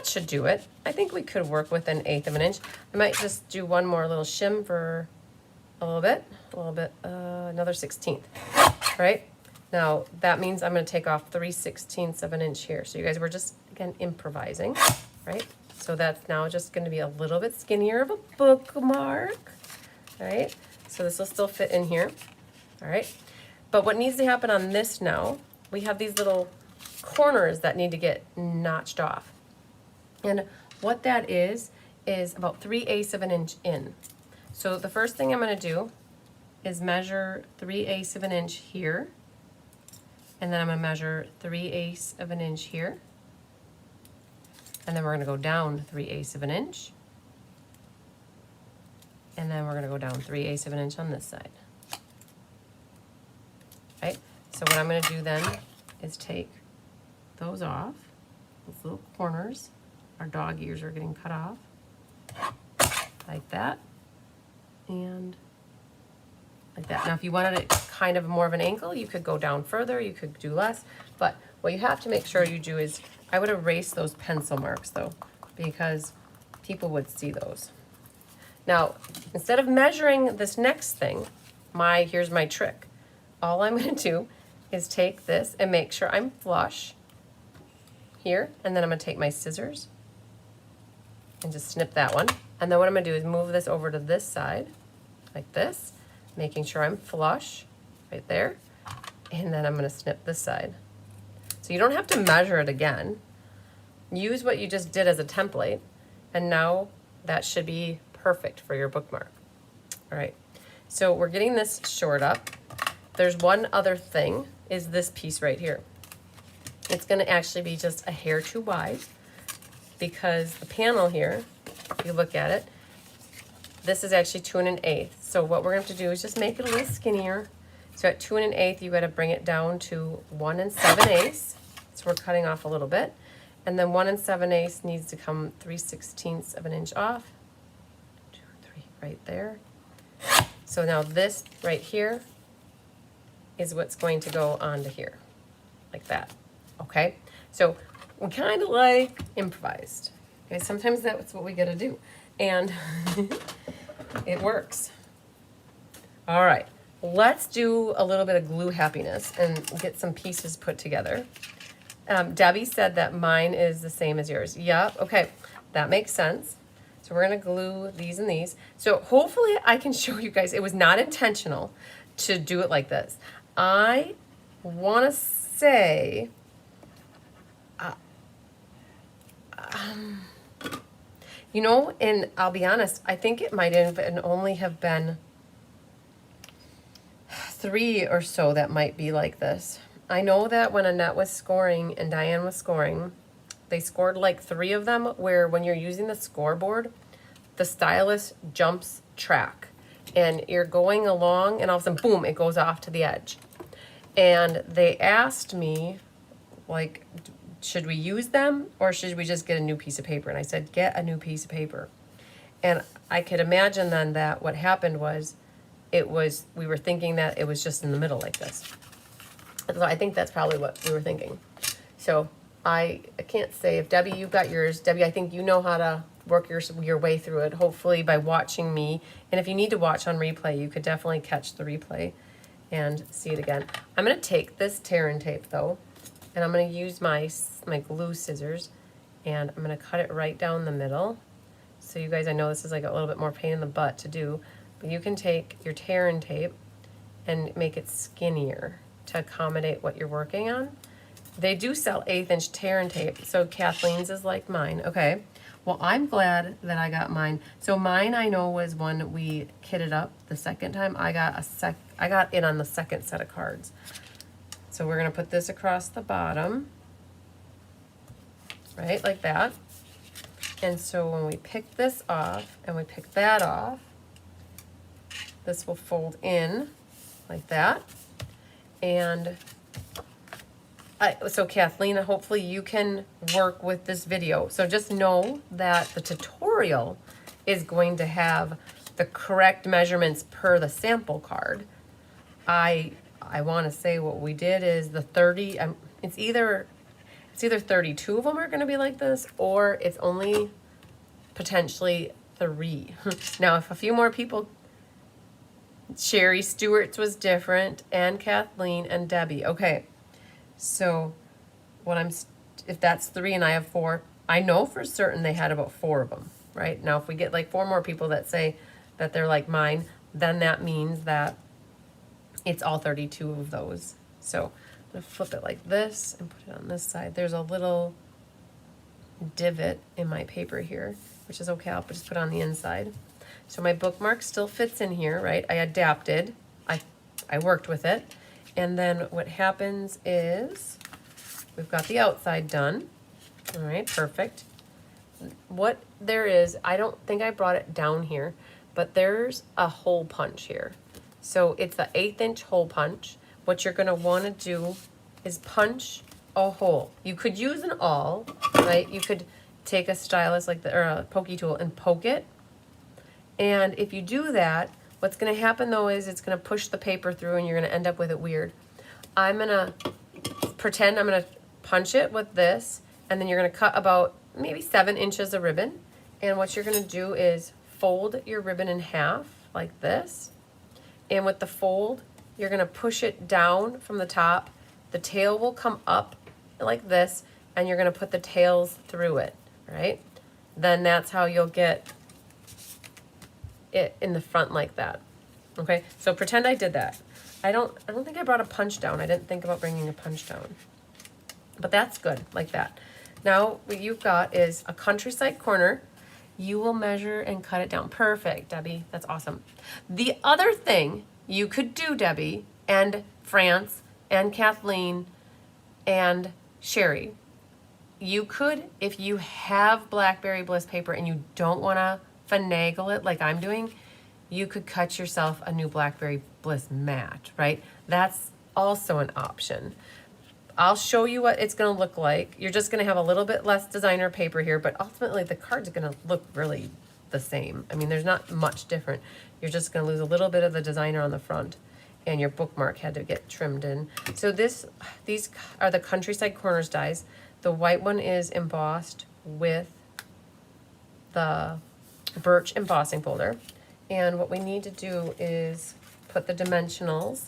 should do it. I think we could work with 1/8 of an inch. I might just do one more little shim for a little bit, another 1/16, right? Now that means I'm gonna take off 3/16 of an inch here. So you guys, we're just, again, improvising, right? So that's now just gonna be a little bit skinnier of a bookmark, right? So this will still fit in here, all right? But what needs to happen on this now, we have these little corners that need to get notched off. And what that is about 3/8 of an inch in. So the first thing I'm gonna do is measure 3/8 of an inch here, and then I'm gonna measure 3/8 of an inch here, and then we're gonna go down 3/8 of an inch, And then we're gonna go down 3/8 of an inch on this side. Right? So what I'm gonna do then is take those off, those little corners. Our dog ears are getting cut off, like that, and like that. Now if you wanted it kind of more of an angle, you could go down further, you could do less, but what you have to make sure you do is, I would erase those pencil marks though, because people would see those. Now, instead of measuring this next thing, here's my trick. All I'm gonna do is take this and make sure I'm flush here, and then I'm gonna take my scissors and just snip that one. And then what I'm gonna do is move this over to this side, like this, making sure I'm flush right there. And then I'm gonna snip this side. So you don't have to measure it again. Use what you just did as a template, and now that should be perfect for your bookmark. All right, so we're getting this short up. There's one other thing, is this piece right here. It's gonna actually be just a hair too wide, because the panel here, if you look at it, this is actually 2 1/8. So what we're gonna have to do is just make it a little skinnier. So at 2 1/8, you gotta bring it down to 1 7/8. So we're cutting off a little bit. And then 1 7/8 needs to come 3/16 of an inch off. 2, 3, right there. So now this right here is what's going to go onto here, like that, okay? So we kind of like improvised, okay? Sometimes that's what we gotta do, and it works. All right, let's do a little bit of glue happiness and get some pieces put together. Debbie said that mine is the same as yours. Yep, okay, that makes sense. So we're gonna glue these and these. So hopefully I can show you guys, it was not intentional to do it like this. I wanna say, you know, and I'll be honest, I think it might even only have been 3 or so that might be like this. I know that when Annette was scoring and Diane was scoring, they scored like 3 of them, where when you're using the scoreboard, the stylus jumps track and you're going along and all of a sudden, boom, it goes off to the edge. And they asked me, like, should we use them or should we just get a new piece of paper? And I said, get a new piece of paper. And I could imagine then that what happened was, we were thinking that it was just in the middle like this. So I think that's probably what we were thinking. So I can't say if Debbie, you've got yours. Debbie, I think you know how to work your way through it, hopefully by watching me. And if you need to watch on replay, you could definitely catch the replay and see it again. I'm gonna take this tear and tape though, and I'm gonna use my glue scissors, and I'm gonna cut it right down the middle. So you guys, I know this is like a little bit more pain in the butt to do, but you can take your tear and tape and make it skinnier to accommodate what you're working on. They do sell 1/8 inch tear and tape, so Kathleen's is like mine. Okay, well, I'm glad that I got mine. So mine, I know, was one we kitted up the second time. I got in on the second set of cards. So we're gonna put this across the bottom, right, like that. And so when we pick this off and we pick that off, this will fold in like that. And so Kathleen, hopefully you can work with this video. So just know that the tutorial is going to have the correct measurements per the sample card. I want to say what we did is the 30, it's either 32 of them are going to be like this, or it's only potentially 3. Now, if a few more people, Sherry Stewart's was different, and Kathleen and Debbie. Okay, so if that's 3 and I have 4, I know for certain they had about 4 of them, right? Now, if we get like 4 more people that say that they're like mine, then that means that it's all 32 of those. So I'm gonna flip it like this and put it on this side. There's a little divot in my paper here, which is okay, I'll just put it on the inside. So my bookmark still fits in here, right? I adapted, I worked with it. And then what happens is we've got the outside done. All right, perfect. What there is, I don't think I brought it down here, but there's a hole punch here. So it's the 1/8 inch hole punch. What you're gonna wanna do is punch a hole. You could use an awl, right? You could take a stylus like the, or a pokey tool and poke it. And if you do that, what's gonna happen though is it's gonna push the paper through and you're gonna end up with it weird. I'm gonna pretend I'm gonna punch it with this, and then you're gonna cut about maybe 7 inches of ribbon. And what you're gonna do is fold your ribbon in half like this. And with the fold, you're gonna push it down from the top. The tail will come up like this, and you're gonna put the tails through it, right? Then that's how you'll get it in the front like that. Okay, so pretend I did that. I don't think I brought a punch down. I didn't think about bringing a punch down. But that's good, like that. Now what you've got is a countryside corner. You will measure and cut it down. Perfect, Debbie, that's awesome. The other thing you could do, Debbie, and France, and Kathleen, and Sherry, you could, if you have Blackberry Bliss paper and you don't wanna finagle it like I'm doing, you could cut yourself a new Blackberry Bliss mat, right? That's also an option. I'll show you what it's gonna look like. You're just gonna have a little bit less designer paper here, but ultimately the card's gonna look really the same. I mean, there's not much different. You're just gonna lose a little bit of the designer on the front, and your bookmark had to get trimmed in. So these are the Countryside Corners dies. The white one is embossed with the birch embossing folder. And what we need to do is put the dimensionals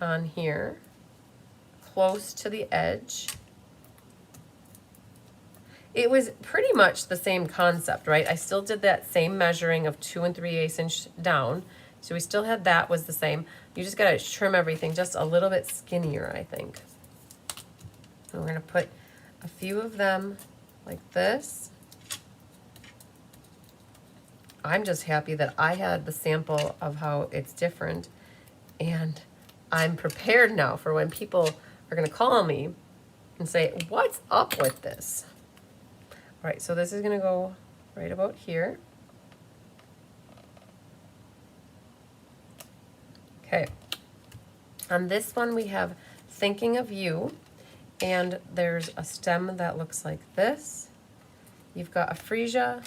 on here, close to the edge. It was pretty much the same concept, right? I still did that same measuring of 2 3/8 inch down. So we still had that was the same. You just gotta trim everything just a little bit skinnier, I think. And we're gonna put a few of them like this. I'm just happy that I had the sample of how it's different, and I'm prepared now for when people are gonna call me and say, what's up with this? All right, so this is gonna go right about here. Okay, on this one we have Thinking of You, and there's a stem that looks like this. You've got a freesia,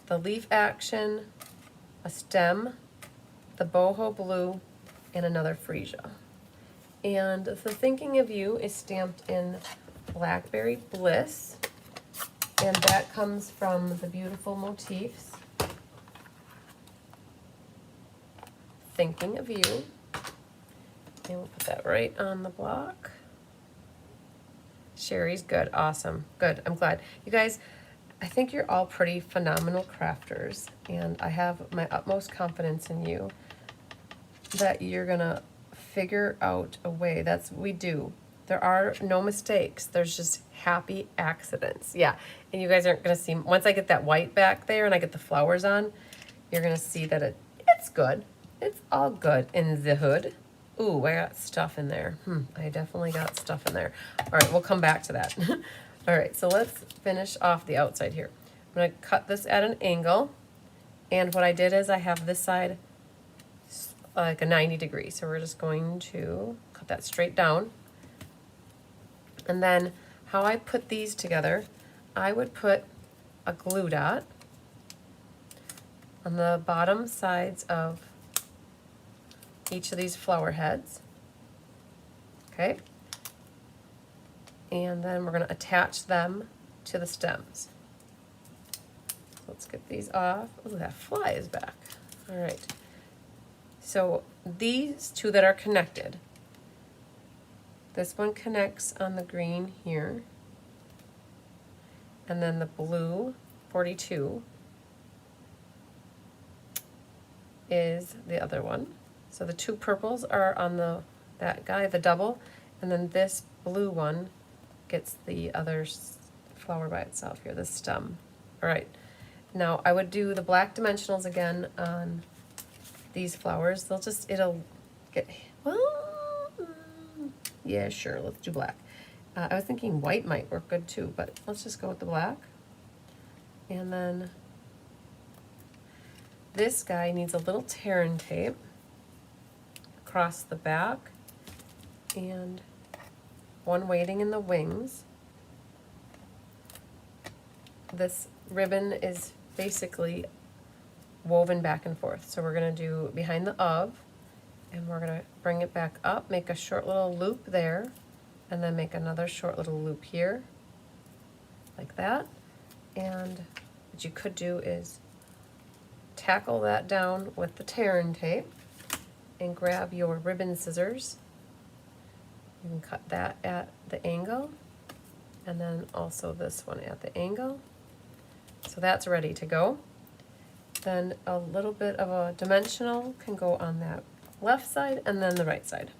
the leaf action, a stem, the boho blue, and another freesia. And the Thinking of You is stamped in Blackberry Bliss, and that comes from the beautiful motifs. Thinking of You. And we'll put that right on the block. Sherry's good, awesome, good, I'm glad. You guys, I think you're all pretty phenomenal crafters, and I have my utmost confidence in you that you're gonna figure out a way. That's what we do. There are no mistakes. There's just happy accidents. Yeah, and you guys aren't gonna see, once I get that white back there and I get the flowers on, you're gonna see that it's good. It's all good in the hood. Ooh, I got stuff in there. I definitely got stuff in there. All right, we'll come back to that. All right, so let's finish off the outside here. I'm gonna cut this at an angle, and what I did is I have this side like a 90 degrees. So we're just going to cut that straight down. And then how I put these together, I would put a glue dot on the bottom sides of each of these flower heads. Okay. And then we're going to attach them to the stems. Let's get these off. Oh, that fly is back. All right. So these two that are connected, this one connects on the green here, and then the blue 42 is the other one. So the two purples are on that guy, the double, and then this blue one gets the other flower by itself here, the stem. All right, now I would do the black dimensionals again on these flowers. It'll get, well, yeah, sure, let's do black. I was thinking white might work good too, but let's just go with the black. And then This guy needs a little tear-in tape across the back and one waiting in the wings. This ribbon is basically woven back and forth. So we're going to do behind the of, and we're going to bring it back up, make a short little loop there, and then make another short little loop here, like that. And what you could do is tackle that down with the tear-in tape and grab your ribbon scissors. You can cut that at the angle, and then also this one at the angle. So that's ready to go. Then a little bit of a dimensional can go on that left side and then the right side.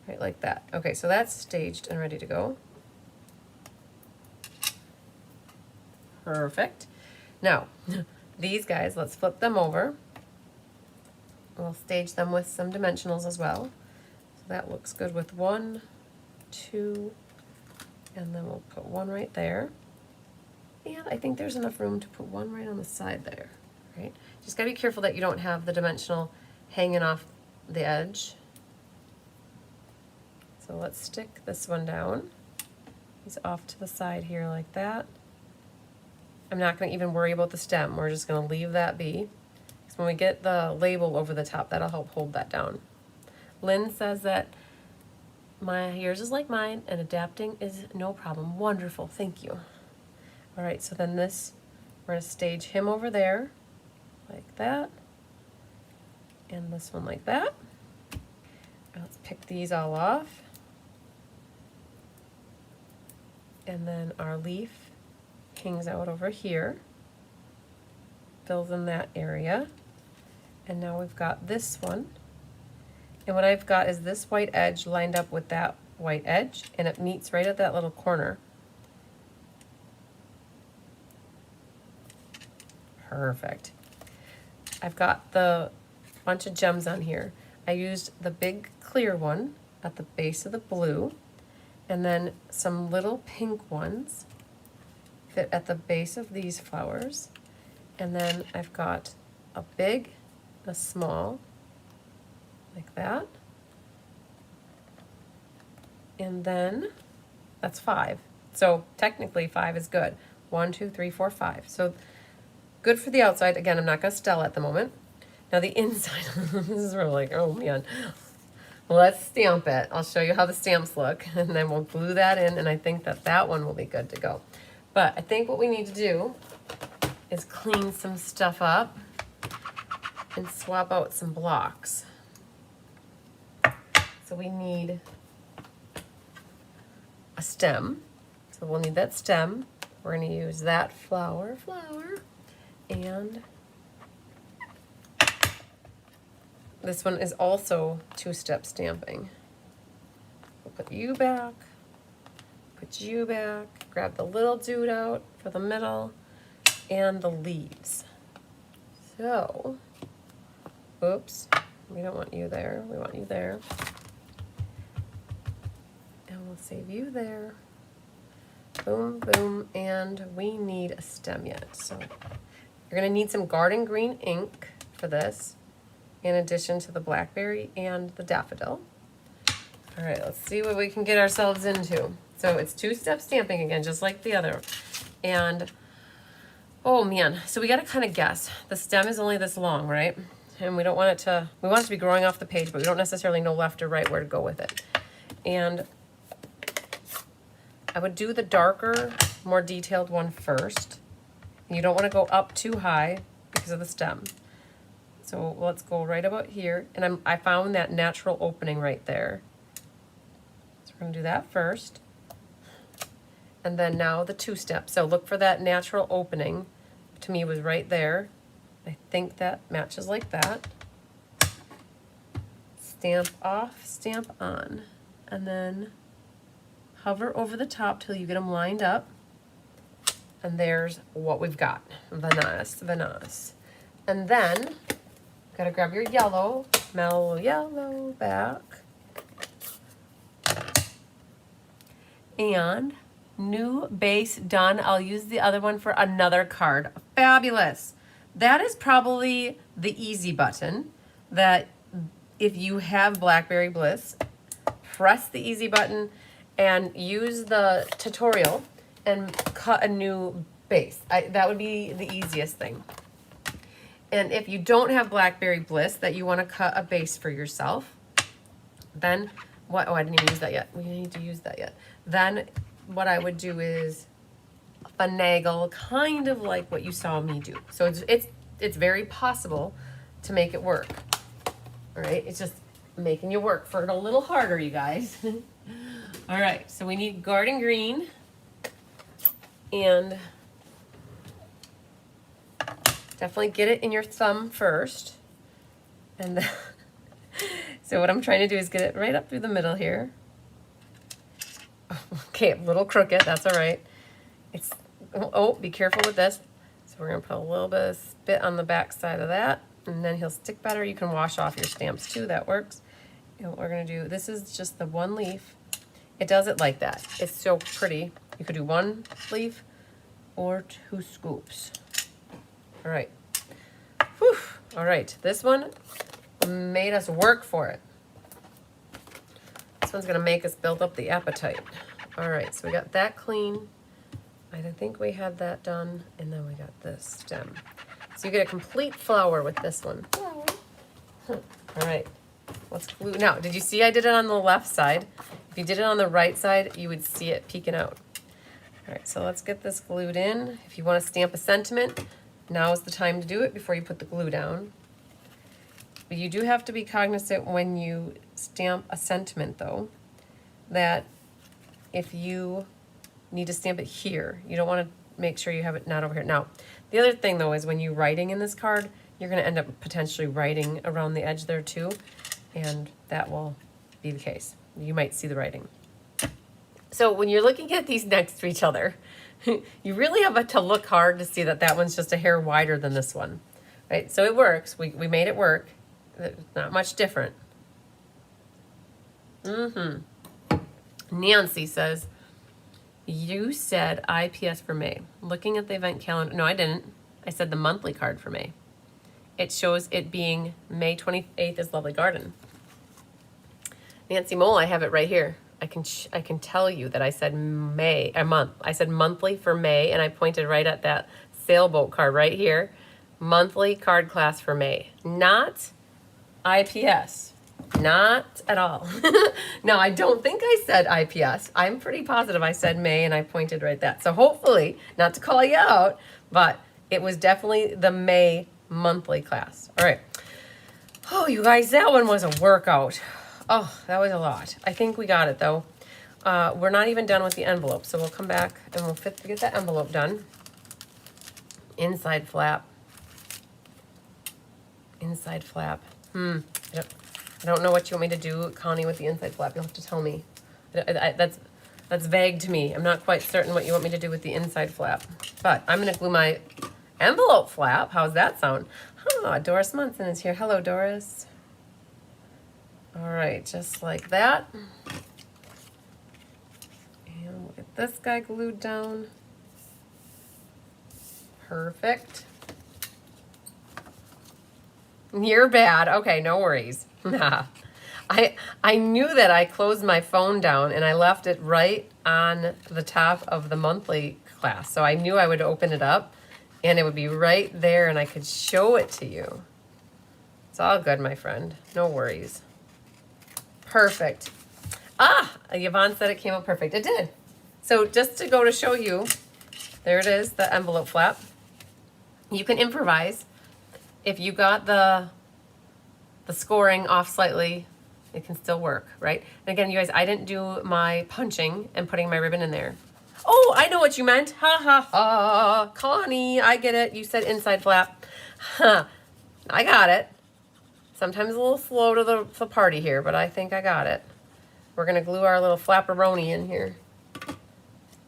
Right, like that. Okay, so that's staged and ready to go. Perfect. Now, these guys, let's flip them over. We'll stage them with some dimensionals as well. So that looks good with 1, 2, and then we'll put one right there. And I think there's enough room to put one right on the side there, right? Just gotta be careful that you don't have the dimensional hanging off the edge. So let's stick this one down. He's off to the side here like that. I'm not gonna even worry about the stem. We're just gonna leave that be. Because when we get the label over the top, that'll help hold that down. Lynn says that yours is like mine and adapting is no problem. Wonderful, thank you. All right, so then this, we're gonna stage him over there, like that, and this one like that. Let's pick these all off. And then our leaf hangs out over here, fills in that area. And now we've got this one. And what I've got is this white edge lined up with that white edge, and it meets right at that little corner. Perfect. I've got the bunch of gems on here. I used the big clear one at the base of the blue, and then some little pink ones fit at the base of these flowers. And then I've got a big, a small, like that. And then that's 5. So technically 5 is good. 1, 2, 3, 4, 5. So good for the outside. Again, I'm not going to stell at the moment. Now the inside, this is really like, oh man. Let's stamp it. I'll show you how the stamps look, and then we'll glue that in, and I think that that one will be good to go. But I think what we need to do is clean some stuff up and swap out some blocks. So we need a stem. So we'll need that stem. We're going to use that flower, and this one is also 2-step stamping. We'll put you back, put you back, grab the little dude out for the middle, and the leaves. So, oops, we don't want you there, we want you there. And we'll save you there. Boom, boom, and we need a stem yet. So you're gonna need some garden green ink for this, in addition to the blackberry and the daffodil. All right, let's see what we can get ourselves into. So it's 2-step stamping again, just like the other. And, oh man, so we gotta kind of guess. The stem is only this long, right? And we don't want it to, we want it to be growing off the page, but we don't necessarily know left or right where to go with it. And I would do the darker, more detailed one first. And you don't want to go up too high because of the stem. So let's go right about here. And I found that natural opening right there. So we're going to do that first. And then now the 2-step. So look for that natural opening. To me, was right there. I think that matches like that. Stamp off, stamp on. And then hover over the top till you get them lined up. And there's what we've got. Venice, Venice. And then, gotta grab your yellow, mellow yellow back. And new base done. I'll use the other one for another card. Fabulous. that is probably the easy button that if you have Blackberry Bliss, press the easy button and use the tutorial and cut a new base. That would be the easiest thing. And if you don't have Blackberry Bliss that you want to cut a base for yourself, then what, oh, I didn't even use that yet. We need to use that yet. Then what I would do is finagle, kind of like what you saw me do. So it's very possible to make it work. All right, it's just making you work for it a little harder, you guys. All right, so we need garden green and definitely get it in your thumb first. And then, so what I'm trying to do is get it right up through the middle here. Okay, a little crooked, that's all right. It's, oh, be careful with this. So we're gonna put a little bit of spit on the back side of that, and then he'll stick better. You can wash off your stamps too, that works. And what we're gonna do, this is just the one leaf. It does it like that. It's so pretty. You could do one leaf or 2 scoops. All right. Whew. All right, this one made us work for it. This one's gonna make us build up the appetite. All right, so we got that clean. I think we had that done, and then we got this stem. So you get a complete flower with this one. All right, let's glue. Now, did you see I did it on the left side? If you did it on the right side, you would see it peeking out. All right, so let's get this glued in. If you want to stamp a sentiment, now is the time to do it before you put the glue down. But you do have to be cognizant when you stamp a sentiment, though, that if you need to stamp it here, you don't want to make sure you have it not over here. Now, the other thing, though, is when you're writing in this card, you're going to end up potentially writing around the edge there, too, and that will be the case. You might see the writing. So when you're looking at these next to each other, you really have to look hard to see that that one's just a hair wider than this one, right? So it works. We made it work. It's not much different. Nancy says, you said IPS for May. Looking at the event calendar. No, I didn't. I said the monthly card for May. It shows it being May 28th is Lovely Garden. Nancy Mole, I have it right here. I can tell you that I said May, a month. I said monthly for May, and I pointed right at that sailboat card right here. Monthly card class for May. Not IPS. Not at all. No, I don't think I said IPS. I'm pretty positive I said May, and I pointed right that. So hopefully, not to call you out, but it was definitely the May monthly class. All right. Oh, you guys, that one was a workout. Oh, that was a lot. I think we got it, though. We're not even done with the envelope, so we'll come back and we'll get that envelope done. Inside flap. Inside flap. I don't know what you want me to do, Connie, with the inside flap. You'll have to tell me. That's vague to me. I'm not quite certain what you want me to do with the inside flap. But I'm going to glue my envelope flap. How's that sound? Oh, Doris Munson is here. Hello, Doris. All right, just like that. And we'll get this guy glued down. Perfect. You're bad. Okay, no worries. Nah. I knew that I closed my phone down and I left it right on the top of the monthly class. So I knew I would open it up and it would be right there and I could show it to you. It's all good, my friend. No worries. Perfect. Ah, Yvonne said it came out perfect. It did. So just to go to show you, there it is, the envelope flap. You can improvise. If you got the scoring off slightly, it can still work, right? And again, you guys, I didn't do my punching and putting my ribbon in there. Oh, I know what you meant. Ha, ha, ha. Connie, I get it. You said inside flap. Huh. I got it. Sometimes a little slow to the party here, but I think I got it. We're going to glue our little flapperoni in here.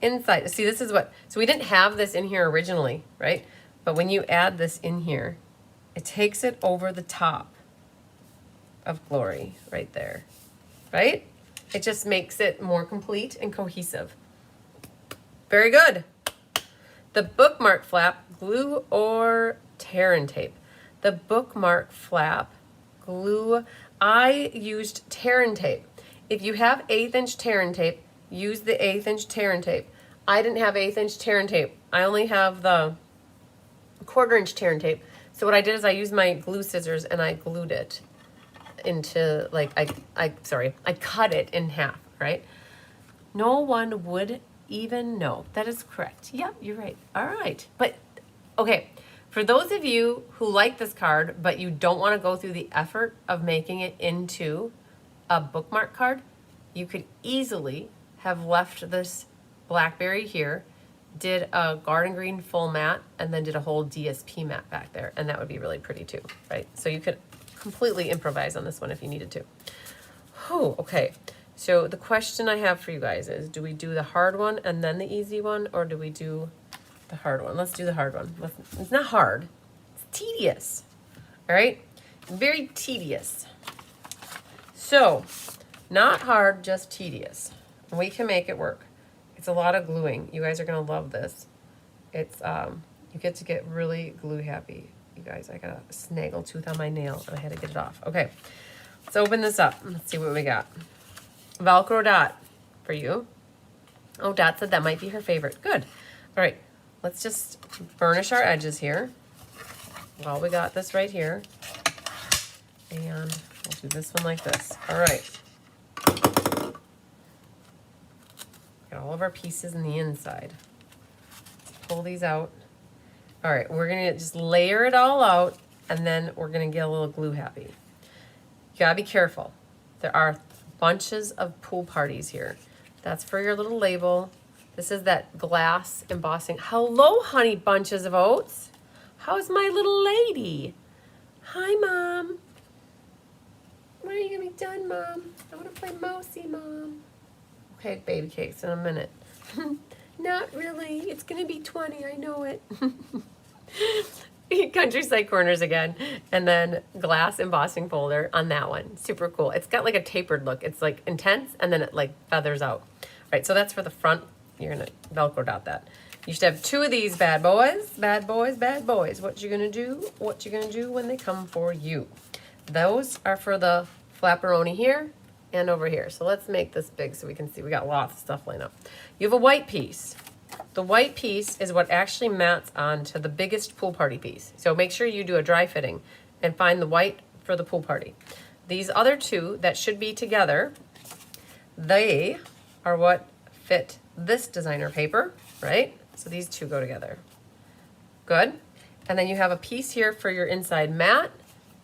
Inside. See, this is what... So we didn't have this in here originally, right? But when you add this in here, it takes it over the top of Glory right there, right? It just makes it more complete and cohesive. Very good. The bookmark flap, glue or tear and tape. The bookmark flap glue, I used tear and tape. If you have 1/8 inch tear and tape, use the 1/8 inch tear and tape. I didn't have 1/8 inch tear and tape. I only have the 1/4 inch tear and tape. So what I did is I used my glue scissors and I glued it into, like, I cut it in half, right? No one would even know. That is correct. Yep, you're right. All right. But, okay, for those of you who like this card, but you don't want to go through the effort of making it into a bookmark card, you could easily have left this blackberry here, did a garden green full mat, and then did a whole DSP mat back there, and that would be really pretty too, right? So you could completely improvise on this one if you needed to. Oh, okay. So the question I have for you guys is, do we do the hard one and then the easy one, or do we do the hard one? Let's do the hard one. It's not hard. It's tedious. All right? Very tedious. So, not hard, just tedious. We can make it work. It's a lot of gluing. You guys are going to love this. It's, you get really glue happy. You guys, I got a snaggle tooth on my nail, and I had to get it off. Okay, let's open this up. Let's see what we got. Velcro Dot for you. Oh, Dot said that might be her favorite. Good. All right, let's just burnish our edges here. Well, we got this right here. And we'll do this one like this. All right. Got all of our pieces in the inside. Let's pull these out. All right, we're gonna just layer it all out, and then we're gonna get a little glue happy. You gotta be careful. There are bunches of pool parties here. That's for your little label. This is that glass embossing. Hello, honey bunches of oats. How's my little lady? Hi, Mom. When are you gonna be done, Mom? I wanna play mousey, Mom. Okay, baby cakes in a minute. Not really. It's gonna be 20, I know it. Countryside Corners again. And then glass embossing folder on that one. Super cool. It's got like a tapered look. It's like intense and then it like feathers out. All right, so that's for the front. You're gonna Velcro dot that. You should have 2 of these bad boys. Bad boys, bad boys. What you gonna do? What you gonna do when they come for you? Those are for the flapperoni here and over here. So let's make this big so we can see. We got lots of stuff lined up. You have a white piece. The white piece is what actually mats onto the biggest pool party piece. So make sure you do a dry fitting and find the white for the pool party. These other 2 that should be together, they are what fit this designer paper, right? So these 2 go together. Good. And then you have a piece here for your inside mat,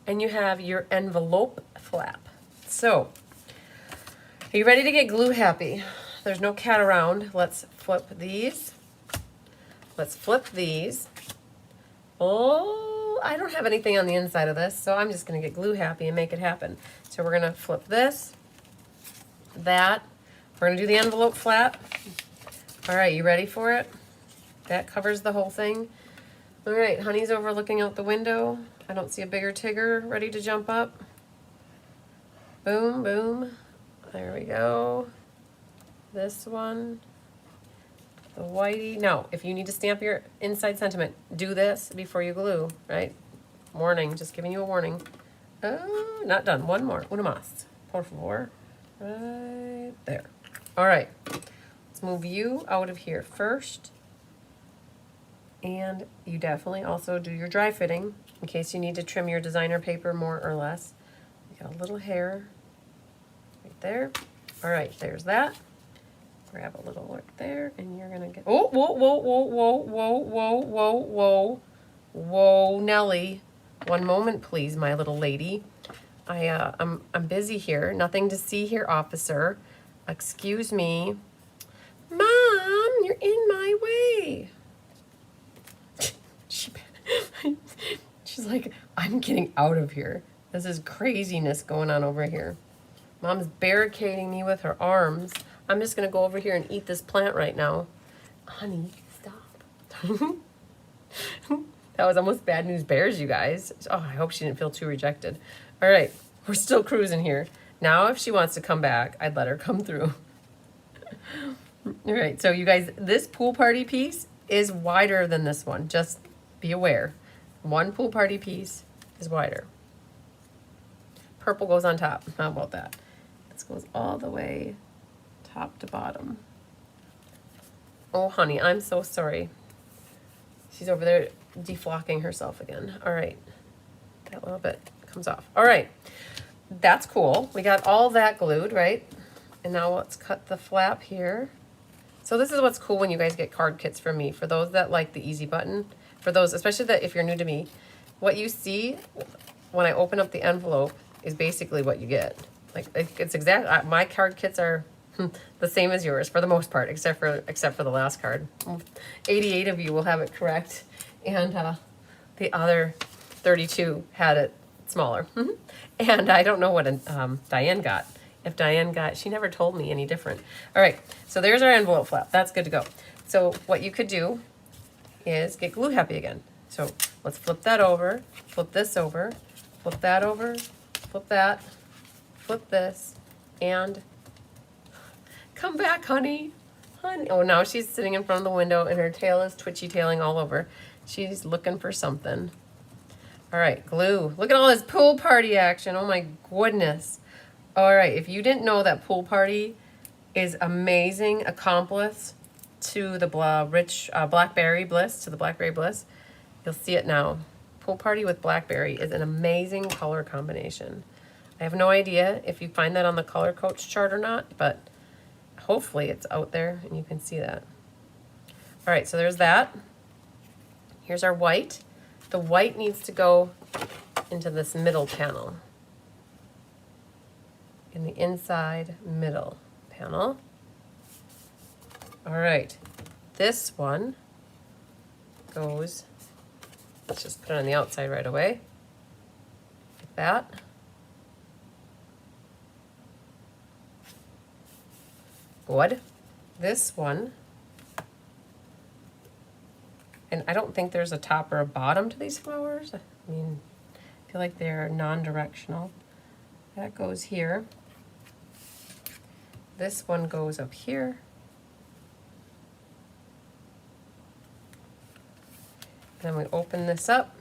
and you have your envelope flap. So, are you ready to get glue happy? There's no cat around. Let's flip these. Let's flip these. Oh, I don't have anything on the inside of this, so I'm just gonna get glue happy and make it happen. So we're gonna flip this, that. We're gonna do the envelope flap. All right, you ready for it? That covers the whole thing. All right, Honey's over looking out the window. I don't see a bigger Tigger ready to jump up. Boom, boom. There we go. This one. The whitey. No, if you need to stamp your inside sentiment, do this before you glue, right? Warning, just giving you a warning. Oh, not done. One more. Una más. Por favor. Right there. All right. Let's move you out of here first. And you definitely also do your dry fitting in case you need to trim your designer paper more or less. You got a little hair right there. All right, there's that. Grab a little right there, and you're gonna get. Oh, whoa, whoa, whoa, whoa, whoa, whoa, whoa, whoa, whoa, Nelly. One moment, please, my little lady. I'm busy here. Nothing to see here, officer. Excuse me. Mom, you're in my way. She's like, I'm getting out of here. This is craziness going on over here. Mom's barricading me with her arms. I'm just gonna go over here and eat this plant right now. Honey, stop. That was almost Bad News Bears, you guys. Oh, I hope she didn't feel too rejected. All right, we're still cruising here. Now, if she wants to come back, I'd let her come through. All right, so you guys, this pool party piece is wider than this one. Just be aware. One pool party piece is wider. Purple goes on top. How about that? This goes all the way top to bottom. Oh, honey, I'm so sorry. She's over there deflocking herself again. All right. That little bit comes off. All right. That's cool. We got all that glued, right? And now let's cut the flap here. So this is what's cool when you guys get card kits from me. For those that like the easy button, for those, especially that if you're new to me, what you see when I open up the envelope is basically what you get. Like it's exact. My card kits are the same as yours for the most part, except for the last card. 88 of you will have it correct, and the other 32 had it smaller. And I don't know what Diane got. If Diane got, she never told me any different. All right, so there's our envelope flap. That's good to go. So what you could do is get glue happy again. So let's flip that over, flip this over, flip that over, flip that, flip this, and come back, honey. Honey. Oh, now she's sitting in front of the window and her tail is twitchy tailing all over. She's looking for something. All right, glue. Look at all this pool party action. Oh my goodness. All right, if you didn't know that pool party is amazing accomplice to the Blackberry Bliss, you'll see it now. Pool party with Blackberry is an amazing color combination. I have no idea if you find that on the Color Coach chart or not, but hopefully it's out there and you can see that. All right, so there's that. Here's our white. The white needs to go into this middle panel. In the inside middle panel. All right, this one goes, let's just put it on the outside right away, like that. Good. This one, and I don't think there's a top or a bottom to these flowers. I mean, I feel like they're non-directional. That goes here. This one goes up here. And then we open this up.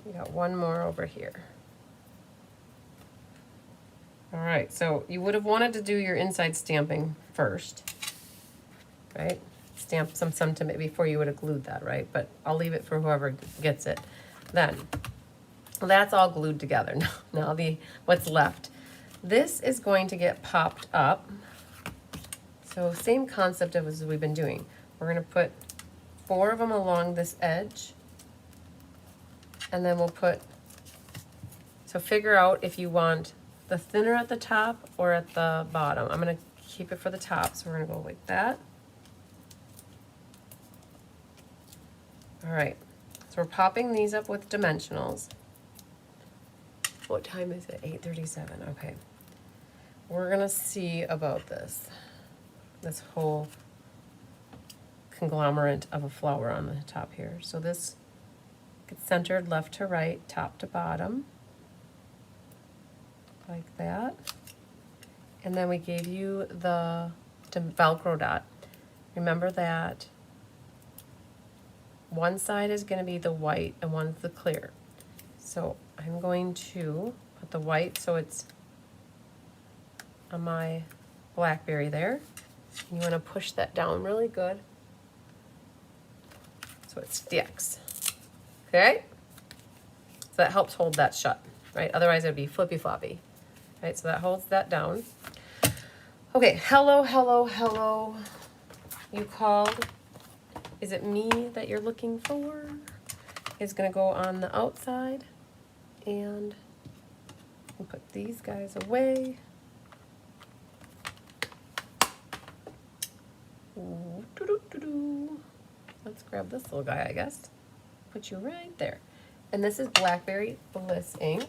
We got one more over here. All right, so you would have wanted to do your inside stamping first, right? Stamp some sentiment before you would have glued that, right? But I'll leave it for whoever gets it. Then, that's all glued together. Now what's left. This is going to get popped up. So same concept as we've been doing. We're gonna put 4 of them along this edge. And then we'll put, so figure out if you want the thinner at the top or at the bottom. I'm gonna keep it for the top, so we're gonna go like that. All right, so we're popping these up with dimensionals. What time is it? 8:37, okay. We're gonna see about this whole conglomerate of a flower on the top here. So this gets centered left to right, top to bottom, like that. And then we gave you the Velcro dot. Remember that one side is gonna be the white and one's the clear. So I'm going to put the white so it's on my Blackberry there. You want to push that down really good so it sticks. Okay? So that helps hold that shut, right? Otherwise it would be flippy floppy. Right? So that holds that down. Okay, hello, hello, hello. You called. Is it me that you're looking for? It's gonna go on the outside, and we'll put these guys away. Ooh, doo-doo-doo-doo. Let's grab this little guy, I guess. Put you right there. And this is Blackberry Bliss ink.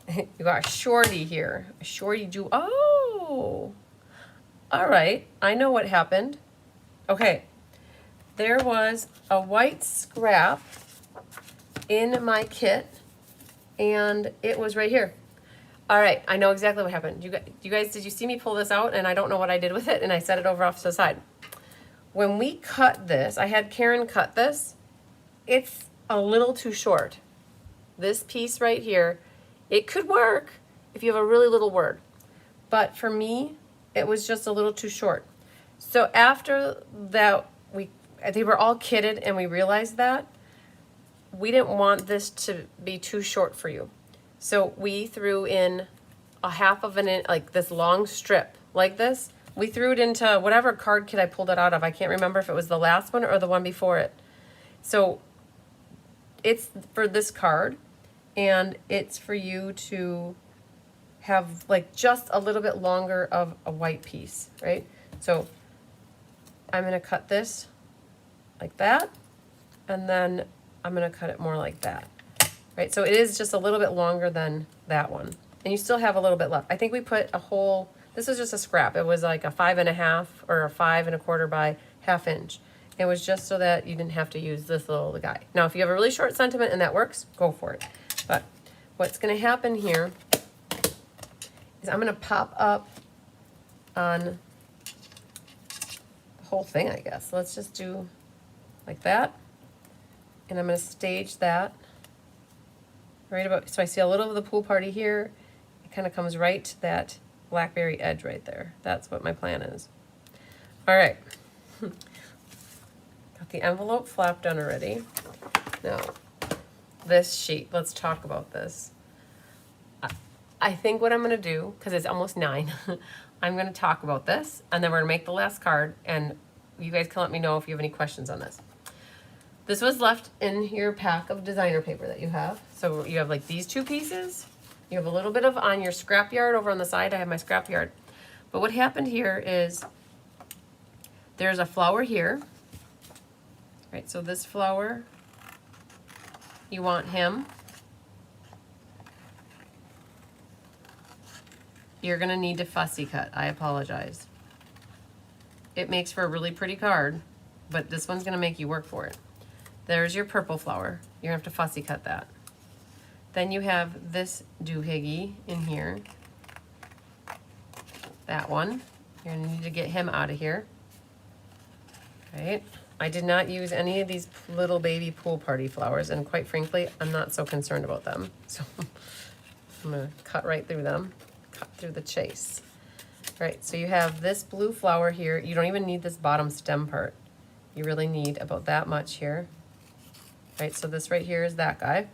You got a shorty here. A shorty do. Oh! All right. I know what happened. Okay. There was a white scrap in my kit, and it was right here. All right, I know exactly what happened. You guys, did you see me pull this out? And I don't know what I did with it, and I set it over off to the side. When we cut this, I had Karen cut this, it's a little too short. This piece right here, it could work if you have a really little word, but for me, it was just a little too short. So after that, they were all kitted and we realized that we didn't want this to be too short for you. So we threw in a half of an inch, like this long strip like this. We threw it into whatever card kit I pulled it out of. I can't remember if it was the last one or the one before it. So it's for this card, and it's for you to have like just a little bit longer of a white piece, right? So I'm gonna cut this like that, and then I'm gonna cut it more like that, right? So it is just a little bit longer than that one. And you still have a little bit left. I think we put a whole, this was just a scrap. It was like a 5.5 or a 5 1/4 by 1/2 inch. It was just so that you didn't have to use this little guy. Now, if you have a really short sentiment and that works, go for it. But what's gonna happen here is I'm gonna pop up on the whole thing, I guess. Let's just do like that. And I'm gonna stage that right about, so I see a little of the pool party here. It kind of comes right to that blackberry edge right there. That's what my plan is. All right. Got the envelope flap done already. Now, this sheet, let's talk about this. I think what I'm gonna do, because it's almost 9, I'm gonna talk about this, and then we're gonna make the last card, and you guys can let me know if you have any questions on this. This was left in your pack of designer paper that you have. So you have like these 2 pieces. You have a little bit of on your scrapyard over on the side. I have my scrapyard. But what happened here is there's a flower here. Right, so this flower, you want him. You're gonna need to fussy cut. I apologize. It makes for a really pretty card, but this one's gonna make you work for it. There's your purple flower. You're gonna have to fussy cut that. Then you have this doohickey in here. That one. You're gonna need to get him out of here. Right? I did not use any of these little baby pool party flowers, and quite frankly, I'm not so concerned about them. So I'm gonna cut right through them, cut through the chase. All right, so you have this blue flower here. You don't even need this bottom stem part. You really need about that much here. Right, so this right here is that guy.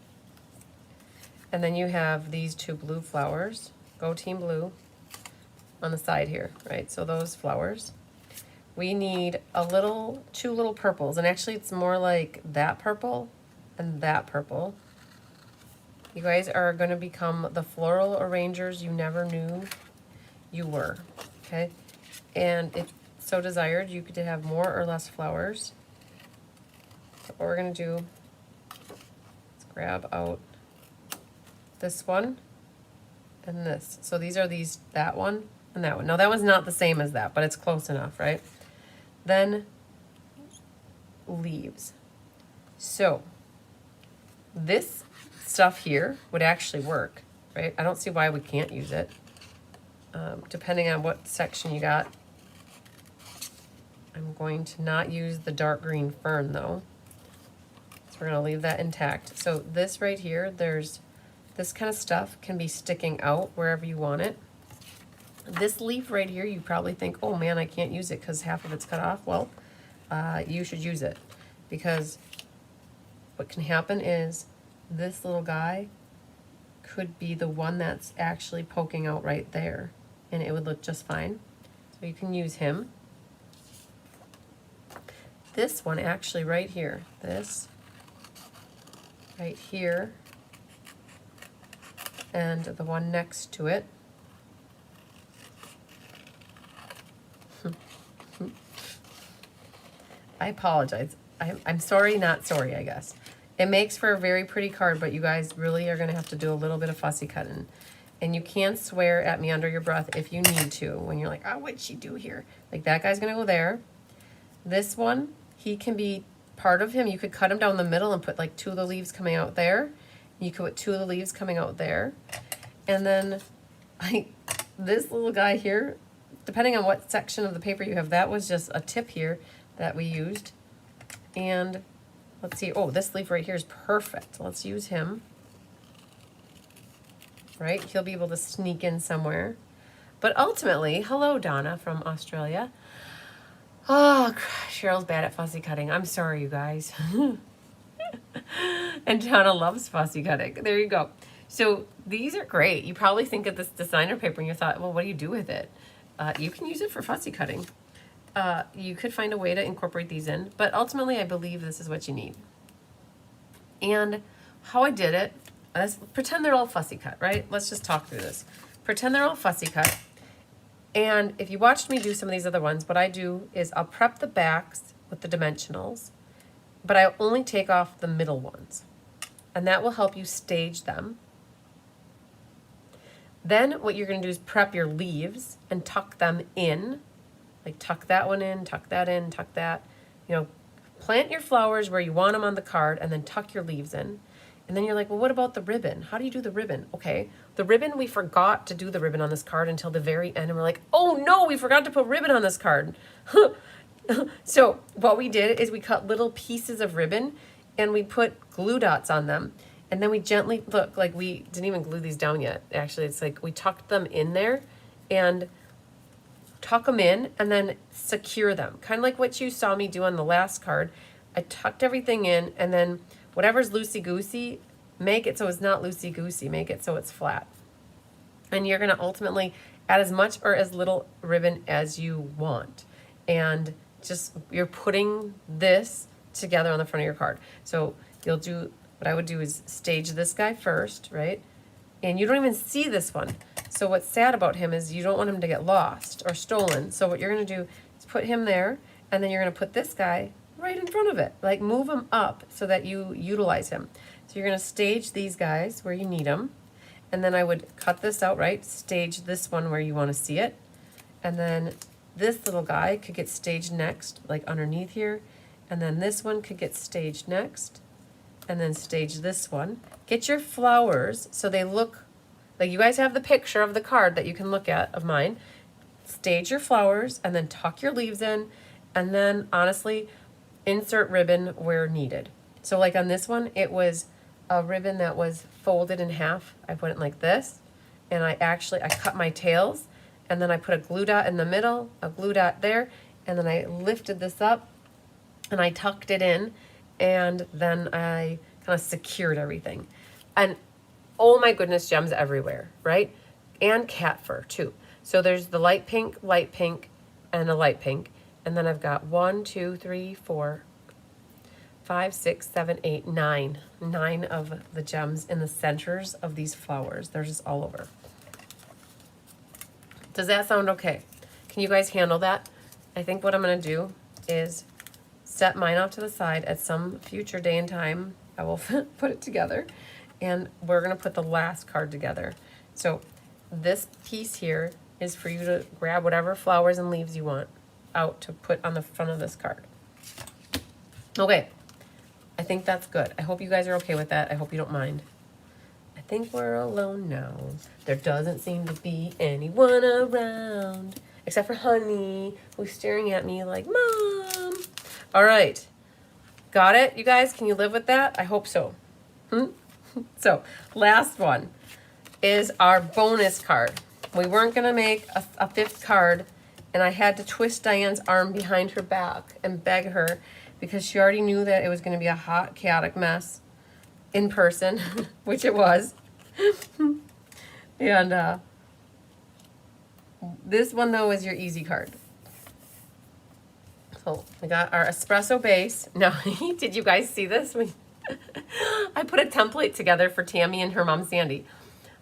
And then you have these 2 blue flowers, go team blue, on the side here, right? So those flowers. We need 2 little purples, and actually it's more like that purple and that purple. You guys are gonna become the floral arrangers you never knew you were, okay? And if so desired, you could have more or less flowers. So what we're gonna do, grab out this one and this. So these are that one and that one. Now that one's not the same as that, but it's close enough, right? Then leaves. So this stuff here would actually work, right? I don't see why we can't use it. Depending on what section you got. I'm going to not use the dark green fern though. We're gonna leave that intact. So this right here, there's this kind of stuff can be sticking out wherever you want it. This leaf right here, you probably think, oh man, I can't use it because half of it's cut off. Well, you should use it, because what can happen is this little guy could be the one that's actually poking out right there, and it would look just fine. So you can use him. This one actually right here, this right here, and the one next to it. I apologize. I'm sorry, not sorry, I guess. It makes for a very pretty card, but you guys really are gonna have to do a little bit of fussy cutting. And you can swear at me under your breath if you need to, when you're like, oh, what'd she do here? Like that guy's gonna go there. This one, he can be part of him. You could cut him down the middle and put like 2 of the leaves coming out there. You could put 2 of the leaves coming out there. And then this little guy here, depending on what section of the paper you have, that was just a tip here that we used. And Let's see. Oh, this leaf right here is perfect. Let's use him. Right? He'll be able to sneak in somewhere. But ultimately, hello, Donna from Australia. Oh, Cheryl's bad at fussy cutting. I'm sorry, you guys. And Donna loves fussy cutting. There you go. So these are great. You probably think of this designer paper and you thought, well, what do you do with it? You can use it for fussy cutting. You could find a way to incorporate these in, but ultimately I believe this is what you need. And how I did it, let's pretend they're all fussy cut, right? Let's just talk through this. Pretend they're all fussy cut. And if you watched me do some of these other ones, what I do is I'll prep the backs with the dimensionals, but I only take off the middle ones. And that will help you stage them. Then what you're going to do is prep your leaves and tuck them in. Like tuck that one in, tuck that in, tuck that. You know, plant your flowers where you want them on the card and then tuck your leaves in. And then you're like, well, what about the ribbon? How do you do the ribbon? Okay, the ribbon, we forgot to do the ribbon on this card until the very end. And we're like, oh no, we forgot to put ribbon on this card. So what we did is we cut little pieces of ribbon and we put glue dots on them. And then we gently, look, like we didn't even glue these down yet. Actually, it's like we tucked them in there and tuck them in and then secure them. Kind of like what you saw me do on the last card. I tucked everything in and then whatever's loosey-goosey, make it so it's not loosey-goosey. Make it so it's flat. And you're going to ultimately add as much or as little ribbon as you want. And just, you're putting this together on the front of your card. So you'll do, what I would do is stage this guy first, right? And you don't even see this one. So what's sad about him is you don't want him to get lost or stolen. So what you're going to do is put him there, and then you're going to put this guy right in front of it. Like move him up so that you utilize him. So you're going to stage these guys where you need them. And then I would cut this out, right? Stage this one where you want to see it. And then this little guy could get staged next, like underneath here. And then this one could get staged next. And then stage this one. Get your flowers so they look like you guys have the picture of the card that you can look at of mine. Stage your flowers and then tuck your leaves in. And then honestly, insert ribbon where needed. So like on this one, it was a ribbon that was folded in half. I put it like this. And I cut my tails. And then I put a glue dot in the middle, a glue dot there. And then I lifted this up and I tucked it in. And then I kind of secured everything. And oh my goodness, gems everywhere, right? And cat fur too. So there's the light pink, and a light pink. And then I've got 1, 2, 3, 4, 5, 6, 7, 8, 9. 9 of the gems in the centers of these flowers. They're just all over. Does that sound okay? Can you guys handle that? I think what I'm going to do is set mine off to the side. At some future day and time, I will put it together. And we're going to put the last card together. So this piece here is for you to grab whatever flowers and leaves you want out to put on the front of this card. Okay, I think that's good. I hope you guys are okay with that. I hope you don't mind. I think we're alone now. There doesn't seem to be anyone around except for Honey, who's staring at me like, Mom. All right, got it, you guys? Can you live with that? I hope so. So last one is our bonus card. We weren't gonna make a fifth card, and I had to twist Diane's arm behind her back and beg her because she already knew that it was gonna be a hot, chaotic mess in person, which it was. And this one though is your easy card. So we got our espresso base. Now, did you guys see this? I put a template together for Tammy and her mom Sandy.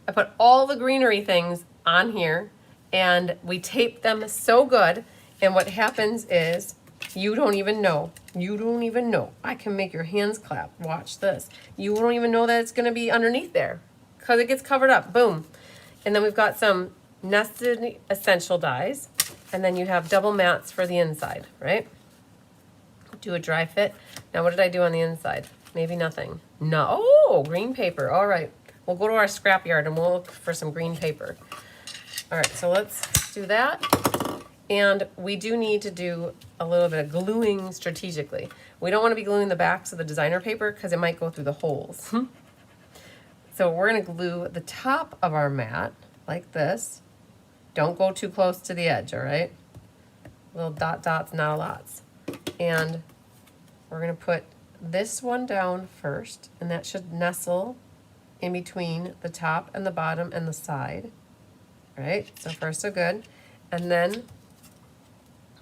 I put all the greenery things on here and we taped them so good. And what happens is you don't even know. You don't even know. I can make your hands clap. Watch this. You don't even know that it's going to be underneath there because it gets covered up. Boom. And then we've got some nested essential dyes. And then you have double mats for the inside, right? Do a dry fit. Now, what did I do on the inside? Maybe nothing. No, green paper. All right. We'll go to our scrapyard and we'll look for some green paper. All right, so let's do that. And we do need to do a little bit of gluing strategically. We don't want to be gluing the backs of the designer paper because it might go through the holes. So we're going to glue the top of our mat like this. Don't go too close to the edge, all right? Little dot dots, not a lots. And we're going to put this one down first, and that should nestle in between the top and the bottom and the side. Right? So far so good. And then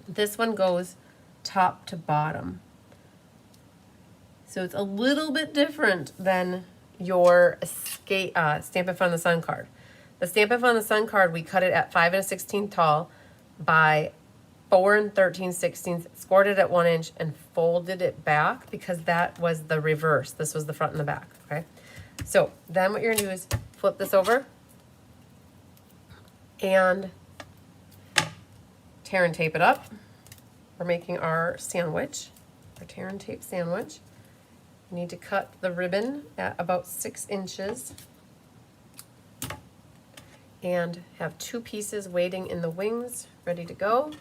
this one goes top to bottom. So it's a little bit different than your Stampin' Fun in the Sun card. The Stampin' Fun in the Sun card, we cut it at 5 1/16 tall by 4 13/16, scored it at 1 inch, and folded it back because that was the reverse. This was the front and the back, okay? So then what you're gonna do is flip this over and tear and tape it up. We're making our sandwich, our tear and tape sandwich. You need to cut the ribbon at about 6 inches and have 2 pieces waiting in the wings, ready to go.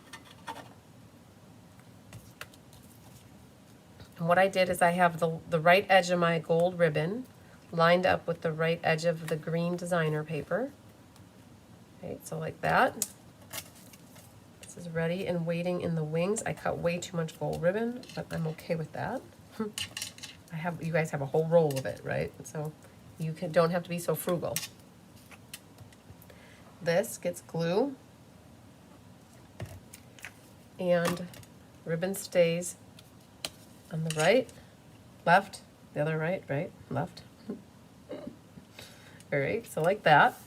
And what I did is I have the right edge of my gold ribbon lined up with the right edge of the green designer paper. Okay, so like that. This is ready and waiting in the wings. I cut way too much gold ribbon, but I'm okay with that. You guys have a whole roll of it, right? So you don't have to be so frugal. This gets glue, and ribbon stays on the right, left, the other right, right, left. All right, so like that.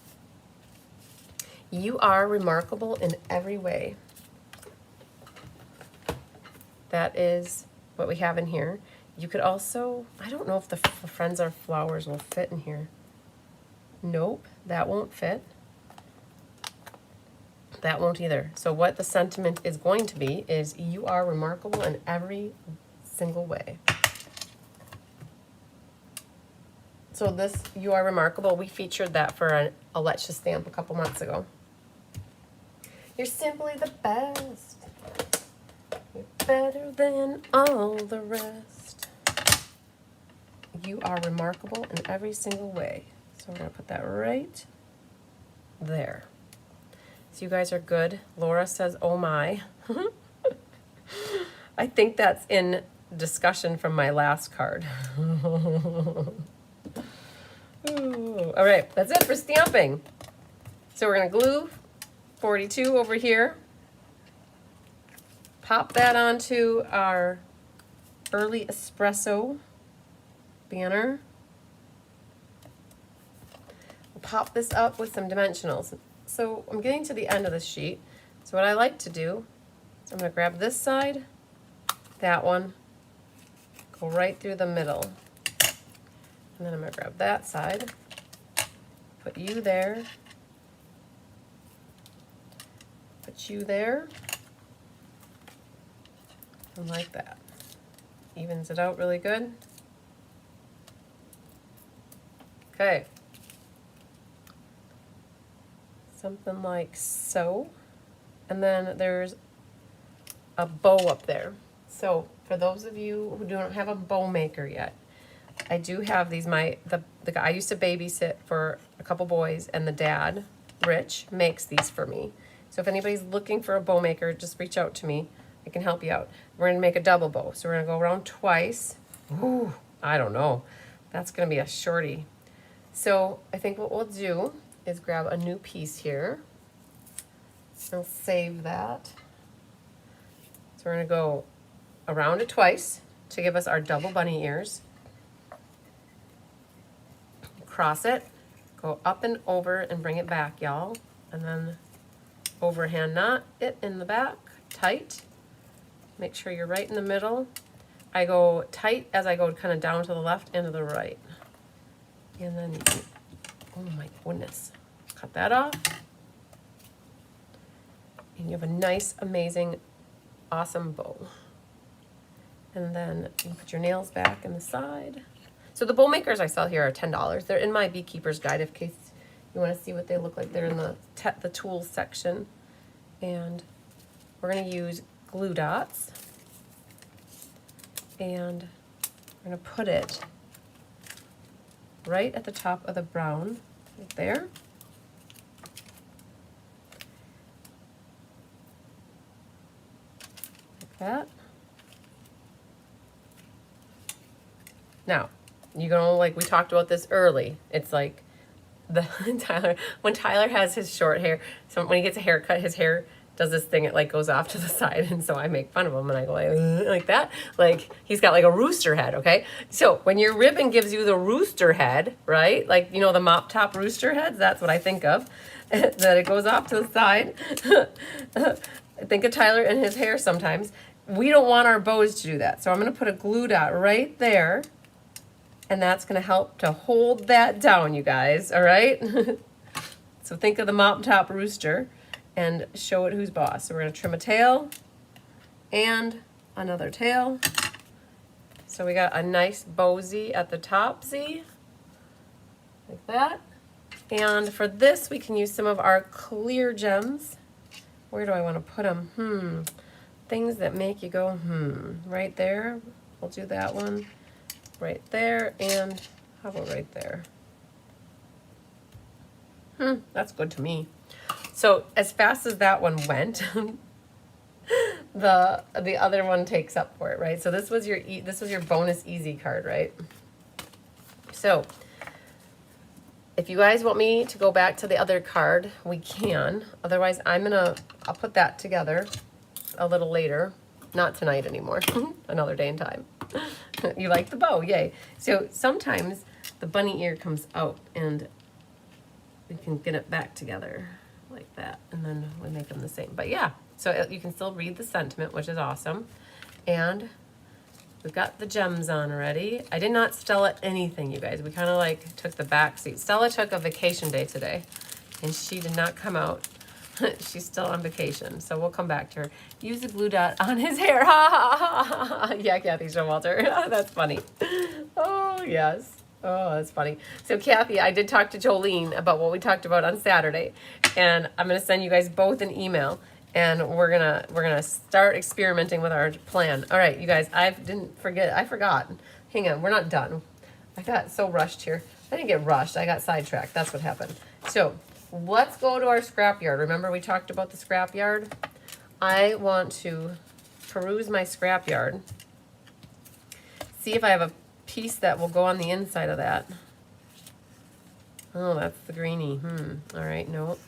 You are remarkable in every way. That is what we have in here. You could also, I don't know if the Friends Are Flowers will fit in here. Nope, that won't fit. That won't either. So what the sentiment is going to be is you are remarkable in every single way. So this, you are remarkable, we featured that for a Let's Just Stamp a couple months ago. You're simply the best. You're better than all the rest. You are remarkable in every single way. So we're gonna put that right there. So you guys are good. Laura says, oh my. I think that's in discussion from my last card. Ooh. All right, that's it for stamping. So we're gonna glue 42 over here. Pop that onto our early espresso banner. We'll pop this up with some dimensionals. So I'm getting to the end of the sheet. So what I like to do is I'm going to grab this side, that one, go right through the middle. And then I'm going to grab that side, put you there, put you there, and like that. Evens it out really good. Okay. Something like so. And then there's a bow up there. So for those of you who don't have a bow maker yet, I do have these. The guy I used to babysit for a couple boys, and the dad, Rich, makes these for me. So if anybody's looking for a bow maker, just reach out to me. I can help you out. We're gonna make a double bow. So we're gonna go around twice. Ooh, I don't know. That's gonna be a shorty. So I think what we'll do is grab a new piece here. I'll save that. So we're gonna go around it twice to give us our double bunny ears. Cross it, go up and over and bring it back, y'all. And then overhand knot it in the back, tight. Make sure you're right in the middle. I go tight as I go kind of down to the left and to the right. And then, oh my goodness. Cut that off. And you have a nice, amazing, awesome bow. And then you put your nails back in the side. So the bow makers I sell here are $10. They're in my beekeeper's guide in case you want to see what they look like. They're in the tools section. And we're going to use glue dots, and we're going to put it right at the top of the brown, right there. Like that. Now, you're gonna, like we talked about this early, it's like the when Tyler has his short hair, so when he gets a haircut, his hair does this thing, it like goes off to the side, and so I make fun of him and I go like that, like he's got like a rooster head, okay? So when your ribbon gives you the rooster head, right? Like, you know, the mop top rooster heads, that's what I think of, that it goes off to the side. I think of Tyler and his hair sometimes. We don't want our bows to do that, so I'm gonna put a glue dot right there, and that's gonna help to hold that down, you guys, all right? So think of the mop top rooster and show it who's boss. So we're gonna trim a tail and another tail. So we got a nice bowsy at the top, see? Like that. And for this, we can use some of our clear gems. Where do I wanna put them? Things that make you go, right there. We'll do that one. Right there, and how about right there? That's good to me. So as fast as that one went, the other one takes up for it, right? So this was your bonus easy card, right? So if you guys want me to go back to the other card, we can. Otherwise, I'll put that together a little later. Not tonight anymore. Another day and time. You like the bow, yay. So sometimes the bunny ear comes out and we can get it back together like that, and then we make them the same. But yeah, so you can still read the sentiment, which is awesome. And we've got the gems on already. I did not Stella anything, you guys. We kind of like took the back seat. Stella took a vacation day today, and she did not come out. She's still on vacation, so we'll come back to her. Use the glue dot on his hair. Ha ha ha ha ha. Yeah, Kathy Showalter. That's funny. Oh, yes. Oh, that's funny. So, Kathy, I did talk to Jolene about what we talked about on Saturday, and I'm gonna send you guys both an email, and we're gonna start experimenting with our plan. All right, you guys. I forgot. Hang on, we're not done. I got so rushed here. I didn't get rushed. I got sidetracked. That's what happened. So. Let's go to our scrapyard. Remember we talked about the scrapyard? I want to peruse my scrapyard. See if I have a piece that will go on the inside of that. Oh, that's the greenie. All right, no.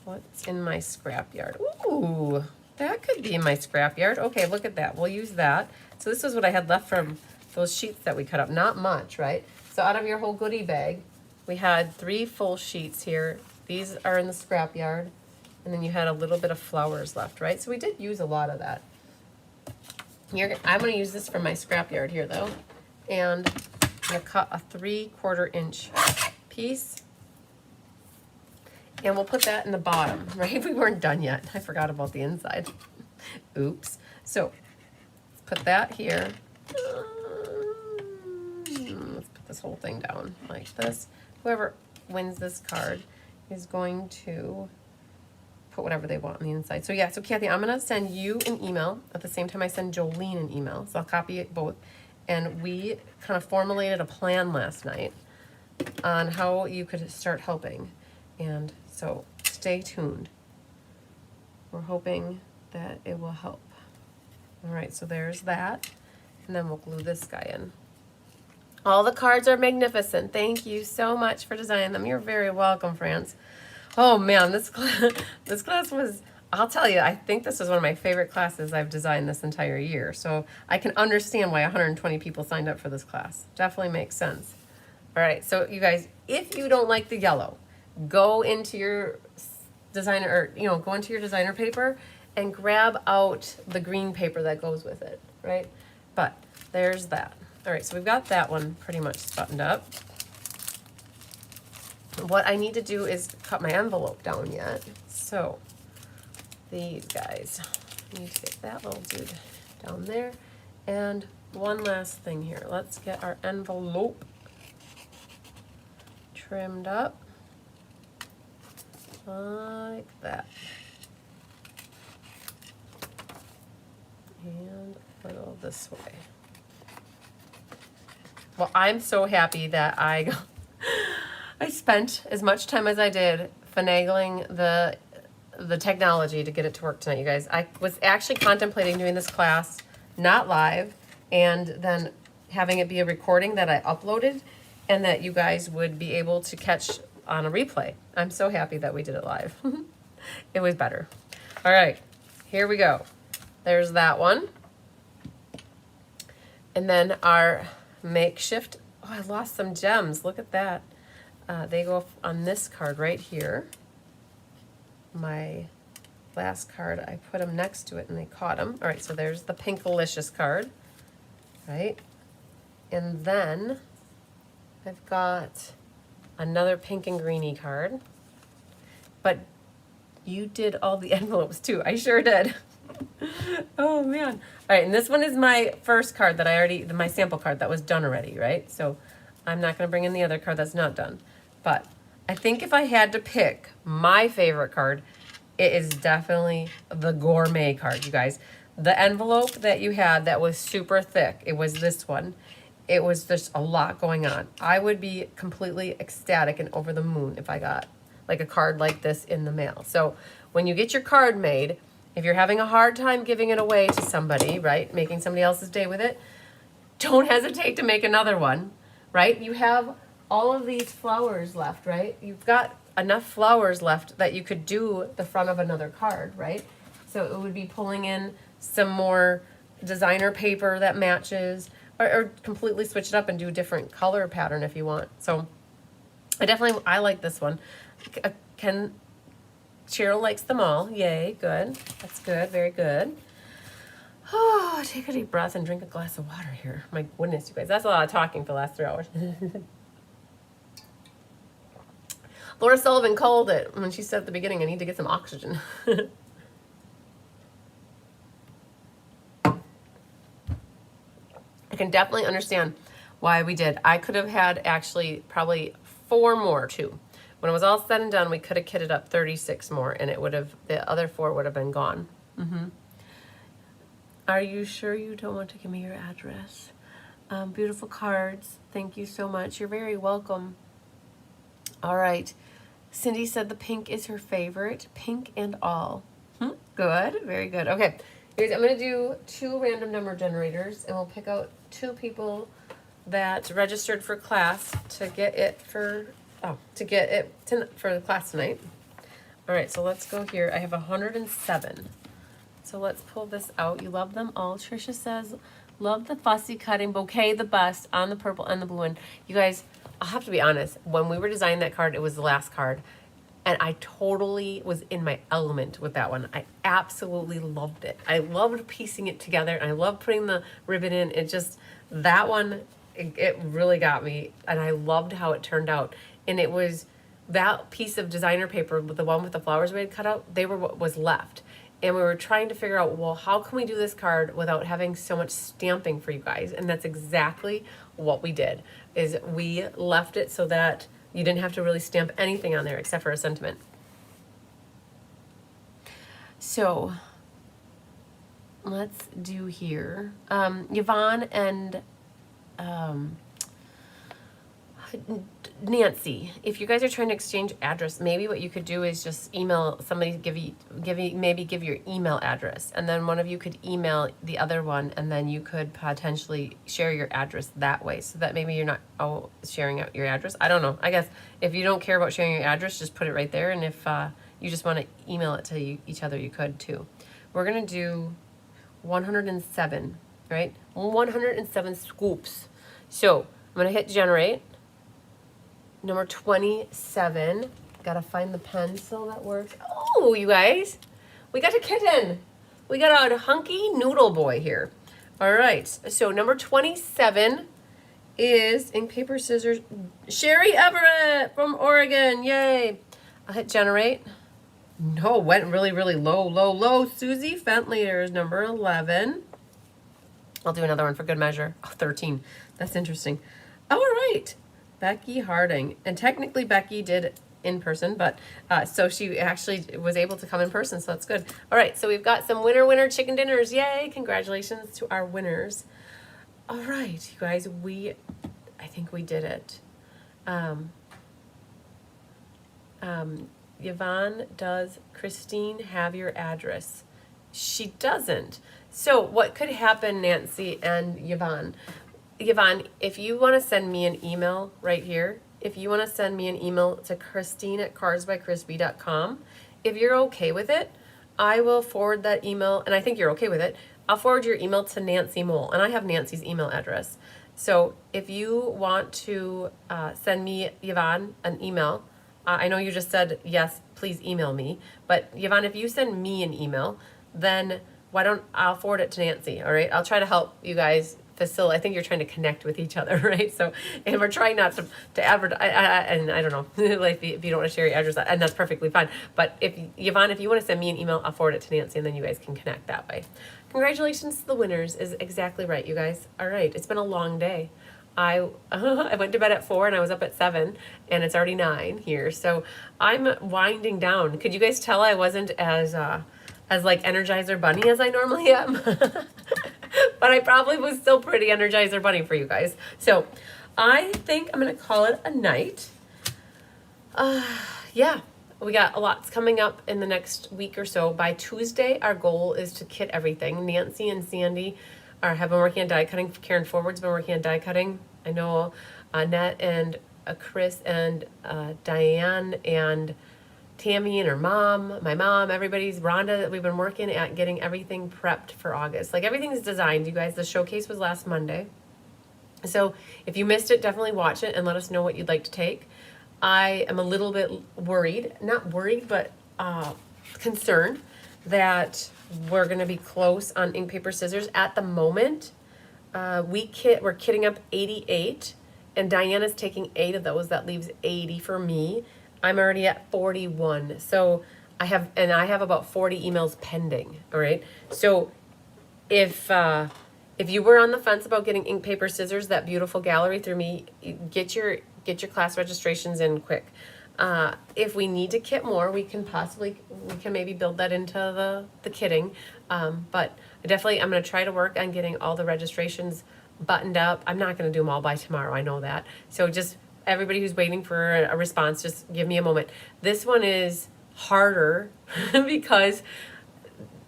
What's in my scrapyard? Ooh, that could be in my scrapyard. Okay, look at that. We'll use that. So this was what I had left from those sheets that we cut up. Not much, right? So out of your whole goodie bag, we had 3 full sheets here. These are in the scrapyard. And then you had a little bit of flowers left, right? So we did use a lot of that. I'm going to use this for my scrapyard here, though. And I'm going to cut a 3/4 inch piece. And we'll put that in the bottom, right? We weren't done yet. I forgot about the inside. Oops. So let's put that here. Let's put this whole thing down like this. Whoever wins this card is going to put whatever they want on the inside. So yeah, so Kathy, I'm gonna send you an email at the same time I send Jolene an email. So I'll copy it both. And we kind of formulated a plan last night on how you could start helping. And so stay tuned. We're hoping that it will help. All right, so there's that. And then we'll glue this guy in. All the cards are magnificent. Thank you so much for designing them. You're very welcome, France. Oh man, this class was, I'll tell you, I think this was one of my favorite classes I've designed this entire year. So I can understand why 120 people signed up for this class. Definitely makes sense. All right, so you guys, if you don't like the yellow, go into your designer, or go into your designer paper and grab out the green paper that goes with it, right? But there's that. All right, so we've got that one pretty much buttoned up. What I need to do is cut my envelope down yet. So these guys, I need to get that little dude down there. And one last thing here. Let's get our envelope trimmed up like that. And a little this way. Well, I'm so happy that I spent as much time as I did finagling the technology to get it to work tonight, you guys. I was actually contemplating doing this class not live and then having it be a recording that I uploaded and that you guys would be able to catch on a replay. I'm so happy that we did it live. It was better. All right, here we go. There's that one. And then our makeshift, oh, I lost some gems. Look at that. They go on this card right here. My last card, I put them next to it and they caught them. All right, so there's the Pinkalicious card, right? And then I've got another pink and greeny card. But you did all the envelopes too. I sure did. Oh man. All right, and this one is my first card that I already, my sample card that was done already, right? So I'm not gonna bring in the other card that's not done. But I think if I had to pick my favorite card, it is definitely the gourmet card, you guys. The envelope that you had that was super thick, it was this one. It was just a lot going on. I would be completely ecstatic and over the moon if I got like a card like this in the mail. So when you get your card made, if you're having a hard time giving it away to somebody, right, making somebody else's day with it, don't hesitate to make another one, right? You have all of these flowers left, right? You've got enough flowers left that you could do the front of another card, right? So it would be pulling in some more designer paper that matches, or completely switch it up and do a different color pattern if you want. So I like this one. Cheryl likes them all. Yay, good. That's good, very good. Oh, take a deep breath and drink a glass of water here. My goodness, you guys, that's a lot of talking for the last 3 hours. Laura Sullivan called it when she said at the beginning, I need to get some oxygen. I can definitely understand why we did. I could have had actually probably 4 more too. When it was all said and done, we could have kitted up 36 more and it would have, the other 4 would have been gone. Are you sure you don't want to give me your address? Beautiful cards. Thank you so much. You're very welcome. All right. Cindy said the pink is her favorite. Pink and all. Good. Very good. Okay. Here's, I'm going to do 2 random number generators and we'll pick out 2 people that registered for class to get it for, for the class tonight. All right. So let's go here. I have 107. So let's pull this out. You love them all. Trisha says, love the fussy cutting bouquet the best on the purple and the blue one. You guys, I'll have to be honest. When we were designing that card, it was the last card. And I totally was in my element with that one. I absolutely loved it. I loved piecing it together. And I loved putting the ribbon in. It just, that one, it really got me. And I loved how it turned out. And it was that piece of designer paper, the one with the flowers we had cut out, they were what was left. And we were trying to figure out, well, how can we do this card without having so much stamping for you guys? And that's exactly what we did, is we left it so that you didn't have to really stamp anything on there except for a sentiment. So let's do here. Yvonne and Nancy, if you guys are trying to exchange address, maybe what you could do is just email somebody, maybe give your email address, and then one of you could email the other one, and then you could potentially share your address that way, so that maybe you're not sharing out your address. I don't know. I guess if you don't care about sharing your address, just put it right there, and if you just want to email it to each other, you could too. We're gonna do 107, right? 107 scoops. So I'm gonna hit generate. Number 27. Gotta find the pencil that works. Oh, you guys, we got a kitten. We got a hunky noodle boy here. All right, so number 27 is ink, paper, scissors. Sherry Everett from Oregon, yay. I'll hit generate. No, went really, really low, low, low. Susie Fentleer is number 11. I'll do another one for good measure. Oh, 13, that's interesting. All right. Becky Harding. And technically Becky did in person, but so she actually was able to come in person, so that's good. All right, so we've got some winner chicken dinners. Yay! Congratulations to our winners. All right, you guys, I think we did it. Yvonne, does Christine have your address? She doesn't. So what could happen, Nancy and Yvonne? Yvonne, if you want to send me an email right here, if you want to send me an email to Christine@carsbycrispy.com, if you're okay with it, I will forward that email, and I think you're okay with it. I'll forward your email to Nancy Mole, and I have Nancy's email address. So if you want to send me, Yvonne, an email, I know you just said, yes, please email me. But Yvonne, if you send me an email, then I'll forward it to Nancy, all right? I'll try to help you guys facilitate. I think you're trying to connect with each other, right? So, and we're trying not to advertise, and I don't know, like if you don't want to share your address, and that's perfectly fine. But Yvonne, if you want to send me an email, I'll forward it to Nancy, and then you guys can connect that way. Congratulations to the winners is exactly right, you guys. All right, it's been a long day. I went to bed at 4 and I was up at 7, and it's already 9 here. So I'm winding down. Could you guys tell I wasn't as like Energizer Bunny as I normally am? But I probably was still pretty Energizer Bunny for you guys. So I think I'm gonna call it a night. Yeah, we got a lot coming up in the next week or so. By Tuesday, our goal is to kit everything. Nancy and Sandy have been working on die cutting. Karen Forward's been working on die cutting. I know Annette and Chris and Diane and Tammy and her mom, my mom, Rhonda, we've been working at getting everything prepped for August. Like everything's designed, you guys. The showcase was last Monday. So if you missed it, definitely watch it and let us know what you'd like to take. I am a little bit worried, not worried, but concerned that we're going to be close on ink, paper, scissors. At the moment, we're kitting up 88, and Diana's taking 8 of those. That leaves 80 for me. I'm already at 41. So I have about 40 emails pending. All right. So if you were on the fence about getting ink, paper, scissors, that beautiful gallery through me, get your class registrations in quick. If we need to kit more, we can maybe build that into the kitting. But I'm going to try to work on getting all the registrations buttoned up. I'm not going to do them all by tomorrow. I know that. So just everybody who's waiting for a response, just give me a moment. This one is harder because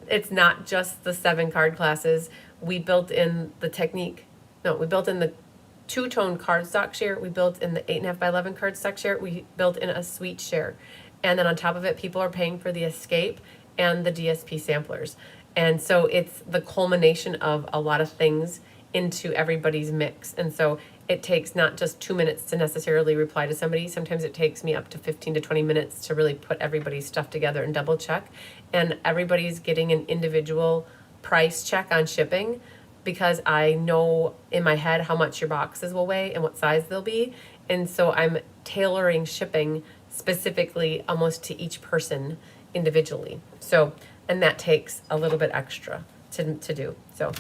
it's not just the 7 card classes. We built in the technique. No, we built in the 2-tone cardstock share. We built in the 8.5 by 11 cardstock share. We built in a suite share. And then on top of it, people are paying for the escape and the DSP samplers. And so it's the culmination of a lot of things into everybody's mix. And so it takes not just 2 minutes to necessarily reply to somebody. Sometimes it takes me up to 15 to 20 minutes to really put everybody's stuff together and double check. And everybody's getting an individual price check on shipping, because I know in my head how much your boxes will weigh and what size they'll be. And so I'm tailoring shipping specifically almost to each person individually. So, and that takes a little bit extra to do. So,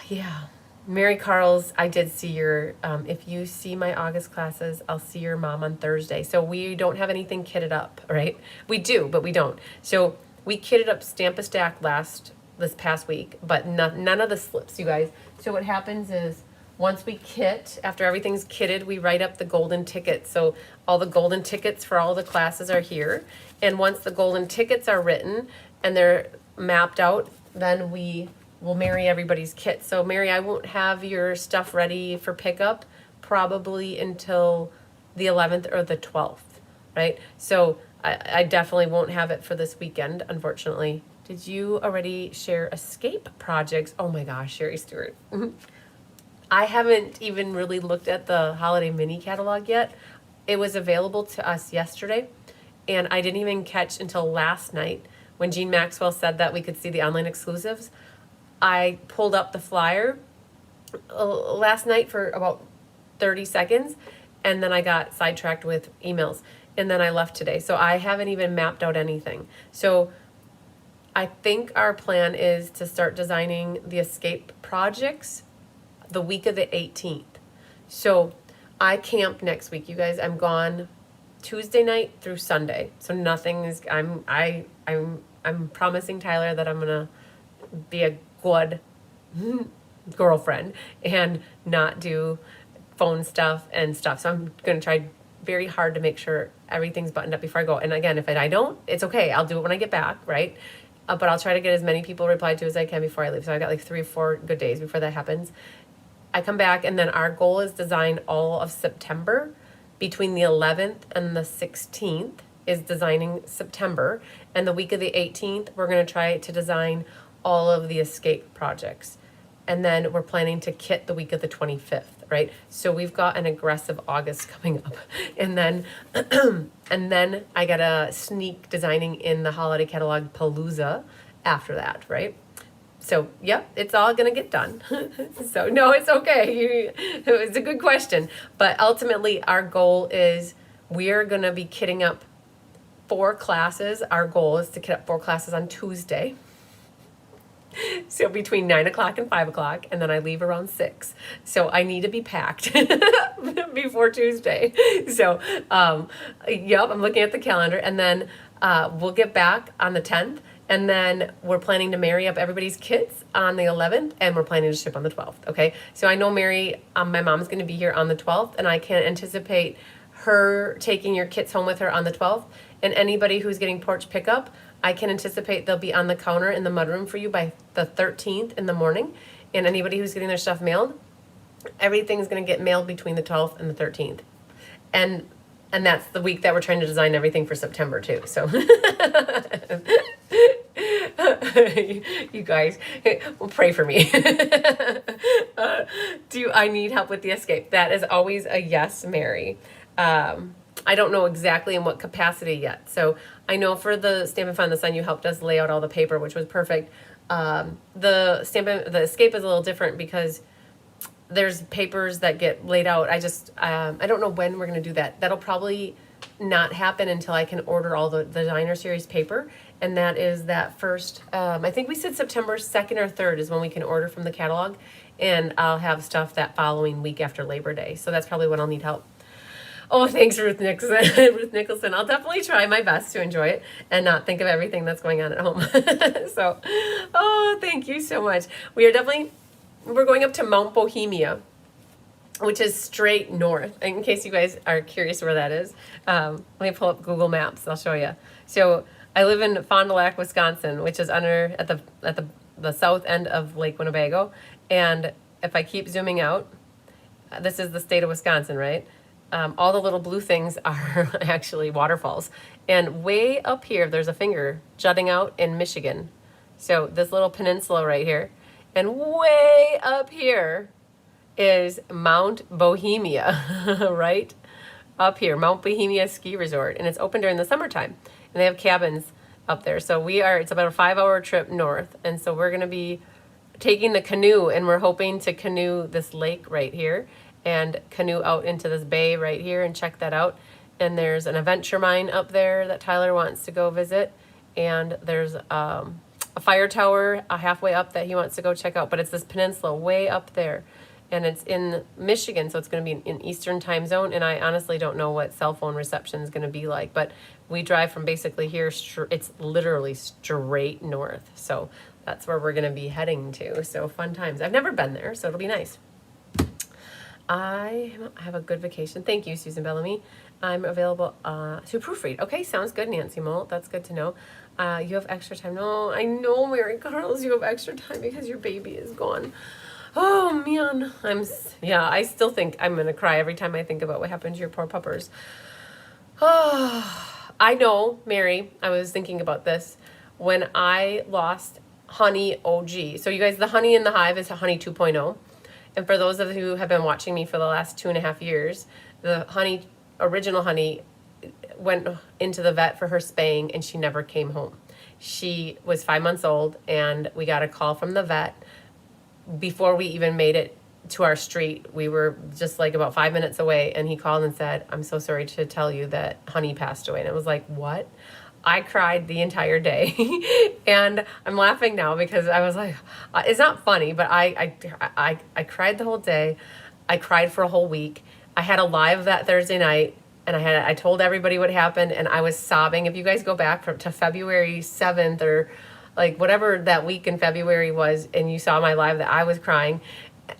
yeah. Mary Carl's, I did see your, if you see my August classes, I'll see your mom on Thursday. So we don't have anything kitted up, right? We do, but we don't. So we kitted up Stamp-A-Stack this past week, but none of the slips, you guys. So what happens is once we kit, after everything's kitted, we write up the golden tickets. So all the golden tickets for all the classes are here. And once the golden tickets are written and they're mapped out, then we will marry everybody's kit. So Mary, I won't have your stuff ready for pickup probably until the 11th or the 12th, right? So I definitely won't have it for this weekend, unfortunately. Did you already share escape projects? Oh my gosh, Sherry Stewart. I haven't even really looked at the holiday mini catalog yet. It was available to us yesterday, and I didn't even catch until last night when Jean Maxwell said that we could see the online exclusives. I pulled up the flyer last night for about 30 seconds, and then I got sidetracked with emails, and then I left today. So I haven't even mapped out anything. So I think our plan is to start designing the escape projects the week of the 18th. So I camp next week, you guys. I'm gone Tuesday night through Sunday. So nothing is. I'm promising Tyler that I'm gonna be a good girlfriend and not do phone stuff and stuff. So I'm gonna try very hard to make sure everything's buttoned up before I go. And again, if I don't, it's okay. I'll do it when I get back, right? But I'll try to get as many people replied to as I can before I leave. So I got like 3 or 4 good days before that happens. I come back, and then our goal is design all of September. Between the 11th and the 16th is designing September. And the week of the 18th, we're going to try to design all of the escape projects. And then we're planning to kit the week of the 25th, right? So we've got an aggressive August coming up. And then and then I got a sneak designing in the holiday catalog Palooza after that, right? So, yep, it's all going to get done. So, no, it's okay. It's a good question. But ultimately, our goal is we're going to be kitting up 4 classes. Our goal is to kit up 4 classes on Tuesday. So between 9 o'clock and 5 o'clock, and then I leave around 6. So I need to be packed before Tuesday. So, yep, I'm looking at the calendar, and then we'll get back on the 10th, and then we're planning to marry up everybody's kits on the 11th, and we're planning to ship on the 12th, okay? So I know Mary, my mom's going to be here on the 12th, and I can anticipate her taking your kits home with her on the 12th, and anybody who's getting porch pickup, I can anticipate they'll be on the counter in the mudroom for you by the 13th in the morning. And anybody who's getting their stuff mailed, everything's going to get mailed between the 12th and the 13th. And that's the week that we're trying to design everything for September too. So you guys will pray for me. Do I need help with the escape? That is always a yes, Mary. I don't know exactly in what capacity yet. So I know for the Stampin' Find the Sun, you helped us lay out all the paper, which was perfect. The escape is a little different because there's papers that get laid out. I don't know when we're going to do that. That'll probably not happen until I can order all the designer series paper. And that is that first, I think we said September 2nd or 3rd is when we can order from the catalog. And I'll have stuff that following week after Labor Day. So that's probably when I'll need help. Oh, thanks, Ruth Nicholson. Ruth Nicholson. I'll definitely try my best to enjoy it and not think of everything that's going on at home. So, oh, thank you so much. We're going up to Mount Bohemia, which is straight north. In case you guys are curious where that is, let me pull up Google Maps. I'll show you. So I live in Fond du Lac, Wisconsin, which is at the south end of Lake Winnebago. And if I keep zooming out, this is the state of Wisconsin, right? All the little blue things are actually waterfalls. And way up here, there's a finger jutting out in Michigan. So this little peninsula right here. And way up here is Mount Bohemia, right? Up here, Mount Bohemia Ski Resort. And it's open during the summertime. And they have cabins up there. So it's about a 5-hour trip north. And so we're going to be taking the canoe, and we're hoping to canoe this lake right here and canoe out into this bay right here and check that out. And there's an adventure mine up there that Tyler wants to go visit. And there's a fire tower halfway up that he wants to go check out. But it's this peninsula way up there. And it's in Michigan, so it's going to be in Eastern time zone. And I honestly don't know what cell phone reception is going to be like. But we drive from basically here, it's literally straight north. So that's where we're going to be heading to. So fun times. I've never been there, so it'll be nice. I have a good vacation. Thank you, Susan Bellamy. I'm available to proofread. Okay, sounds good, Nancy Molt. That's good to know. You have extra time. No, I know, Mary Carlos, you have extra time because your baby is gone. Oh, man. I still think I'm going to cry every time I think about what happened to your poor puppers. Oh, I know, Mary, I was thinking about this. When I lost Honey OG. So you guys, the Honey in the Hive is Honey 2.0. And for those of you who have been watching me for the last 2.5 years, the original Honey went into the vet for her spaying, and she never came home. She was 5 months old, and we got a call from the vet. Before we even made it to our street, we were just like about 5 minutes away, and he called and said, "I'm so sorry to tell you that Honey passed away." And it was like, what? I cried the entire day. And I'm laughing now because I was like, it's not funny, but I cried the whole day. I cried for a whole week. I had a live that Thursday night and I told everybody what happened, and I was sobbing. If you guys go back to February 7th or like whatever that week in February was, and you saw my live, that I was crying,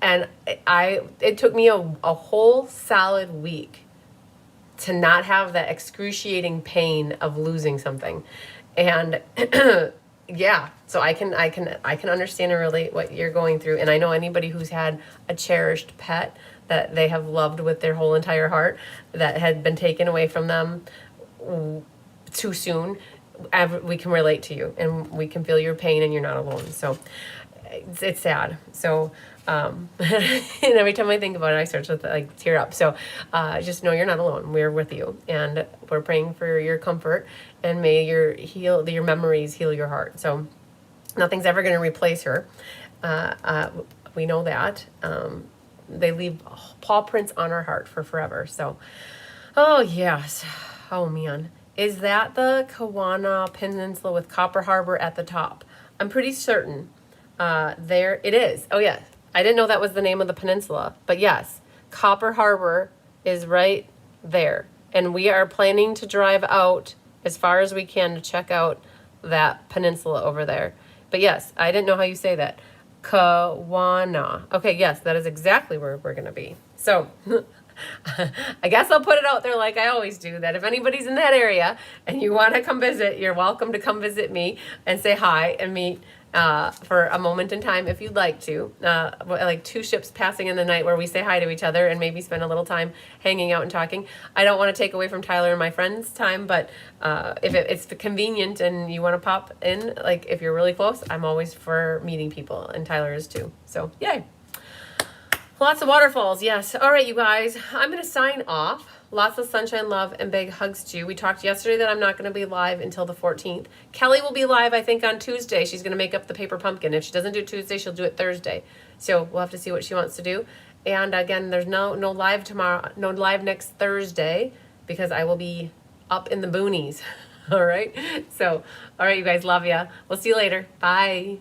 and it took me a whole solid week to not have that excruciating pain of losing something. And yeah, so I can understand and relate what you're going through. And I know anybody who's had a cherished pet that they have loved with their whole entire heart that had been taken away from them too soon, we can relate to you, and we can feel your pain, and you're not alone. So it's sad. So and every time I think about it, I start to like tear up. So just know you're not alone. We're with you, and we're praying for your comfort, and may your memories heal your heart. So nothing's ever going to replace her. We know that. They leave paw prints on our heart for forever. So, oh yes. Oh man. Is that the Kawana Peninsula with Copper Harbor at the top? I'm pretty certain. There it is. Oh yeah. I didn't know that was the name of the peninsula, but yes, Copper Harbor is right there. And we are planning to drive out as far as we can to check out that peninsula over there. But yes, I didn't know how you say that. Kawana. Okay, yes, that is exactly where we're going to be. So I guess I'll put it out there like I always do, that if anybody's in that area and you want to come visit, you're welcome to come visit me and say hi and meet for a moment in time if you'd like to. Like 2 ships passing in the night where we say hi to each other and maybe spend a little time hanging out and talking. I don't want to take away from Tyler and my friends' time, but if it's convenient and you want to pop in, like if you're really close, I'm always for meeting people, and Tyler is too. So yay. Lots of waterfalls, yes. All right, you guys, I'm going to sign off. Lots of sunshine, love, and big hugs to you. We talked yesterday that I'm not going to be live until the 14th. Kelly will be live, I think, on Tuesday. She's going to make up the paper pumpkin. If she doesn't do it Tuesday, she'll do it Thursday. So we'll have to see what she wants to do. And again, there's no live tomorrow, no live next Thursday, because I will be up in the boonies. All right? So, all right, you guys, love ya. We'll see you later. Bye.